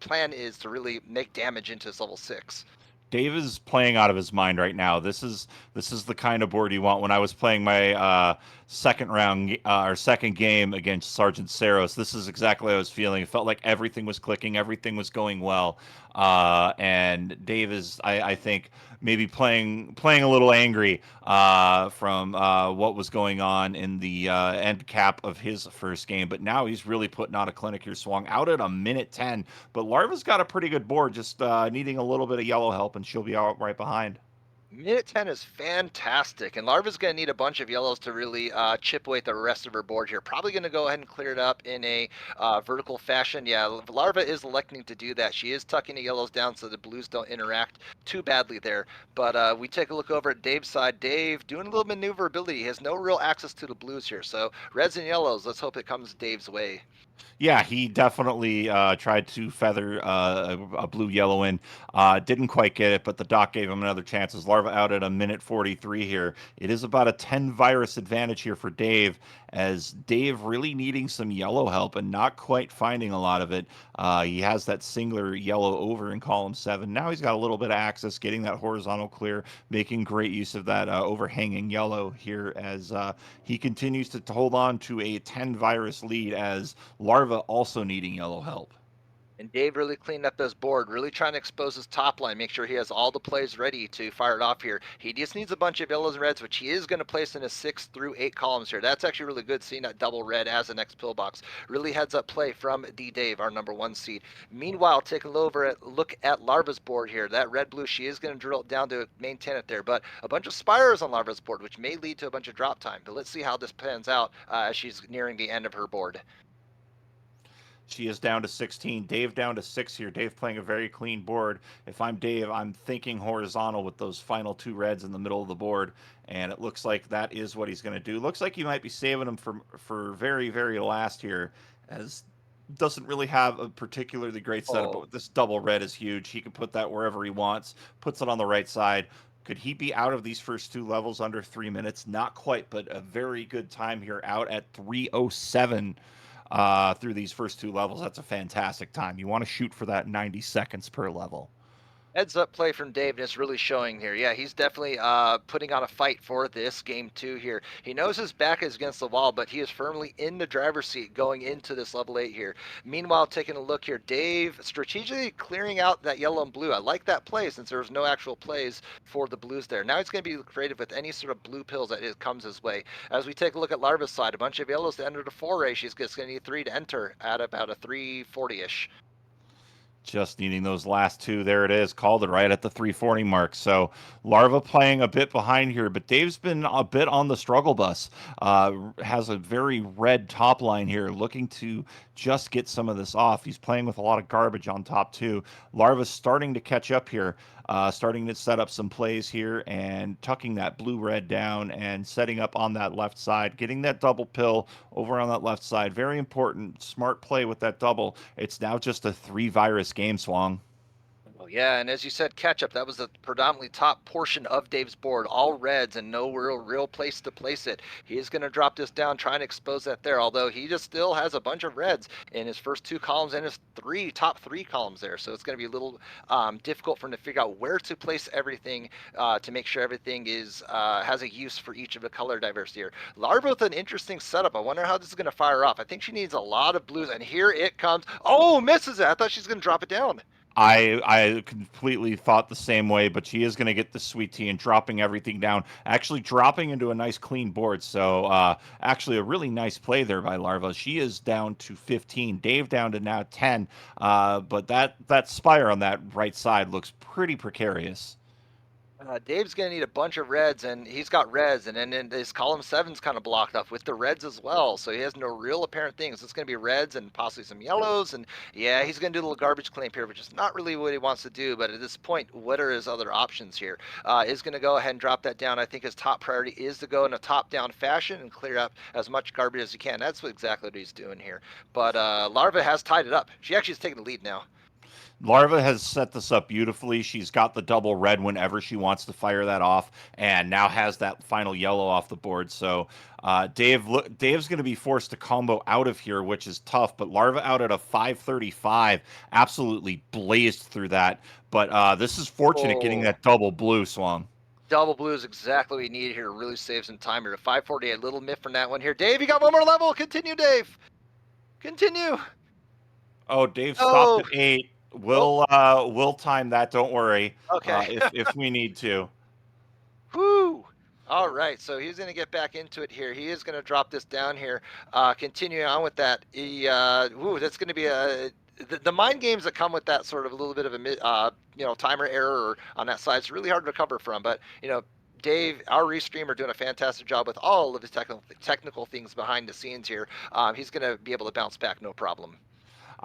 plan is to really make damage into this level 6. Dave is playing out of his mind right now. This is the kind of board you want. When I was playing my second round or second game against SgtSarros, this is exactly what I was feeling. It felt like everything was clicking, everything was going well, and Dave is, I think, maybe playing a little angry from what was going on in the end cap of his first game. But now he's really putting on a clinic here. Swung out at a minute 10, but Larva's got a pretty good board, just needing a little bit of yellow help, and she'll be out right behind. Minute 10 is fantastic, and Larva's going to need a bunch of yellows to really chip away at the rest of her board here. Probably going to go ahead and clear it up in a vertical fashion. Yeah, Larva is electing to do that. She is tucking the yellows down so the blues don't interact too badly there. But we take a look over at Dave's side. Dave doing a little maneuverability. He has no real access to the blues here. So reds and yellows, let's hope it comes Dave's way. Yeah, he definitely tried to feather a blue yellow in. Didn't quite get it, but the doc gave him another chance. As Larva out at a minute 43 here. It is about a 10 virus advantage here for Dave, as Dave really needing some yellow help and not quite finding a lot of it. He has that singular yellow over in column 7. Now he's got a little bit of access, getting that horizontal clear, making great use of that overhanging yellow here as he continues to hold on to a 10 virus lead, as Larva also needing yellow help. And Dave really cleaned up this board, really trying to expose his top line, make sure he has all the plays ready to fire it off here. He just needs a bunch of yellows and reds, which he is going to place in his 6 through 8 columns here. That's actually really good, seeing that double red as the next pillbox. Really heads up play from Theeedave, our number 1 seed. Meanwhile, taking a look at Larva's board here. That red-blue, she is going to drill it down to maintain it there, but a bunch of spires on Larva's board, which may lead to a bunch of drop time. But let's see how this pans out as she's nearing the end of her board. She is down to 16. Dave down to 6 here. Dave playing a very clean board. If I'm Dave, I'm thinking horizontal with those final 2 reds in the middle of the board, and it looks like that is what he's going to do. Looks like he might be saving them for very, very last here, as doesn't really have a particularly great setup, but this double red is huge. He can put that wherever he wants, puts it on the right side. Could he be out of these first 2 levels under 3 minutes? Not quite, but a very good time here, out at 3:07 through these first 2 levels. That's a fantastic time. You want to shoot for that 90 seconds per level. Heads up play from Dave, and it's really showing here. Yeah, he's definitely putting on a fight for this game 2 here. He knows his back is against the wall, but he is firmly in the driver's seat going into this level 8 here. Meanwhile, taking a look here, Dave strategically clearing out that yellow and blue. I like that play, since there was no actual plays for the blues there. Now he's going to be creative with any sort of blue pills that comes his way. As we take a look at Larva's side, a bunch of yellows to enter the 4A. She's just going to need 3 to enter at about a 340-ish. Just needing those last 2. There it is. Called it right at the 340 mark. So Larva playing a bit behind here, but Dave's been a bit on the struggle bus. Has a very red top line here, looking to just get some of this off. He's playing with a lot of garbage on top too. Larva's starting to catch up here, starting to set up some plays here and tucking that blue-red down and setting up on that left side, getting that double pill over on that left side. Very important, smart play with that double. It's now just a 3 virus game, Swang. Oh, yeah, and as you said, catch-up, that was the predominantly top portion of Dave's board, all reds and no real place to place it. He is going to drop this down, trying to expose that there, although he just still has a bunch of reds in his first 2 columns and his top 3 columns there, so it's going to be a little difficult for him to figure out where to place everything to make sure everything has a use for each of the color diversity here. Larva with an interesting setup. I wonder how this is going to fire off. I think she needs a lot of blues, and here it comes. Oh, misses it. I thought she was going to drop it down. I completely thought the same way, but she is going to get the sweet tea and dropping everything down, actually dropping into a nice clean board. So actually a really nice play there by Larva. She is down to 15, Dave down to now 10, but that spire on that right side looks pretty precarious. Dave's going to need a bunch of reds, and he's got reds, and then his column 7's kind of blocked off with the reds as well, so he has no real apparent things. It's going to be reds and possibly some yellows, and yeah, he's going to do a little garbage claim here, which is not really what he wants to do, but at this point, what are his other options here? Is going to go ahead and drop that down. I think his top priority is to go in a top-down fashion and clear up as much garbage as he can. That's exactly what he's doing here, but Larva has tied it up. She actually is taking the lead now. Larva has set this up beautifully. She's got the double red whenever she wants to fire that off, and now has that final yellow off the board. So Dave's going to be forced to combo out of here, which is tough. But Larva out at a 535, absolutely blazed through that. But this is fortunate getting that double blue, Swung. Double blue is exactly what we needed here to really save some time here. 548, little miff from that one here. Dave, you got one more level. Continue, Dave. Continue. Oh, Dave stopped at 8. We'll time that. Don't worry. Okay. If we need to. Whoo! All right, so he's going to get back into it here. He is going to drop this down here. Continuing on with that, that's going to be the mind games that come with that sort of a little bit of a timer error on that side. It's really hard to recover from, but Dave, our restreamer, doing a fantastic job with all of his technical things behind the scenes here. He's going to be able to bounce back, no problem.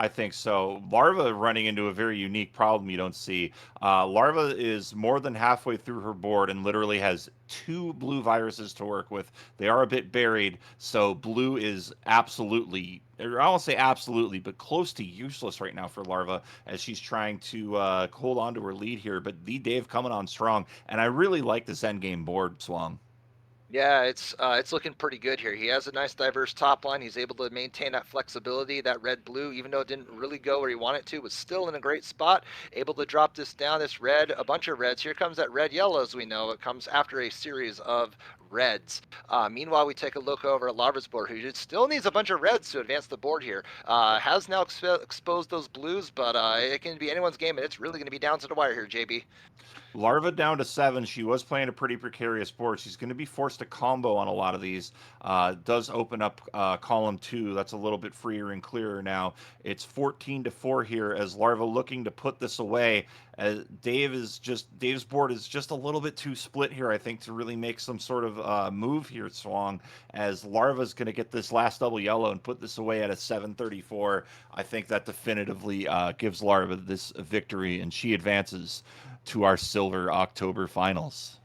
I think so. Larva running into a very unique problem you don't see. Larva is more than halfway through her board and literally has 2 blue viruses to work with. They are a bit buried, so blue is absolutely, or I won't say absolutely, but close to useless right now for Larva as she's trying to hold on to her lead here. But Theeedave coming on strong, and I really like this endgame board swung. Yeah, it's looking pretty good here. He has a nice diverse top line. He's able to maintain that flexibility. That red blue, even though it didn't really go where he wanted to, was still in a great spot. Able to drop this down. This red, a bunch of reds. Here comes that red yellow, as we know. It comes after a series of reds. Meanwhile, we take a look over at Larva's board, who still needs a bunch of reds to advance the board here. Has now exposed those blues, but it can be anyone's game, and it's really going to be down to the wire here, JB. Larva down to 7. She was playing a pretty precarious board. She's going to be forced to combo on a lot of these. Does open up column 2. That's a little bit freer and clearer now. It's 14-4 here as Larva looking to put this away. Dave's board is just a little bit too split here, I think, to really make some sort of move here, Swang, as Larva's going to get this last double yellow and put this away at a 7-34. I think that definitively gives Larva this victory, and she advances to our silver October finals.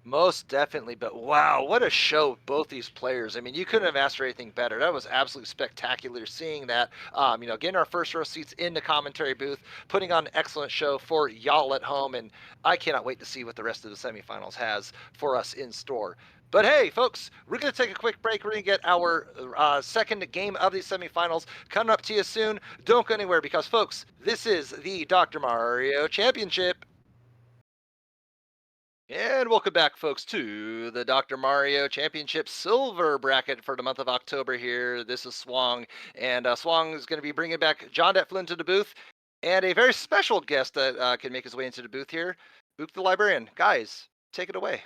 Most definitely, but wow, what a show both these players. I mean, you couldn't have asked for anything better. That was absolutely spectacular seeing that. Getting our first row seats in the commentary booth, putting on an excellent show for y'all at home, and I cannot wait to see what the rest of the semifinals has for us in store. But hey, folks, we're going to take a quick break. We're going to get our second game of these semifinals coming up to you soon. Don't go anywhere because, folks, this is the Dr. Mario Championship. And welcome back, folks, to the Dr. Mario Championship Silver Bracket for the month of October here. This is Swang, and Swang is going to be bringing back John Flynn to the booth, and a very special guest that can make his way into the booth here, Ook the Librarian. Guys, take it away.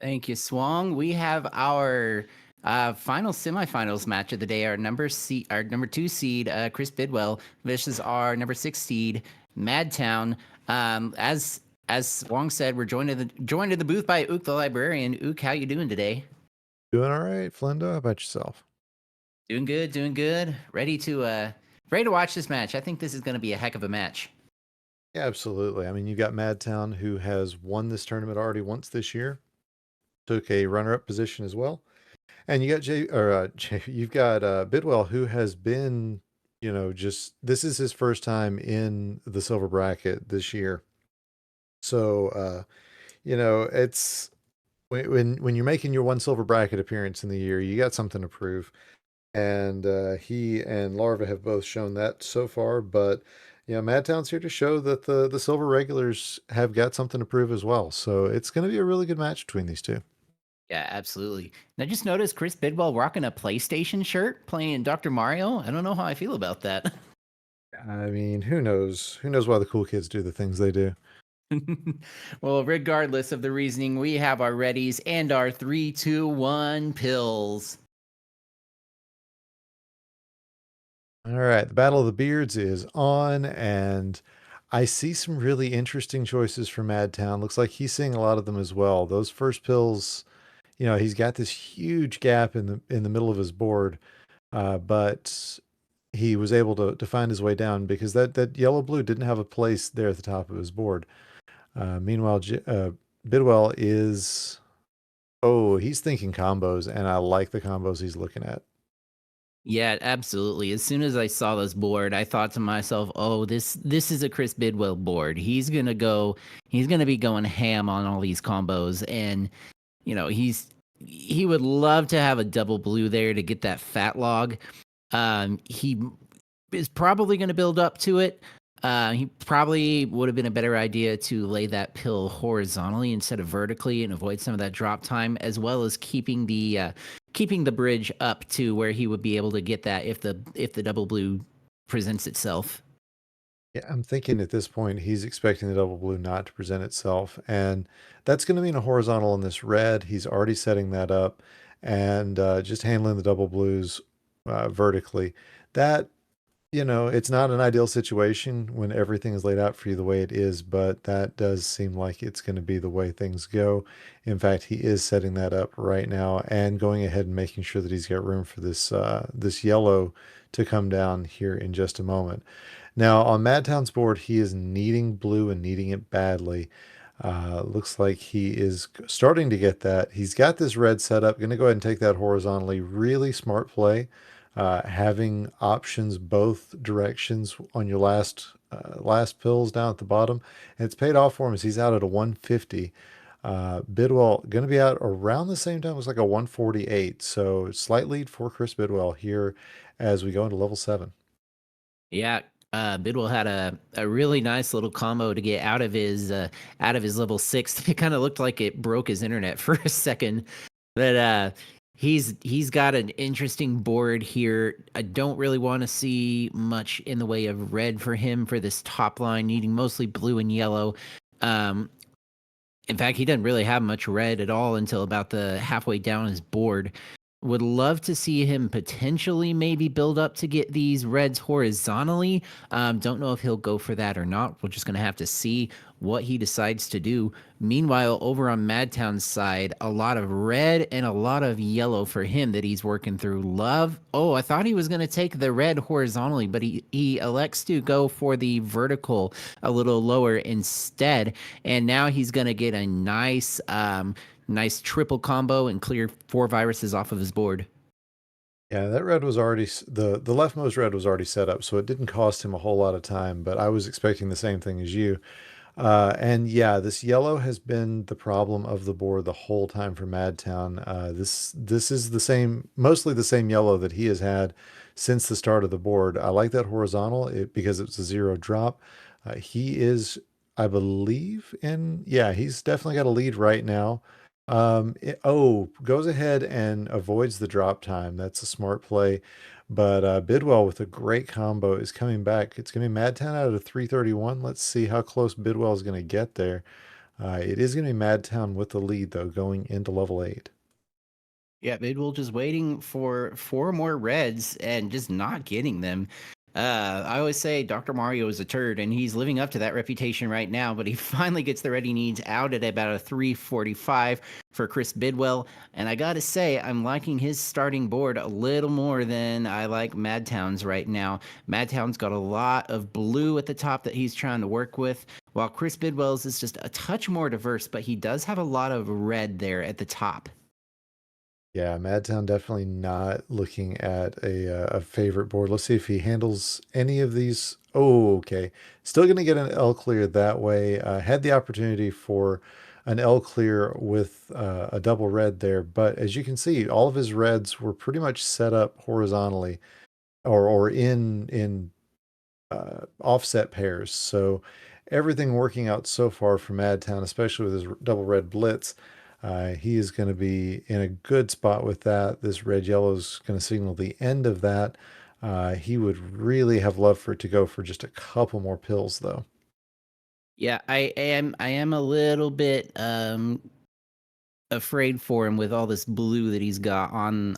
Thank you, Swang. We have our final semifinals match of the day. Our number 2 seed, Chris Bidwell, versus our number 6 seed, MadTown. As Swang said, we're joined in the booth by Ook the Librarian. Ook, how you doing today? Doing all right, Flendo. How about yourself? Doing good. Ready to watch this match. I think this is going to be a heck of a match. Yeah, absolutely. I mean, you got MadTown, who has won this tournament already once this year, took a runner-up position as well, and you got you've got Bidwell, who has been, this is his first time in the silver bracket this year. So, it's when you're making your one silver bracket appearance in the year, you got something to prove. And he and Larva have both shown that so far. But, MadTown's here to show that the silver regulars have got something to prove as well. So it's going to be a really good match between these two. Yeah, absolutely. And I just noticed Chris Bidwell rocking a PlayStation shirt playing Dr. Mario. I don't know how I feel about that. I mean, who knows? Who knows why the cool kids do the things they do? Well, regardless of the reasoning, we have our readies and our 3, 2, 1 pills. All right, the Battle of the Beards is on, and I see some really interesting choices for MadTown. Looks like he's seeing a lot of them as well. Those first pills, he's got this huge gap in the middle of his board, but he was able to find his way down because that yellow-blue didn't have a place there at the top of his board. Meanwhile, Bidwell is, he's thinking combos, and I like the combos he's looking at. Yeah, absolutely. As soon as I saw this board, I thought to myself, this is a Chris Bidwell board. He's going to be going ham on all these combos. And, he would love to have a double blue there to get that fat log. He is probably going to build up to it. He probably would have been a better idea to lay that pill horizontally instead of vertically and avoid some of that drop time, as well as keeping the bridge up to where he would be able to get that if the double blue presents itself. Yeah, I'm thinking at this point he's expecting the double blue not to present itself, and that's going to mean a horizontal in this red. He's already setting that up, and just handling the double blues vertically. That It's not an ideal situation when everything is laid out for you the way it is, but that does seem like it's going to be the way things go. In fact, he is setting that up right now and going ahead and making sure that he's got room for this yellow to come down here in just a moment. Now, on MadTown's board, he is needing blue and needing it badly. Looks like he is starting to get that. He's got this red set up. Going to go ahead and take that horizontally. Really smart play. Having options both directions on your last pills down at the bottom. And it's paid off for him as he's out at a 150. Bidwell going to be out around the same time. Looks like a 148. So slight lead for Chris Bidwell here as we go into level 7. Yeah, Bidwell had a really nice little combo to get out of his level 6. It kind of looked like it broke his internet for a second, but he's got an interesting board here. I don't really want to see much in the way of red for him for this top line, needing mostly blue and yellow. In fact, he doesn't really have much red at all until about the halfway down his board. Would love to see him potentially maybe build up to get these reds horizontally. Don't know if he'll go for that or not. We're just going to have to see what he decides to do. Meanwhile, over on MadTown's side, a lot of red and a lot of yellow for him that he's working through. Love. Oh, I thought he was going to take the red horizontally, but he elects to go for the vertical a little lower instead. And now he's going to get a nice triple combo and clear 4 viruses off of his board. Yeah, that red was already the leftmost red was already set up, so it didn't cost him a whole lot of time. But I was expecting the same thing as you. And yeah, this yellow has been the problem of the board the whole time for MadTown. This is mostly the same yellow that he has had since the start of the board. I like that horizontal because it's a 0 drop. He is, I believe, he's definitely got a lead right now. Goes ahead and avoids the drop time. That's a smart play. But Bidwell with a great combo is coming back. It's going to be MadTown out of 331. Let's see how close Bidwell is going to get there. It is going to be MadTown with the lead, though, going into level 8. Yeah, Bidwell just waiting for 4 more reds and just not getting them. I always say Dr. Mario is a turd, and he's living up to that reputation right now, but he finally gets the red he needs out at about a 345 for Chris Bidwell. And I gotta say, I'm liking his starting board a little more than I like MadTown's right now. MadTown's got a lot of blue at the top that he's trying to work with, while Chris Bidwell's is just a touch more diverse, but he does have a lot of red there at the top. Yeah, MadTown definitely not looking at a favorite board. Let's see if he handles any of these. Oh, okay. Still going to get an L clear that way. Had the opportunity for an L clear with a double red there, but as you can see, all of his reds were pretty much set up horizontally or in offset pairs. So everything working out so far for MadTown, especially with his double red blitz. He is going to be in a good spot with that. This red-yellow is going to signal the end of that. He would really have loved for it to go for just a couple more pills, though. Yeah, I am a little bit afraid for him with all this blue that he's got on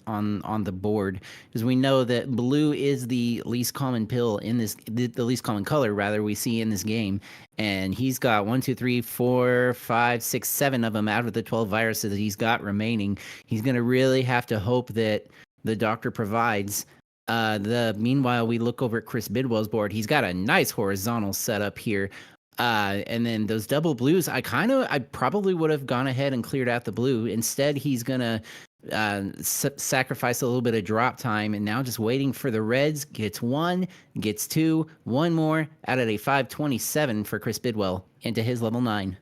the board, because we know that blue is the least common pill in this, the least common color rather we see in this game, and he's got 1 2 3 4 5 6 7 of them out of the 12 viruses that he's got remaining. He's gonna really have to hope that the doctor provides. Meanwhile, we look over at Chris Bidwell's board. He's got a nice horizontal setup here. And then those double blues, I probably would have gone ahead and cleared out the blue. Instead, he's gonna sacrifice a little bit of drop time, and now just waiting for the reds. Gets 1, gets 2, 1 more out at a 527 for Chris Bidwell into his level 9.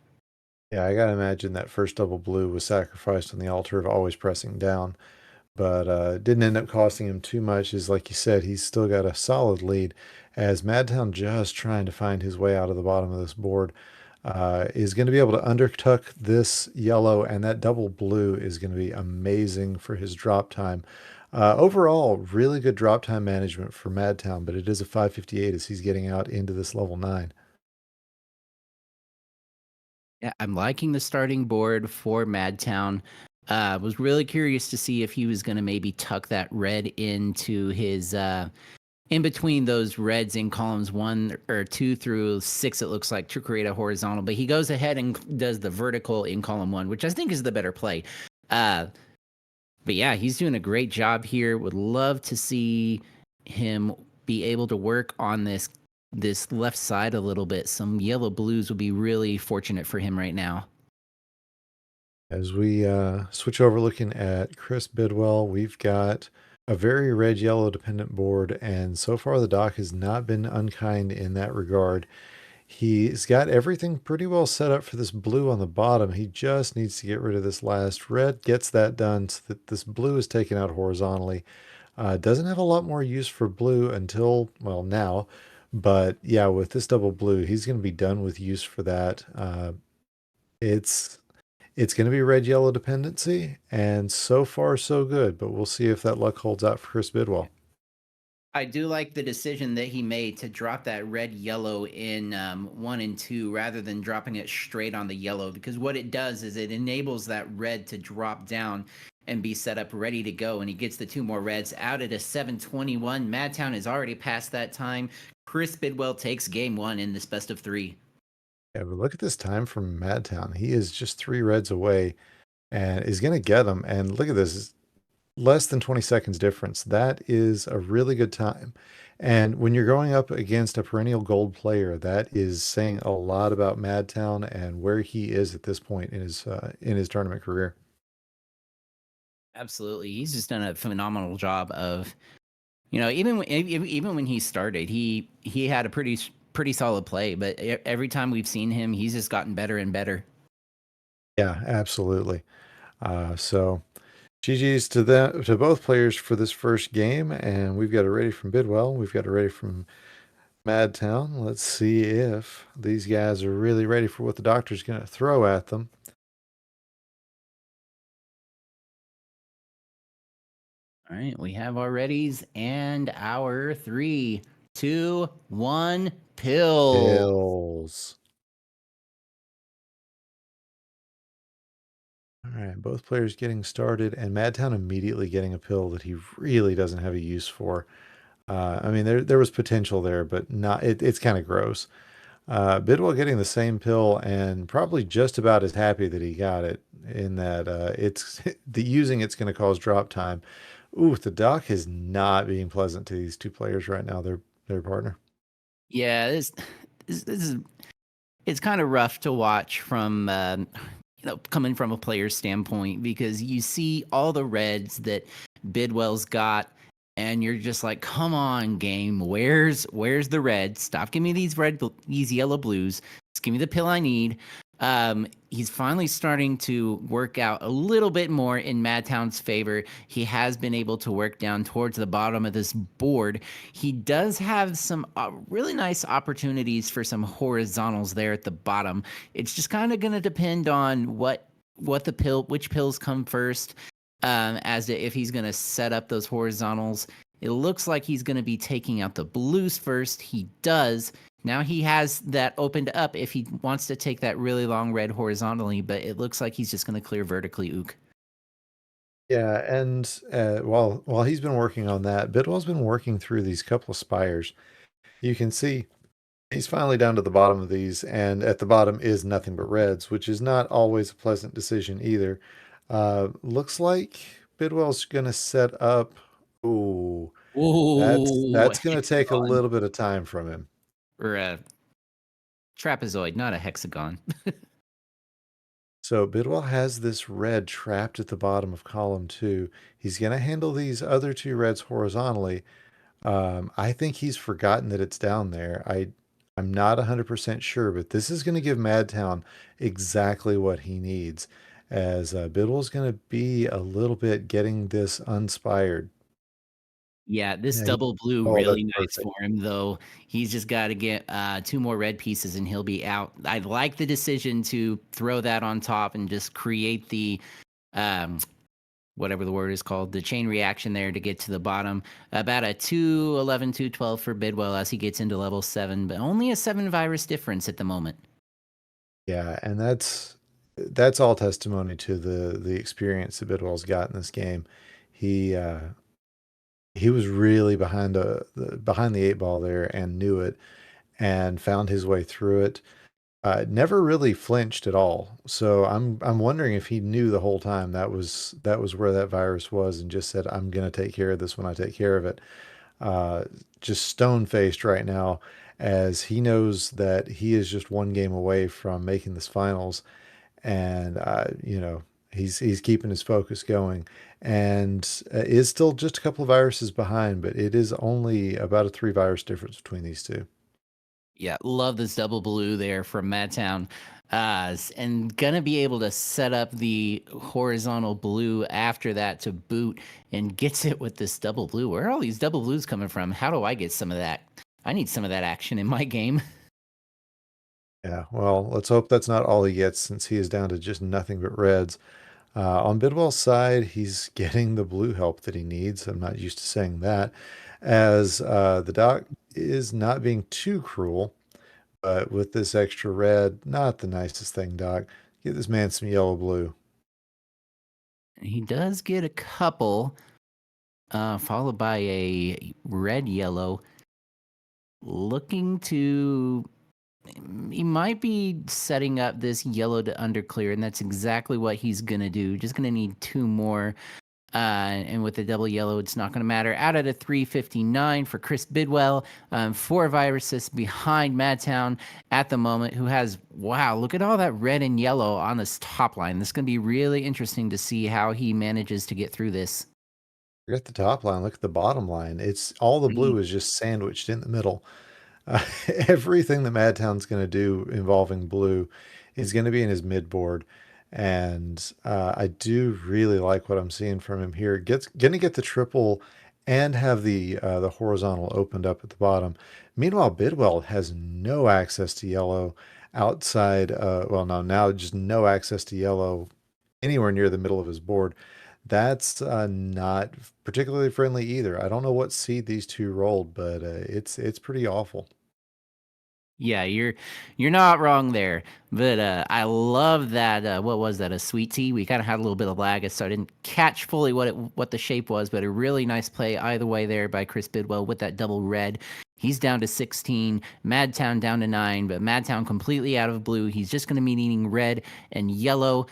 Yeah, I gotta imagine that first double blue was sacrificed on the altar of always pressing down, but didn't end up costing him too much. Is like you said, he's still got a solid lead as MadTown just trying to find his way out of the bottom of this board. Is going to be able to undertuck this yellow, and that double blue is going to be amazing for his drop time. Overall, really good drop time management for MadTown, but it is a 558 as he's getting out into this level 9. Yeah, I'm liking the starting board for MadTown. Was really curious to see if he was going to maybe tuck that red into his in between those reds in columns 1 or 2 through 6, it looks like, to create a horizontal. But he goes ahead and does the vertical in column 1, which I think is the better play. But yeah, he's doing a great job here. Would love to see him be able to work on this left side a little bit. Some yellow blues would be really fortunate for him right now. As we switch over looking at Chris Bidwell, we've got a very red-yellow dependent board, and so far the doc has not been unkind in that regard. He's got everything pretty well set up for this blue on the bottom. He just needs to get rid of this last red, gets that done so that this blue is taken out horizontally. Doesn't have a lot more use for blue until, well, now. But yeah, with this double blue, he's going to be done with use for that. It's going to be red-yellow dependency, and so far so good, but we'll see if that luck holds out for Chris Bidwell. I do like the decision that he made to drop that red-yellow in 1 and 2 rather than dropping it straight on the yellow, because what it does is it enables that red to drop down and be set up ready to go, and he gets the 2 more reds out at a 7:21. MadTown is already past that time. Chris Bidwell takes game 1 in this best of 3. Yeah, but look at this time from MadTown. He is just 3 reds away and is going to get them. And look at this, less than 20 seconds difference. That is a really good time. And when you're going up against a perennial gold player, that is saying a lot about MadTown and where he is at this point in his tournament career. Absolutely. He's just done a phenomenal job of, even when he started, he had a pretty solid play, but every time we've seen him, he's just gotten better and better. Yeah, absolutely. So GG's to both players for this first game, and we've got a ready from Bidwell. We've got a ready from MadTown. Let's see if these guys are really ready for what the doctor's going to throw at them. All right, we have our readies and our 3, 2, 1 pill. Pills. All right, both players getting started, and MadTown immediately getting a pill that he really doesn't have a use for. I mean, there was potential there, but not. It's kind of gross. Bidwell getting the same pill and probably just about as happy that he got it. In that, it's using it's going to cause drop time. Ooh, the doc is not being pleasant to these 2 players right now. Their partner. Yeah, this is, it's kind of rough to watch from coming from a player's standpoint, because you see all the reds that Bidwell's got, and you're just like, come on, game, where's the red? Stop giving me these yellow blues. Just give me the pill I need. He's finally starting to work out a little bit more in MadTown's favor. He has been able to work down towards the bottom of this board. He does have some really nice opportunities for some horizontals there at the bottom. It's just kind of going to depend on which pills come first, as to if he's going to set up those horizontals. It looks like he's going to be taking out the blues first. He does. Now he has that opened up if he wants to take that really long red horizontally, but it looks like he's just going to clear vertically, Ook. Yeah, and while he's been working on that, Bidwell's been working through these couple of spires. You can see he's finally down to the bottom of these, and at the bottom is nothing but reds, which is not always a pleasant decision either. Looks like Bidwell's going to set up. Ooh, that's going to take a little bit of time from him. Or a trapezoid, not a hexagon. So Bidwell has this red trapped at the bottom of column 2. He's going to handle these other 2 reds horizontally. I think he's forgotten that it's down there. I'm not 100% sure, but this is going to give MadTown exactly what he needs, as Bidwell's going to be a little bit getting this unspired. Yeah, this Yeah, double blue oh, really that's nice perfect. for him, though. He's just got to get 2 more red pieces and he'll be out. I like the decision to throw that on top and just create the whatever the word is called, the chain reaction there to get to the bottom. About a 211, 212 for Bidwell as he gets into level 7, but only a 7 virus difference at the moment. Yeah, and that's all testimony to the experience that Bidwell's got in this game. he was really behind the 8 ball there and knew it and found his way through it. Never really flinched at all. So I'm wondering if he knew the whole time that was where that virus was and just said, I'm gonna take care of this when I take care of it. Uh, just stone faced right now, as he knows that he is just one game away from making this finals, and he's keeping his focus going, and is still just a couple of viruses behind, but it is only about a 3 virus difference between these two. Yeah, love this double blue there from MadTown. And gonna be able to set up the horizontal blue after that to boot and gets it with this double blue. Where are all these double blues coming from? How do I get some of that? I need some of that action in my game. Yeah, well, let's hope that's not all he gets, since he is down to just nothing but reds. On Bidwell's side, he's getting the blue help that he needs. I'm not used to saying that, as the doc is not being too cruel, but with this extra red, not the nicest thing, Doc. Get this man some yellow blue. He does get a couple, followed by a red yellow. Looking to he might be setting up this yellow to underclear, and that's exactly what he's gonna do. Just gonna need 2 more. And with the double yellow, it's not going to matter. Out at a 359 for Chris Bidwell, 4 viruses behind MadTown at the moment, who has, wow, look at all that red and yellow on this top line. This is going to be really interesting to see how he manages to get through this. Forget the top line, look at the bottom line. It's all the blue is just sandwiched in the middle. Uh, everything that MadTown's going to do involving blue is going to be in his mid board. And I do really like what I'm seeing from him here. Going to get the triple and have the horizontal opened up at the bottom. Meanwhile, Bidwell has no access to yellow outside. Well, no, now just no access to yellow anywhere near the middle of his board. That's not particularly friendly either. I don't know what seed these two rolled, but it's pretty awful. Yeah, you're not wrong there. But I love that. What was that? A sweet tea? We kind of had a little bit of lag, so I didn't catch fully what the shape was. But a really nice play either way there by Chris Bidwell with that double red. He's down to 16. MadTown down to 9, but MadTown completely out of blue. He's just going to be needing red and yellow.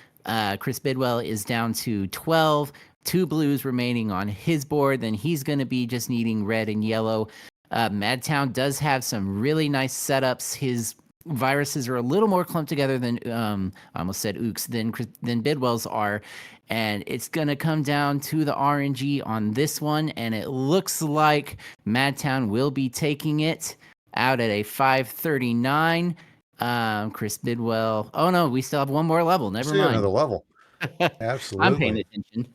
Chris Bidwell is down to 12. 2 blues remaining on his board. Then he's going to be just needing red and yellow. MadTown does have some really nice setups. His viruses are a little more clumped together than I almost said ooks than Bidwell's are, and it's gonna come down to the RNG on this one, and it looks like MadTown will be taking it out at a 539. Chris Bidwell. Oh no, we still have one more level. Never See mind. another level. I'm paying Absolutely. attention.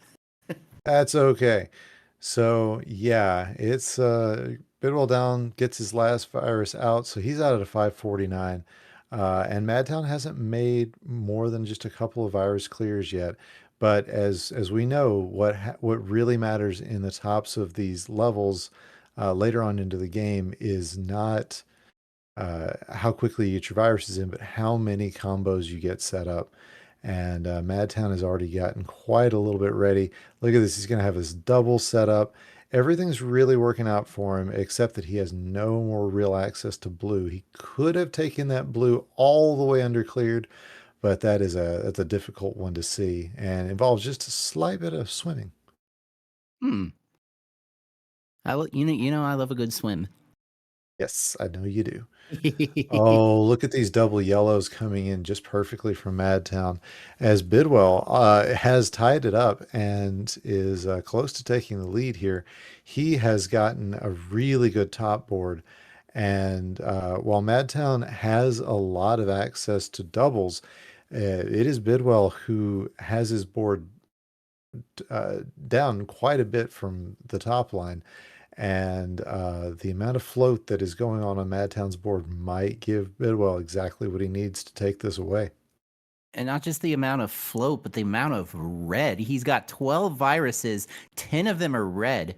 That's okay. So yeah, it's Bidwell down, gets his last virus out, so he's out at a 549. And MadTown hasn't made more than just a couple of virus clears yet. But as we know, what really matters in the tops of these levels later on into the game is not how quickly you get your viruses in, but how many combos you get set up. And MadTown has already gotten quite a little bit ready. Look at this. He's going to have his double set up. Everything's really working out for him, except that he has no more real access to blue. He could have taken that blue all the way under cleared, but that's a difficult one to see and involves just a slight bit of swimming. I love a good swim. Yes, I know you do. Oh, look at these double yellows coming in just perfectly from MadTown, as Bidwell has tied it up and is close to taking the lead here. He has gotten a really good top board, and while MadTown has a lot of access to doubles, it is Bidwell who has his board down quite a bit from the top line. And the amount of float that is going on MadTown's board might give Bidwell exactly what he needs to take this away. And not just the amount of float, but the amount of red. He's got 12 viruses, 10 of them are red.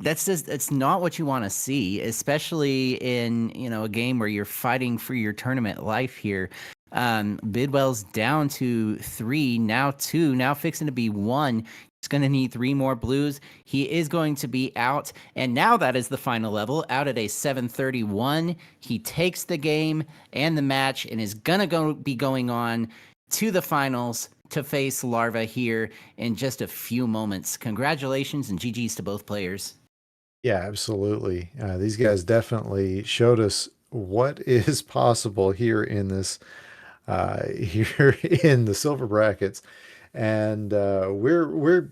It's not what you want to see, especially in a game where you're fighting for your tournament life here. Bidwell's down to 3, now 2, now fixing to be 1. He's going to need 3 more blues. He is going to be out. And now that is the final level, out at a 731. He takes the game and the match and is going to be going on to the finals to face Larva here in just a few moments. Congratulations and GG's to both players. Yeah, absolutely. These guys definitely showed us what is possible here in this here in the silver brackets, and we're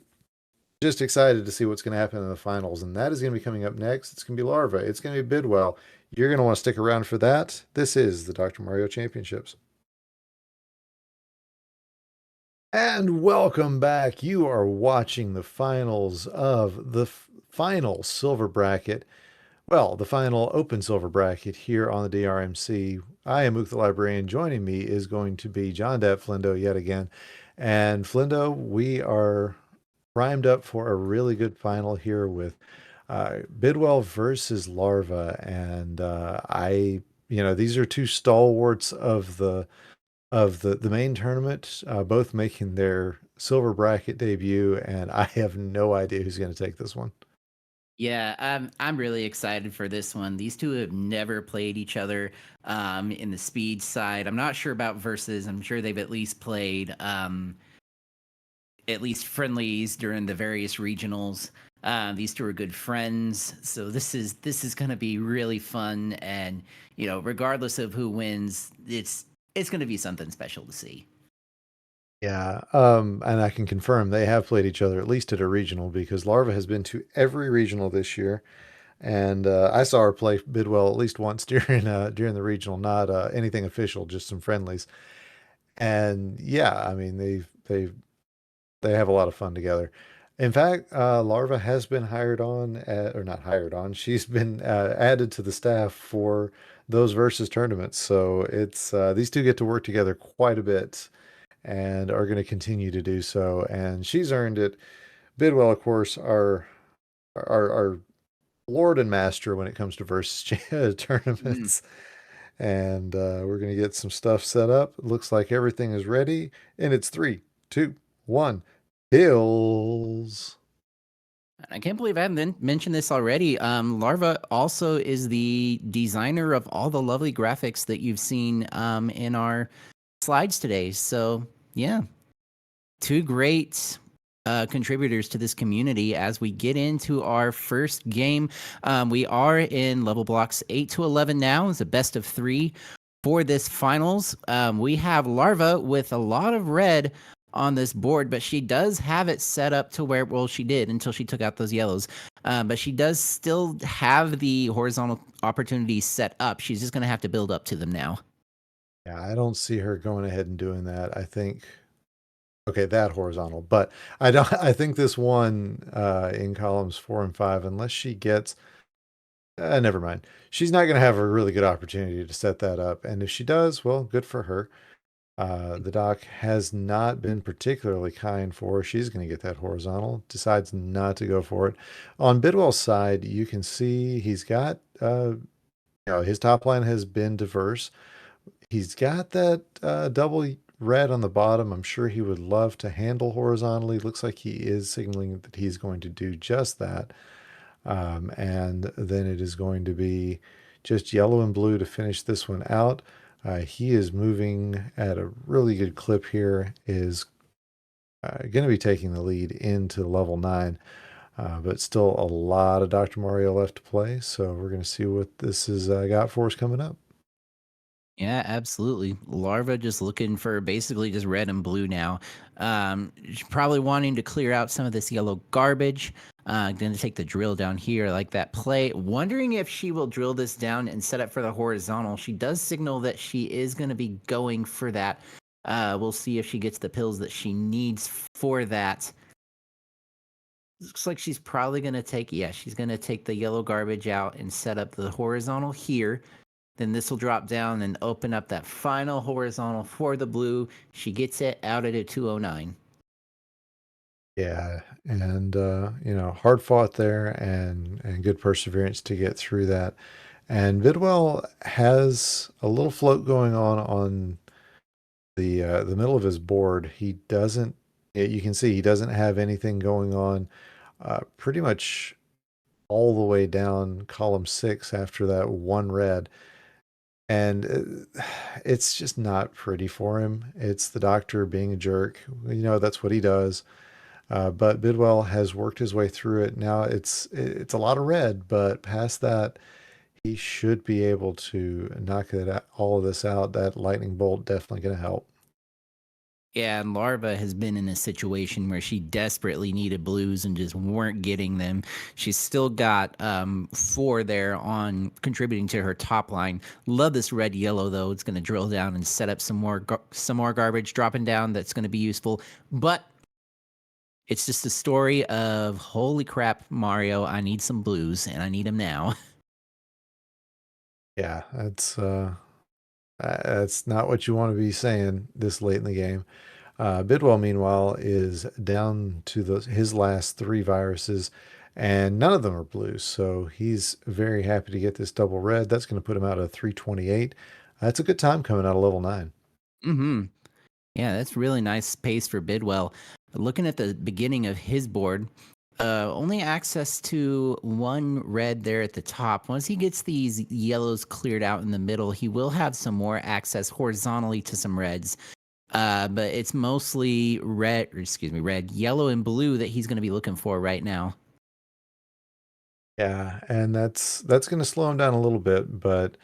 just excited to see what's going to happen in the finals, and that is going to be coming up next. It's going to be Larva. It's going to be Bidwell. You're going to want to stick around for that. This is the Dr. Mario Championships. And welcome back. You are watching the finals of the final silver bracket. Well, the final open silver bracket here on the DrMC. I am Mook the Librarian. Joining me is going to be John Dat Flindo yet again. And Flindo, we are primed up for a really good final here with Bidwell versus Larva. And these are two stalwarts of the main tournament, both making their silver bracket debut, and I have no idea who's going to take this one. Yeah, I'm really excited for this one. These two have never played each other in the speed side. I'm not sure about versus. I'm sure they've at least played at least friendlies during the various regionals. These two are good friends, so this is going to be really fun. And regardless of who wins, it's going to be something special to see. Yeah, and I can confirm they have played each other at least at a regional, because Larva has been to every regional this year, and I saw her play Bidwell at least once during the regional, not anything official, just some friendlies. And yeah, I mean they have a lot of fun together. In fact, Larva has been hired on, or not hired on. She's been added to the staff for those versus tournaments. So it's these two get to work together quite a bit, and are going to continue to do so. And she's earned it. Bidwell, of course, our lord and master when it comes to versus tournaments. And we're going to get some stuff set up. It looks like everything is ready. And it's 3, 2, 1. Hills. I can't believe I haven't mentioned this already. Larva also is the designer of all the lovely graphics that you've seen in our slides today. So yeah, 2 great contributors to this community. As we get into our first game, we are in level blocks 8 to 11 now. It's a best of 3 for this finals. We have Larva with a lot of red on this board, but she does have it set up to where, well, she did until she took out those yellows, but she does still have the horizontal opportunities set up. She's just going to have to build up to them now. Yeah, I don't see her going ahead and doing that. I think, okay, that horizontal, but I think this one in columns 4 and 5, unless she gets, never mind. She's not going to have a really good opportunity to set that up. And if she does, well, good for her. The doc has not been particularly kind for her. She's going to get that horizontal, decides not to go for it. On Bidwell's side, you can see he's got, his top line has been diverse. He's got that double red on the bottom. I'm sure he would love to handle horizontally. Looks like he is signaling that he's going to do just that. And then it is going to be just yellow and blue to finish this one out. He is moving at a really good clip here, is going to be taking the lead into level 9, but still a lot of Dr. Mario left to play. So we're going to see what this has got for us coming up. Yeah, absolutely. Larva just looking for basically just red and blue now. She's probably wanting to clear out some of this yellow garbage. Going to take the drill down here like that play. Wondering if she will drill this down and set up for the horizontal. She does signal that she is going to be going for that. We'll see if she gets the pills that she needs for that. Looks like she's probably going to take, she's going to take the yellow garbage out and set up the horizontal here. Then this will drop down and open up that final horizontal for the blue. She gets it out at a 209. Yeah, and hard fought there, and good perseverance to get through that. And Bidwell has a little float going on the middle of his board. He doesn't, You can see he doesn't have anything going on pretty much all the way down column 6 after that one red. And it's just not pretty for him. It's the doctor being a jerk. That's what he does. But Bidwell has worked his way through it. Now it's a lot of red, but past that, he should be able to knock all of this out. That lightning bolt definitely going to help. Yeah, and Larva has been in a situation where she desperately needed blues and just weren't getting them. She's still got 4 there on contributing to her top line. Love this red yellow though. It's going to drill down and set up some more garbage dropping down that's going to be useful. But it's just a story of holy crap, Mario! I need some blues and I need them now. Yeah, that's not what you want to be saying this late in the game. Bidwell, meanwhile, is down to his last 3 viruses, and none of them are blue. So he's very happy to get this double red. That's going to put him out of 328. That's a good time coming out of level 9. Mm-hmm. Yeah, that's really nice pace for Bidwell. Looking at the beginning of his board, only access to 1 red there at the top. Once he gets these yellows cleared out in the middle, he will have some more access horizontally to some reds. But it's mostly red, yellow, and blue that he's going to be looking for right now. Yeah, and that's going to slow him down a little bit, but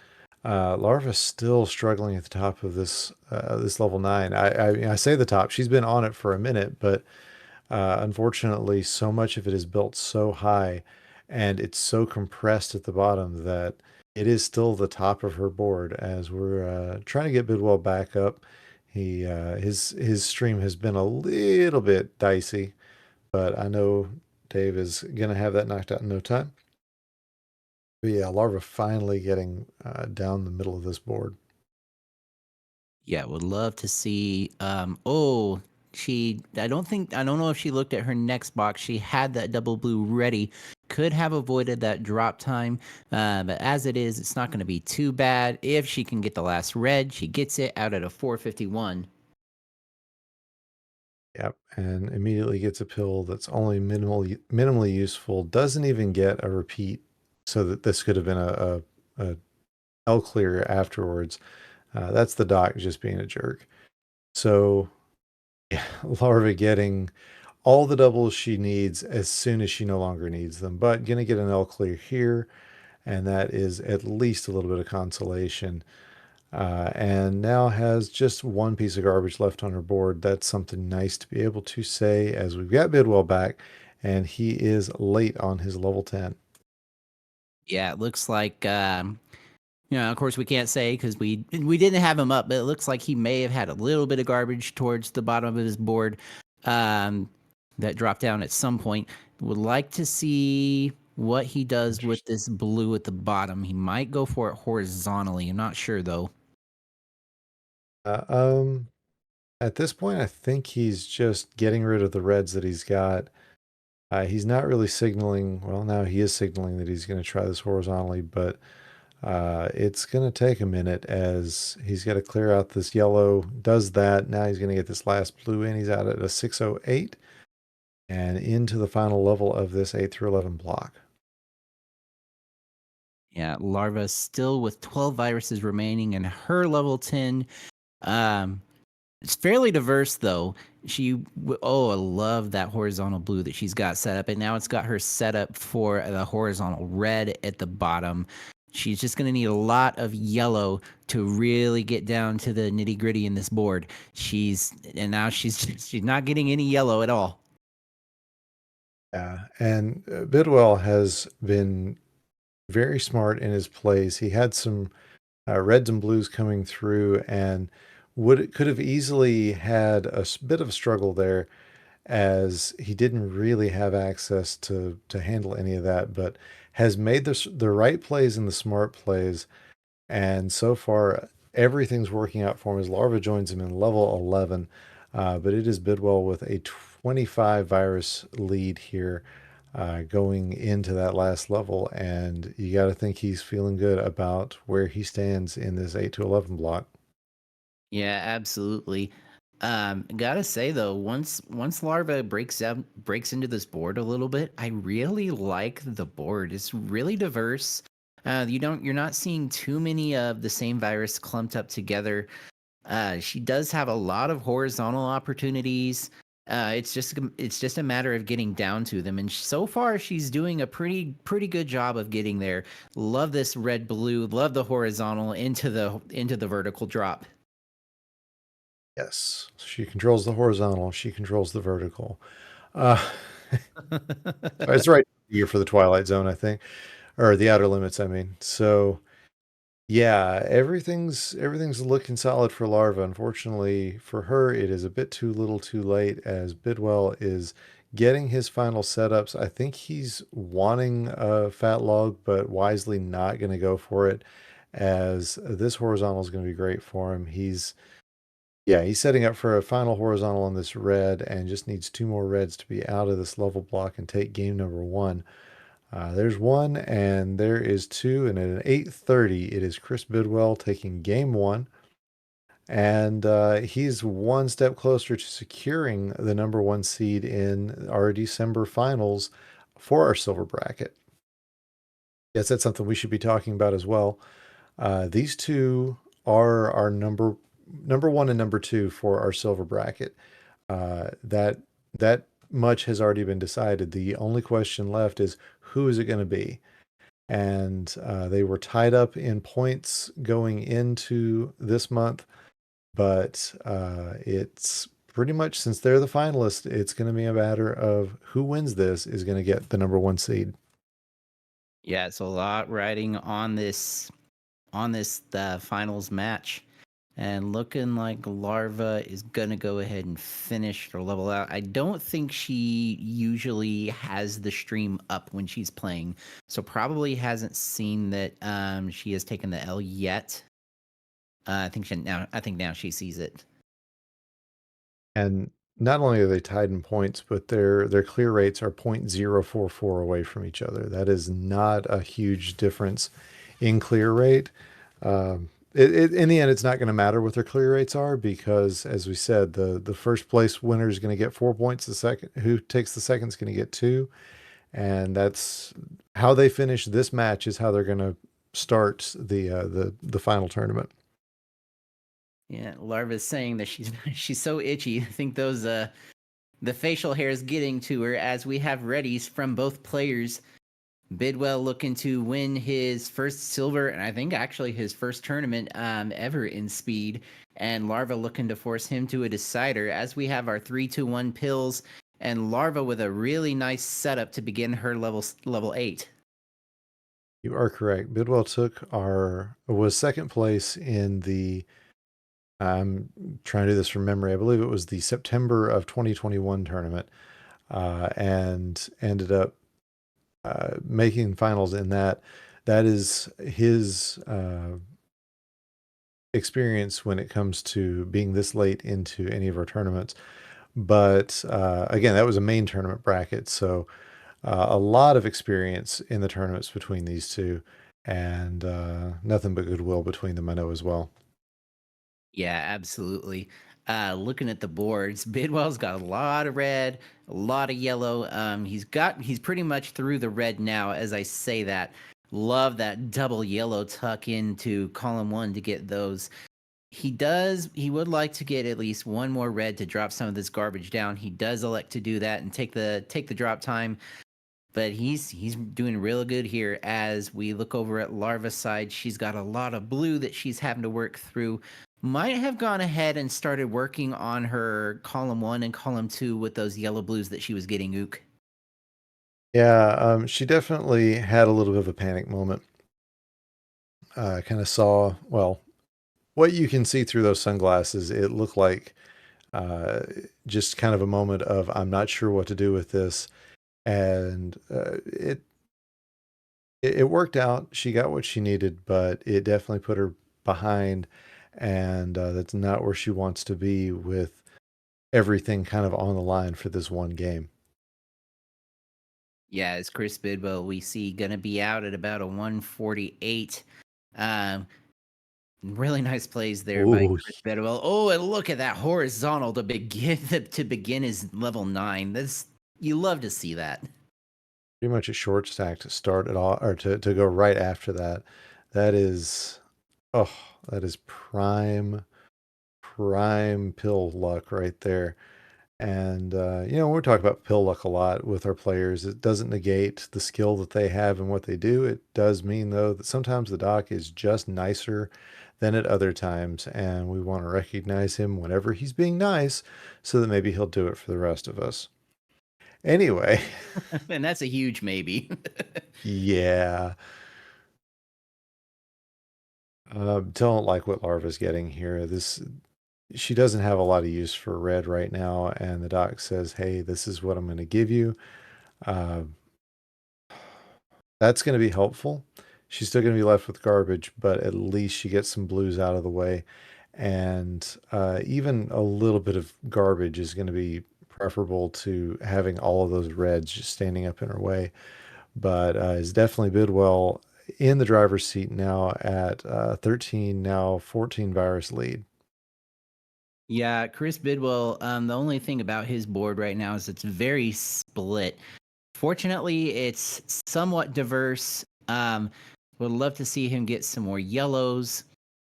Larva's still struggling at the top of this level 9. I say the top. She's been on it for a minute, but unfortunately, so much of it is built so high, and it's so compressed at the bottom that it is still the top of her board. As we're trying to get Bidwell back up, his stream has been a little bit dicey, but I know Dave is gonna have that knocked out in no time. But yeah, Larva finally getting down the middle of this board. Yeah, would love to see. I don't know if she looked at her next box. She had that double blue ready. Could have avoided that drop time. But as it is, it's not going to be too bad. If she can get the last red, she gets it out at a 451. Yep, and immediately gets a pill that's only minimally useful. Doesn't even get a repeat, so that this could have been a L clear afterwards. That's the doc just being a jerk. So, yeah, Larva getting all the doubles she needs as soon as she no longer needs them, but gonna get an L clear here, and that is at least a little bit of consolation. And now has just 1 piece of garbage left on her board. That's something nice to be able to say, as we've got Bidwell back, and he is late on his level 10. Yeah, it looks like. Of course, we can't say because we didn't have him up, but it looks like he may have had a little bit of garbage towards the bottom of his board that dropped down at some point. Would like to see what he does with this blue at the bottom. He might go for it horizontally. I'm not sure, though. At this point, I think he's just getting rid of the reds that he's got. He's not really signaling. Well, now he is signaling that he's going to try this horizontally, but it's going to take a minute as he's got to clear out this yellow. Does that. Now he's going to get this last blue in. He's out at a 608 and into the final level of this 8 through 11 block. Yeah, Larva still with 12 viruses remaining in her level 10. It's fairly diverse, though. I love that horizontal blue that she's got set up, and now it's got her set up for the horizontal red at the bottom. She's just going to need a lot of yellow to really get down to the nitty gritty in this board. She's not getting any yellow at all. Yeah, and Bidwell has been very smart in his plays. He had some reds and blues coming through, and could have easily had a bit of a struggle there, as he didn't really have access to handle any of that, but has made the right plays and the smart plays, and so far everything's working out for him as Larva joins him in level 11. But it is Bidwell with a 25 virus lead here, going into that last level, and you got to think he's feeling good about where he stands in this 8 to 11 block. Yeah, absolutely. Gotta say though, once larva breaks into this board a little bit, I really like the board. It's really diverse. You're not seeing too many of the same virus clumped up together. She does have a lot of horizontal opportunities. It's just a matter of getting down to them, and so far she's doing a pretty good job of getting there. Love this red blue. Love the horizontal into the vertical drop. Yes, she controls the horizontal. She controls the vertical. Uh, it's right here for the Twilight Zone, I think, or the Outer Limits. I mean, so yeah, everything's looking solid for Larva. Unfortunately for her, it is a bit too little, too late. As Bidwell is getting his final setups, I think he's wanting a fat log, but wisely not going to go for it. As this horizontal is going to be great for him. He's setting up for a final horizontal on this red and just needs 2 more reds to be out of this level block and take game number 1. There's 1 and there is 2, and at an 8:30, it is Chris Bidwell taking game 1. And he's 1 step closer to securing the number 1 seed in our December finals for our silver bracket. Yes, that's something we should be talking about as well. These two are our number 1 and number 2 for our silver bracket. That much has already been decided. The only question left is who is it going to be? And they were tied up in points going into this month, but it's pretty much, since they're the finalists, it's going to be a matter of who wins this is going to get the number 1 seed. Yeah, it's a lot riding on this finals match. And looking like Larva is going to go ahead and finish or level out. I don't think she usually has the stream up when she's playing. So probably hasn't seen that she has taken the L yet. I think now she sees it. And not only are they tied in points, but their clear rates are 0.044 away from each other. That is not a huge difference in clear rate. In the end, it's not going to matter what their clear rates are because, as we said, the first place winner is going to get 4 points. The second, who takes the second, is going to get 2, and that's how they finish this match. Is how they're going to start the final tournament. Yeah, Larva's saying that she's so itchy. I think those the facial hair is getting to her as we have readies from both players. Bidwell looking to win his first silver, and I think actually his first tournament ever in speed. And Larva looking to force him to a decider as we have our 3-2-1 pills, and Larva with a really nice setup to begin her level 8. You are correct. Bidwell was second place in the, I'm trying to do this from memory, I believe it was the September of 2021 tournament, and ended up making finals in that. That is his experience when it comes to being this late into any of our tournaments. But again, that was a main tournament bracket, so a lot of experience in the tournaments between these two, and nothing but goodwill between them, I know as well. Yeah, absolutely. Looking at the boards, Bidwell's got a lot of red, a lot of yellow. He's pretty much through the red now. As I say that, love that double yellow tuck into column 1 to get those. He would like to get at least 1 more red to drop some of this garbage down. He does elect to do that and take the drop time. But he's doing real good here as we look over at Larva's side. She's got a lot of blue that she's having to work through. Might have gone ahead and started working on her column 1 and column 2 with those yellow blues that she was getting, Ook. Yeah, she definitely had a little bit of a panic moment. Kind of saw, well, what you can see through those sunglasses, it looked like just kind of a moment of, I'm not sure what to do with this. And it worked out. She got what she needed, but it definitely put her behind. And that's not where she wants to be with everything kind of on the line for this one game. Yeah, as Chris Bidwell, we see going to be out at about a 148. Really nice plays there by Ooh, Chris Bedwell. Oh, and look at that horizontal to begin his level 9. That's you love to see that. pretty much a short stack to start it all, or to go right after that. That is, oh, that is prime pill luck right there. And, we talk about pill luck a lot with our players. It doesn't negate the skill that they have and what they do. It does mean, though, that sometimes the doc is just nicer than at other times. And we want to recognize him whenever he's being nice so that maybe he'll do it for the rest of us. Anyway, And that's a huge maybe. yeah. Don't like what Larva's getting here. She doesn't have a lot of use for red right now, and the doc says, "Hey, this is what I'm going to give you." Uh, that's going to be helpful. She's still going to be left with garbage, but at least she gets some blues out of the way, and even a little bit of garbage is going to be preferable to having all of those reds just standing up in her way. But is definitely Bidwell in the driver's seat now at 13, now 14 virus lead. Yeah, Chris Bidwell, the only thing about his board right now is it's very split. Fortunately, it's somewhat diverse. Would love to see him get some more yellows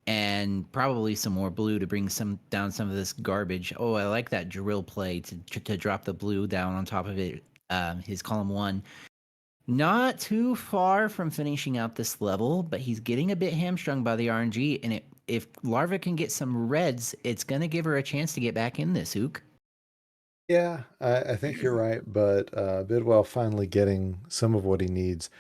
and probably some more blue to bring down some of this garbage. Oh, I like that drill play to drop the blue down on top of it. His column 1. Not too far from finishing out this level, but he's getting a bit hamstrung by the RNG. And if Larva can get some reds, it's going to give her a chance to get back in this, Ook. Yeah, I think you're right, but Bidwell finally getting some of what he needs.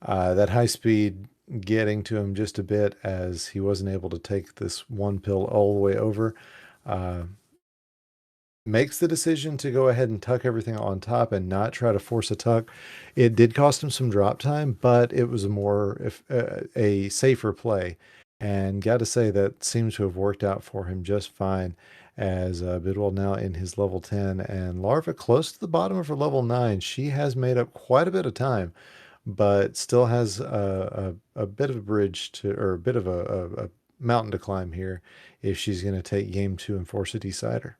That high speed getting to him just a bit as he wasn't able to take this one pill all the way over. Uh, Makes the decision to go ahead and tuck everything on top and not try to force a tuck. It did cost him some drop time, but it was a safer play. And got to say that seems to have worked out for him just fine as Bidwell now in his level 10 and Larva close to the bottom of her level 9. She has made up quite a bit of time, but still has a bit of a bridge to, or a bit of a mountain to climb here if she's going to take game 2 and force a decider.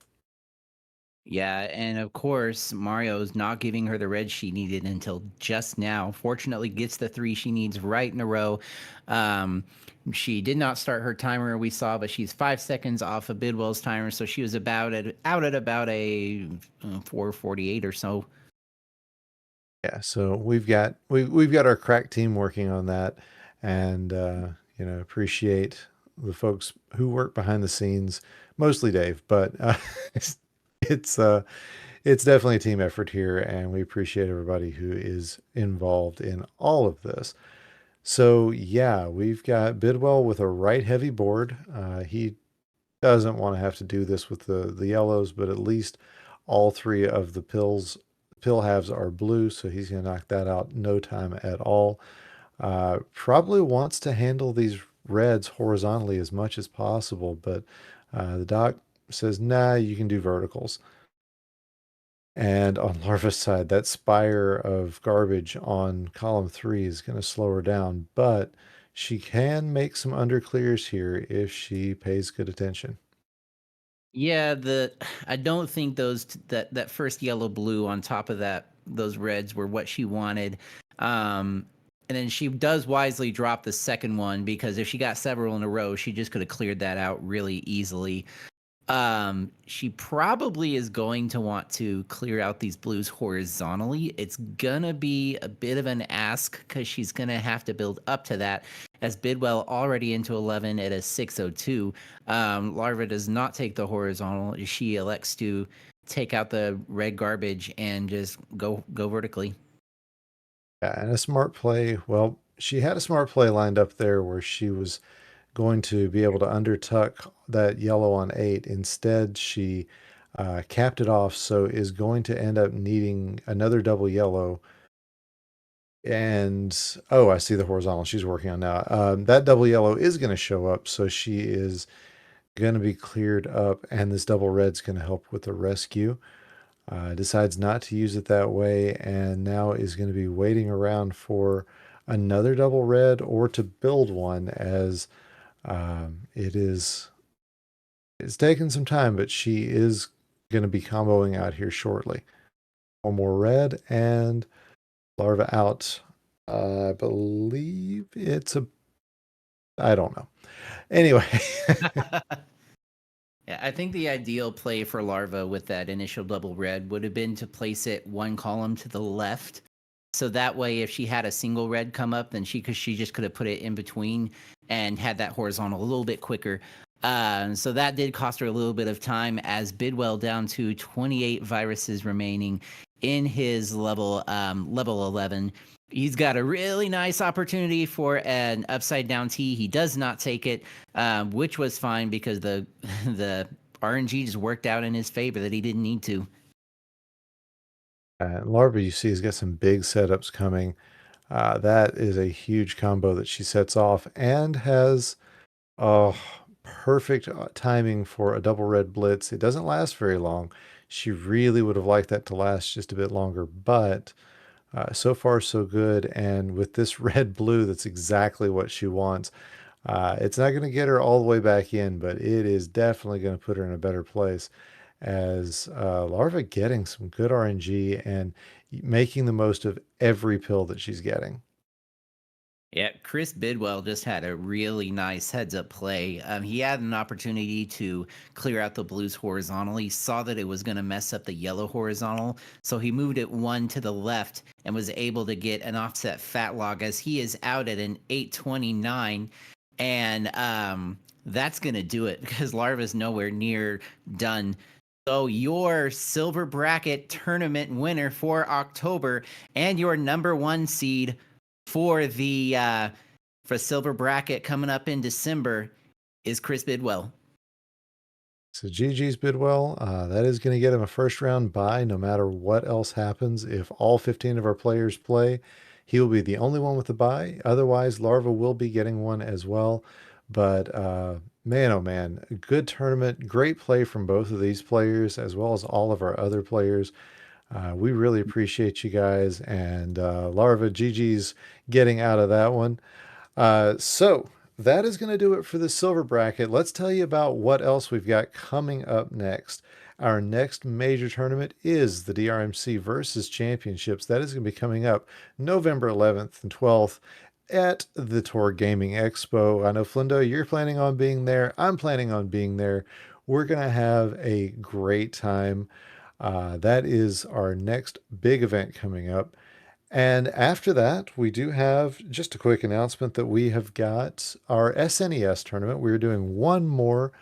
Yeah, and of course, Mario's not giving her the red she needed until just now. Fortunately, gets the 3 she needs right in a row. She did not start her timer, we saw, but she's 5 seconds off of Bidwell's timer, so she was out at about a 4:48 or so. Yeah, so we've got our crack team working on that, and appreciate the folks who work behind the scenes, mostly Dave, but it's it's definitely a team effort here, and we appreciate everybody who is involved in all of this. So yeah, we've got Bidwell with a right heavy board. He doesn't want to have to do this with the yellows, but at least all 3 of the pill halves are blue, so he's going to knock that out no time at all. Probably wants to handle these reds horizontally as much as possible, but the doc says, nah, you can do verticals. And on Larva's side, that spire of garbage on column 3 is going to slow her down, but she can make some underclears here if she pays good attention. Yeah, I don't think that first yellow blue on top of those reds were what she wanted. And then she does wisely drop the second one because if she got several in a row, she just could have cleared that out really easily. She probably is going to want to clear out these blues horizontally. It's gonna be a bit of an ask because she's gonna have to build up to that. As Bidwell already into 11 at a 602, Larva does not take the horizontal. She elects to take out the red garbage and just go vertically. Yeah, and a smart play. Well, she had a smart play lined up there where she was going to be able to undertuck that yellow on 8. Instead, she capped it off, so is going to end up needing another double yellow. And, oh, I see the horizontal she's working on now. That double yellow is going to show up, so she is going to be cleared up, and this double red's going to help with the rescue. Decides not to use it that way, and now is going to be waiting around for another double red or to build one as It's taken some time, but she is going to be comboing out here shortly. One more red and larva out. I believe I don't know. Anyway. Yeah, I think the ideal play for larva with that initial double red would have been to place it one column to the left. So that way, if she had a single red come up, then she just could have put it in between and had that horizontal a little bit quicker. So that did cost her a little bit of time, as Bidwell down to 28 viruses remaining in his level 11. He's got a really nice opportunity for an upside down T. He does not take it, which was fine because the the RNG just worked out in his favor that he didn't need to. Larva, you see, has got some big setups coming. That is a huge combo that she sets off and has perfect timing for a double red blitz. It doesn't last very long. She really would have liked that to last just a bit longer, but so far so good. And with this red blue, that's exactly what she wants. It's not going to get her all the way back in, but it is definitely going to put her in a better place, as Larva getting some good RNG and making the most of every pill that she's getting. Yeah, Chris Bidwell just had a really nice heads-up play. He had an opportunity to clear out the blues horizontally, saw that it was going to mess up the yellow horizontal, so he moved it one to the left and was able to get an offset fat log, as he is out at an 829, and that's going to do it because Larva's nowhere near done. So your silver bracket tournament winner for October and your number one seed for the for silver bracket coming up in December is Chris Bidwell. So GG's Bidwell. That is going to get him a first round bye no matter what else happens. If all 15 of our players play, he will be the only one with a bye. Otherwise, Larva will be getting one as well. But man, oh man, good tournament. Great play from both of these players as well as all of our other players. We really appreciate you guys. And Larva, GG's getting out of that one. So that is going to do it for the silver bracket. Let's tell you about what else we've got coming up next. Our next major tournament is the DrMC Versus Championships. That is going to be coming up November 11th and 12th at the Tor Gaming Expo. I know, Flindo, you're planning on being there. I'm planning on being there. We're going to have a great time. That is our next big event coming up. And after that, we do have just a quick announcement that we have got our SNES tournament. We're doing one more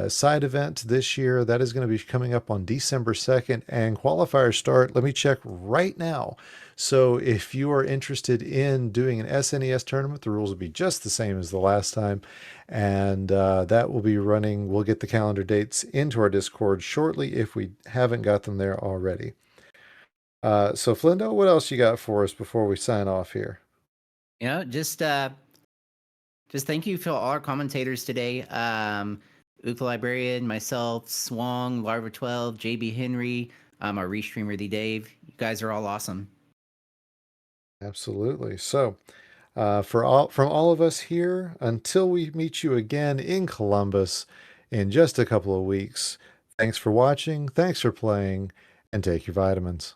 side event this year. That is going to be coming up on December 2nd, and qualifiers start, let me check right now. So if you are interested in doing an SNES tournament, the rules will be just the same as the last time. And that will be running. We'll get the calendar dates into our Discord shortly if we haven't got them there already. So Flindo, what else you got for us before we sign off here? You know, just thank you for all our commentators today. Uka Librarian, myself, Swong, Larva 12, JB Henry, our restreamer Theeedave. You guys are all awesome. Absolutely. So, from all of us here, until we meet you again in Columbus in just a couple of weeks, thanks for watching, thanks for playing, and take your vitamins.